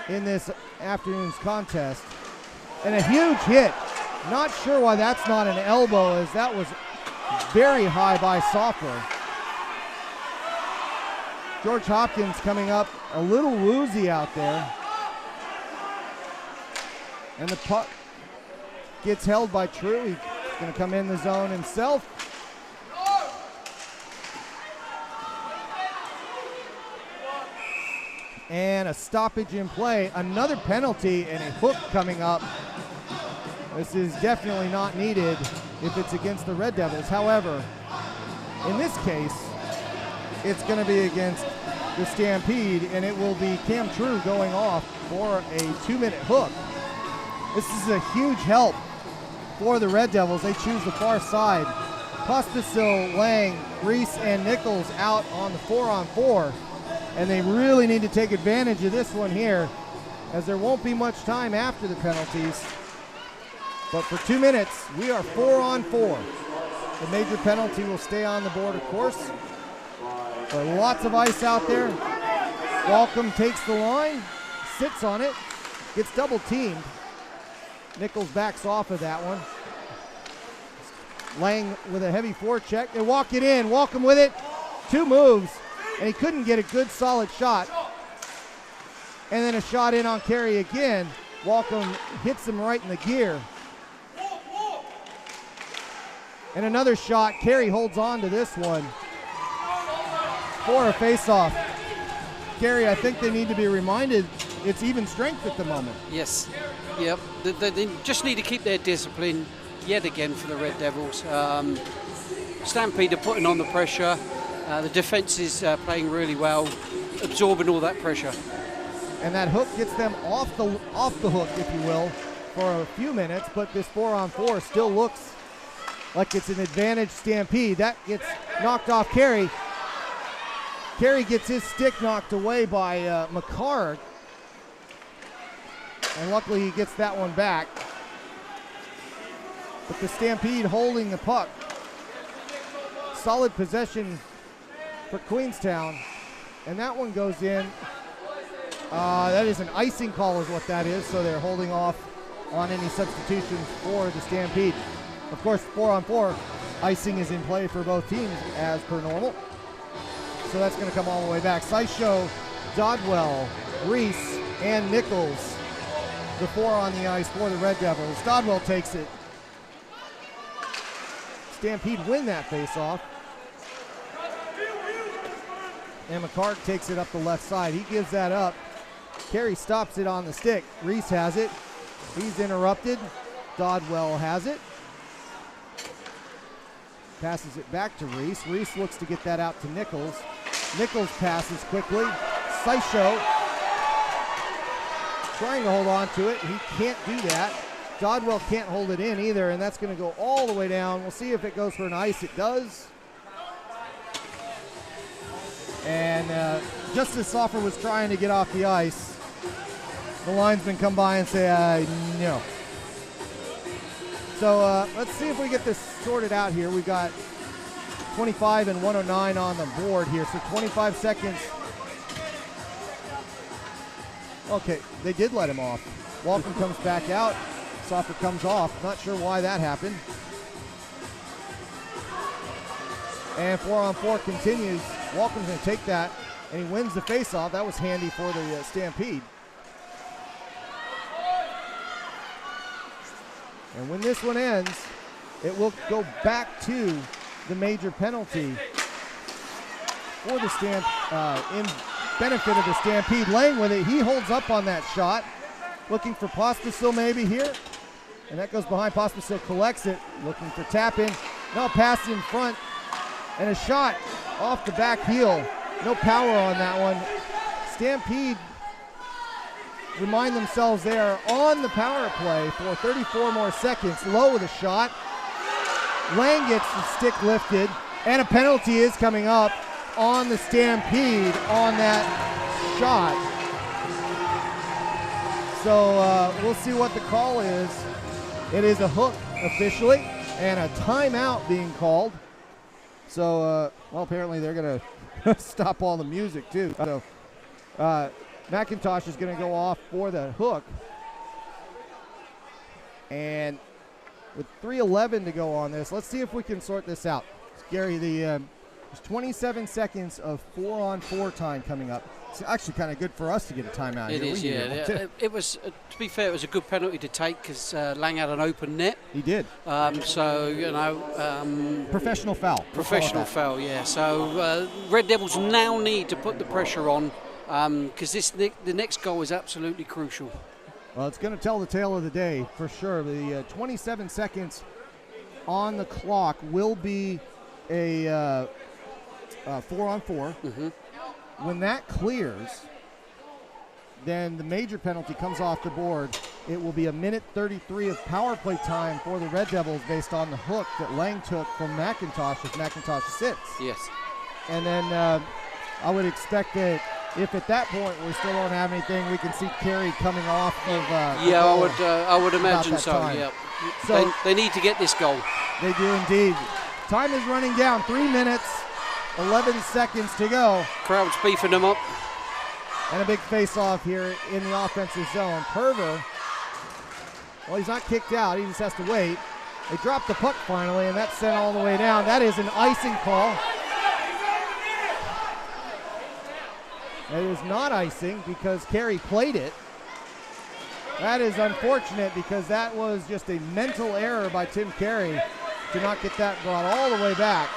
in this afternoon's contest. And a huge hit. Not sure why that's not an elbow, as that was very high by Software. George Hopkins coming up a little woozy out there. And the puck gets held by True. He's going to come in the zone himself. And a stoppage in play. Another penalty and a hook coming up. This is definitely not needed if it's against the Red Devils. However, in this case, it's going to be against the Stampede, and it will be Cam True going off for a 2-minute hook. This is a huge help for the Red Devils. They choose the far side. Pospisil, Lang, Reese, and Nichols out on the 4-on-4, and they really need to take advantage of this one here, as there won't be much time after the penalties. But for 2 minutes, we are 4-on-4. The major penalty will stay on the board, of course. But lots of ice out there. Walcom takes the line, sits on it, gets double teamed. Nichols backs off of that one. Lang with a heavy forecheck. They walk it in. Walcom with it. 2 moves, and he couldn't get a good solid shot. And then a shot in on Carey again. Walcom hits him right in the gear. And another shot. Carey holds on to this one for a face-off. Carey, I think they need to be reminded it's even strength at the moment.
Yes. Yep. They just need to keep their discipline yet again for the Red Devils. Stampede are putting on the pressure. The defense is playing really well, absorbing all that pressure.
And that hook gets them off the hook, if you will, for a few minutes, but this 4-on-4 still looks like it's an advantage Stampede. That gets knocked off Carey. Carey gets his stick knocked away by McCarg. And luckily he gets that one back. But the Stampede holding the puck. Solid possession for Queenstown. And that one goes in. That is an icing call is what that is. So they're holding off on any substitutions for the Stampede. Of course, 4-on-4, icing is in play for both teams as per normal. So that's going to come all the way back. Syshow, Dodwell, Reese, and Nichols. The 4 on the ice for the Red Devils. Dodwell takes it. Stampede win that face-off. And McCarg takes it up the left side. He gives that up. Carey stops it on the stick. Reese has it. He's interrupted. Dodwell has it. Passes it back to Reese. Reese looks to get that out to Nichols. Nichols passes quickly. Syshow trying to hold on to it. He can't do that. Dodwell can't hold it in either, and that's going to go all the way down. We'll see if it goes for an ice. It does. And just as Soffer was trying to get off the ice, the linesmen come by and say, no. So let's see if we get this sorted out here. We've got 25 and 109 on the board here, so 25 seconds Okay, they did let him off. Walken comes back out. Soffer comes off. Not sure why that happened. And 4-on-4 continues. Walken's going to take that, and he wins the faceoff. That was handy for the Stampede. And when this one ends, it will go back to the major penalty for the in benefit of the Stampede. Lang with it. He holds up on that shot. Looking for Pospisil maybe here. And that goes behind. Pospisil collects it. Looking for tap in. No, pass in front. And a shot off the back heel. No power on that one. Stampede remind themselves they are on the power play for 34 more seconds. Low with a shot. Lang gets the stick lifted. And a penalty is coming up on the Stampede on that shot. So we'll see what the call is. It is a hook officially and a timeout being called. So, well, apparently they're going to stop all the music too. So McIntosh is going to go off for the hook. And with 3:11 to go on this, let's see if we can sort this out. Gary, there's 27 seconds of 4-on-4 time coming up. It's actually kind of good for us to get a timeout.
It is, yeah. It was, to be fair, it was a good penalty to take because Lang had an open net.
He did.
So, you know.
Professional foul.
Professional foul, yeah. So Red Devils now need to put the pressure on because the next goal is absolutely crucial.
Well, it's going to tell the tale of the day for sure. The 27 seconds on the clock will be a 4-on-4.
Mm-hmm.
When that clears, then the major penalty comes off the board. It will be a minute 33 of power play time for the Red Devils based on the hook that Lang took from McIntosh if McIntosh sits.
Yes.
And then I would expect that if at that point we still don't have anything, we can see Carey coming off of
I would imagine so,
time.
yeah.
So
they need to get this goal.
They do indeed. Time is running down. 3 minutes, 11 seconds to go.
Crowd's beefing them up.
And a big face-off here in the offensive zone. Perver, well, he's not kicked out. He just has to wait. They dropped the puck finally, and that's sent all the way down. That is an icing call. It is not icing because Carey played it. That is unfortunate because that was just a mental error by Tim Carey to not get that brought all the way back.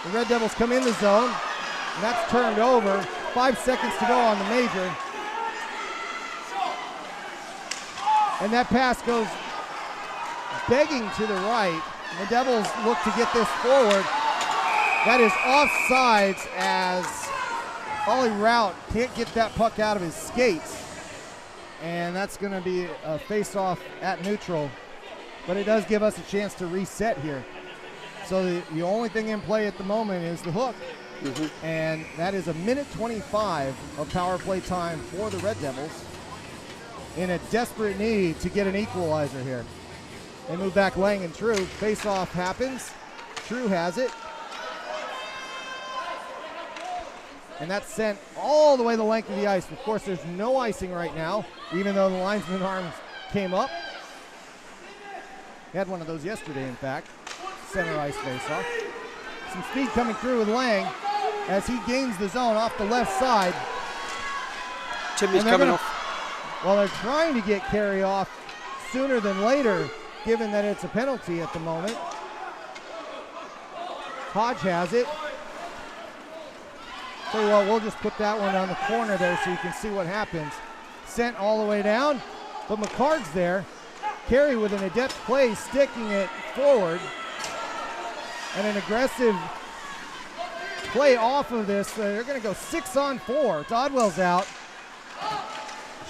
The Red Devils come in the zone, and that's turned over. 5 seconds to go on the major. And that pass goes begging to the right. The Devils look to get this forward. That is offsides as Ollie Rout can't get that puck out of his skates. And that's going to be a face-off at neutral. But it does give us a chance to reset here. So the only thing in play at the moment is the hook.
Mm-hmm.
And that is a minute 25 of power play time for the Red Devils in a desperate need to get an equalizer here. They move back Lang and True. Face-off happens. True has it. And that's sent all the way the length of the ice. Of course, there's no icing right now, even though the linesman arms came up. He had one of those yesterday, in fact. Center ice face-off. Some speed coming through with Lang as he gains the zone off the left side.
Timmy's coming off.
Well, they're trying to get Carey off sooner than later, given that it's a penalty at the moment. Hodge has it. Tell you what, we'll just put that one on the corner there so you can see what happens. Sent all the way down, but McCart's there. Carey with an adept play, sticking it forward. And an aggressive play off of this. They're going to go 6-on-4. Dodwell's out.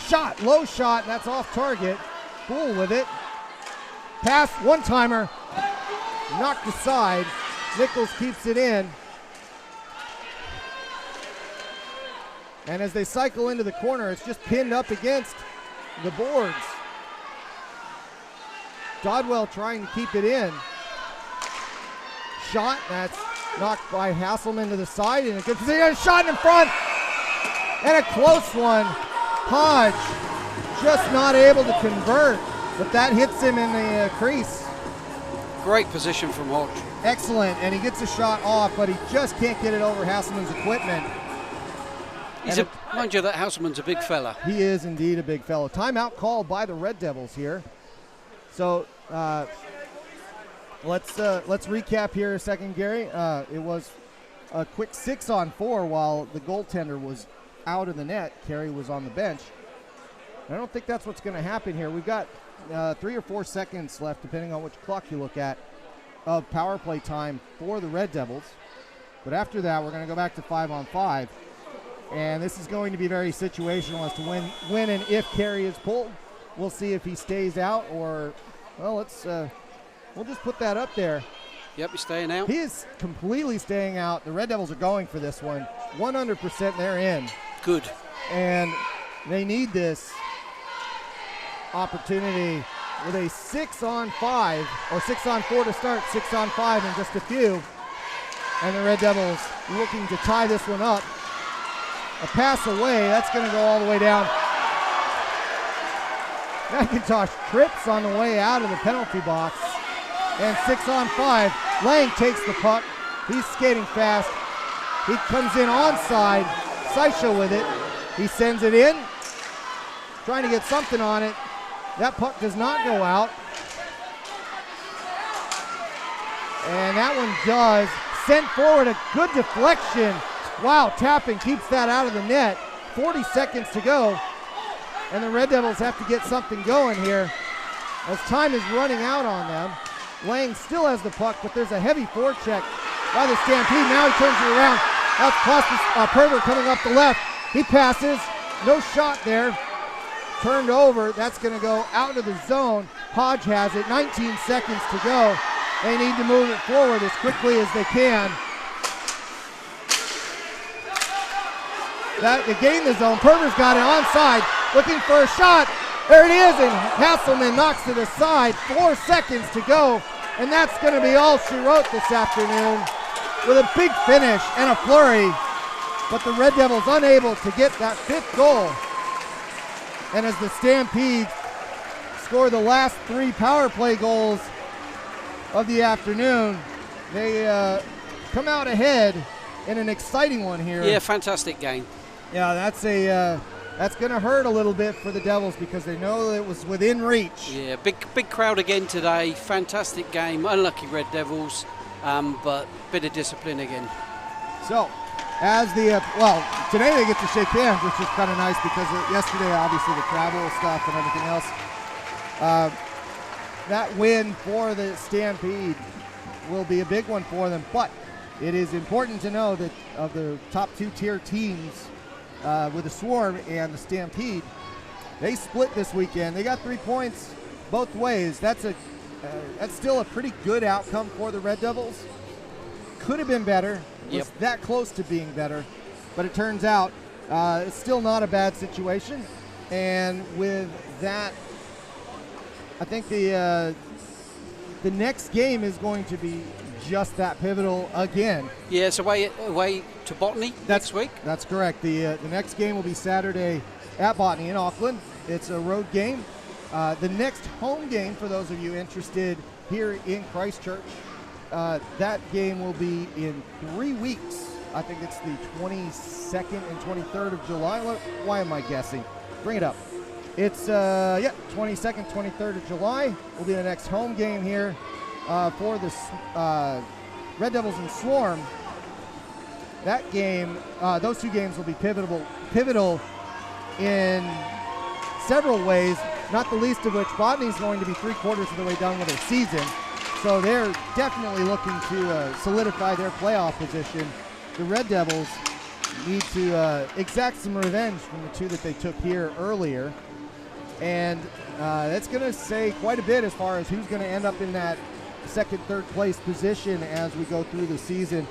Shot, low shot, and that's off target. Poole with it. Pass, one-timer. Knocked aside. Nichols keeps it in. And as they cycle into the corner, it's just pinned up against the boards. Dodwell trying to keep it in. Shot, that's knocked by Hasselman to the side, and a good position. Shot in front, and a close one Hodge just not able to convert, but that hits him in the crease.
Great position from Hodge.
Excellent, and he gets a shot off, but he just can't get it over Hasselman's equipment.
Mind you, that Hasselman's a big fella.
He is indeed a big fella. Timeout called by the Red Devils here. So let's recap here a second, Gary. It was a quick 6-on-4 while the goaltender was out of the net. Carey was on the bench. I don't think that's what's going to happen here. We've got 3 or 4 seconds left, depending on which clock you look at, of power play time for the Red Devils. But after that, we're going to go back to 5-on-5. And this is going to be very situational as to when and if Carey is pulled. We'll see if he stays out or, well, we'll just put that up there.
Yep, he's staying out.
He is completely staying out. The Red Devils are going for this one. 100% they're in.
Good.
And they need this opportunity with a 6-on-5 or 6-on-4 to start, 6-on-5 in just a few. And the Red Devils looking to tie this one up. A pass away, that's going to go all the way down. McIntosh trips on the way out of the penalty box. And 6-on-5, Lang takes the puck. He's skating fast. He comes in onside. SkyCity with it. He sends it in. Trying to get something on it. That puck does not go out. And that one does. Sent forward, a good deflection. Wow, tapping keeps that out of the net. 40 seconds to go. And the Red Devils have to get something going here as time is running out on them. Lang still has the puck, but there's a heavy forecheck by the Stampede. Now he turns it around. That's Perver coming up the left. He passes. No shot there. Turned over. That's going to go out of the zone. Hodge has it. 19 seconds to go. They need to move it forward as quickly as they can. They gain the zone. Perver's got it onside. Looking for a shot. There it is, and Hasselman knocks it aside. 4 seconds to go, and that's going to be all she wrote this afternoon with a big finish and a flurry. But the Red Devils unable to get that 5th goal. And as the Stampede score the last 3 power play goals of the afternoon, they come out ahead in an exciting one here.
Yeah, fantastic game.
Yeah, that's going to hurt a little bit for the Devils because they know it was within reach.
Yeah, big crowd again today. Fantastic game. Unlucky Red Devils, but bit of discipline again.
So, as today they get to shake hands, which is kind of nice because yesterday, obviously, the travel stuff and everything else. That win for the Stampede will be a big one for them, but it is important to know that of the top 2-tier teams, with the Swarm and the Stampede, they split this weekend. They got 3 points both ways. That's still a pretty good outcome for the Red Devils. Could have been better.
Yep.
Was that close to being better, but it turns out it's still not a bad situation. And with that, I think the next game is going to be just that pivotal again.
Yeah, it's away to Botany next week.
That's correct. The next game will be Saturday at Botany in Auckland. It's a road game. The next home game, for those of you interested here in Christchurch, that game will be in 3 weeks. I think it's the 22nd and 23rd of July. Why am I guessing? Bring it up. It's 22nd, 23rd of July will be the next home game here for the Red Devils and Swarm. That game, those 2 games will be pivotal in several ways, not the least of which Botany is going to be 3/4 of the way done with their season. So they're definitely looking to solidify their playoff position. The Red Devils need to exact some revenge from the 2 that they took here earlier. And that's going to say quite a bit as far as who's going to end up in that 2nd, 3rd place position as we go through the season.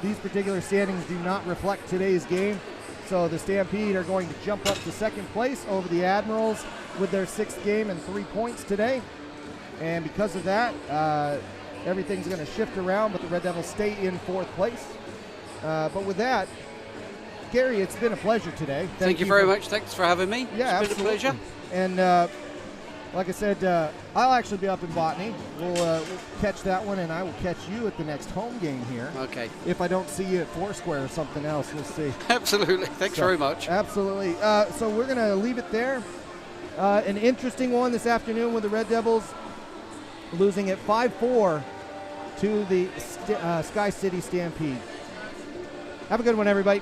These particular standings do not reflect today's game. So the Stampede are going to jump up to 2nd place over the Admirals with their 6th game and 3 points today. And because of that, everything's going to shift around, but the Red Devils stay in 4th place. But with that, Gary, it's been a pleasure today.
Thank you very much. Thanks for having me.
Yeah,
it's been a pleasure.
And like I said, I'll actually be up in Botany. We'll catch that one, and I will catch you at the next home game here.
Okay.
If I don't see you at Foursquare or something else, we'll see.
Absolutely. Thanks very much.
Absolutely. So we're going to leave it there. An interesting one this afternoon with the Red Devils losing at 5-4 to the SkyCity Stampede. Have a good one, everybody.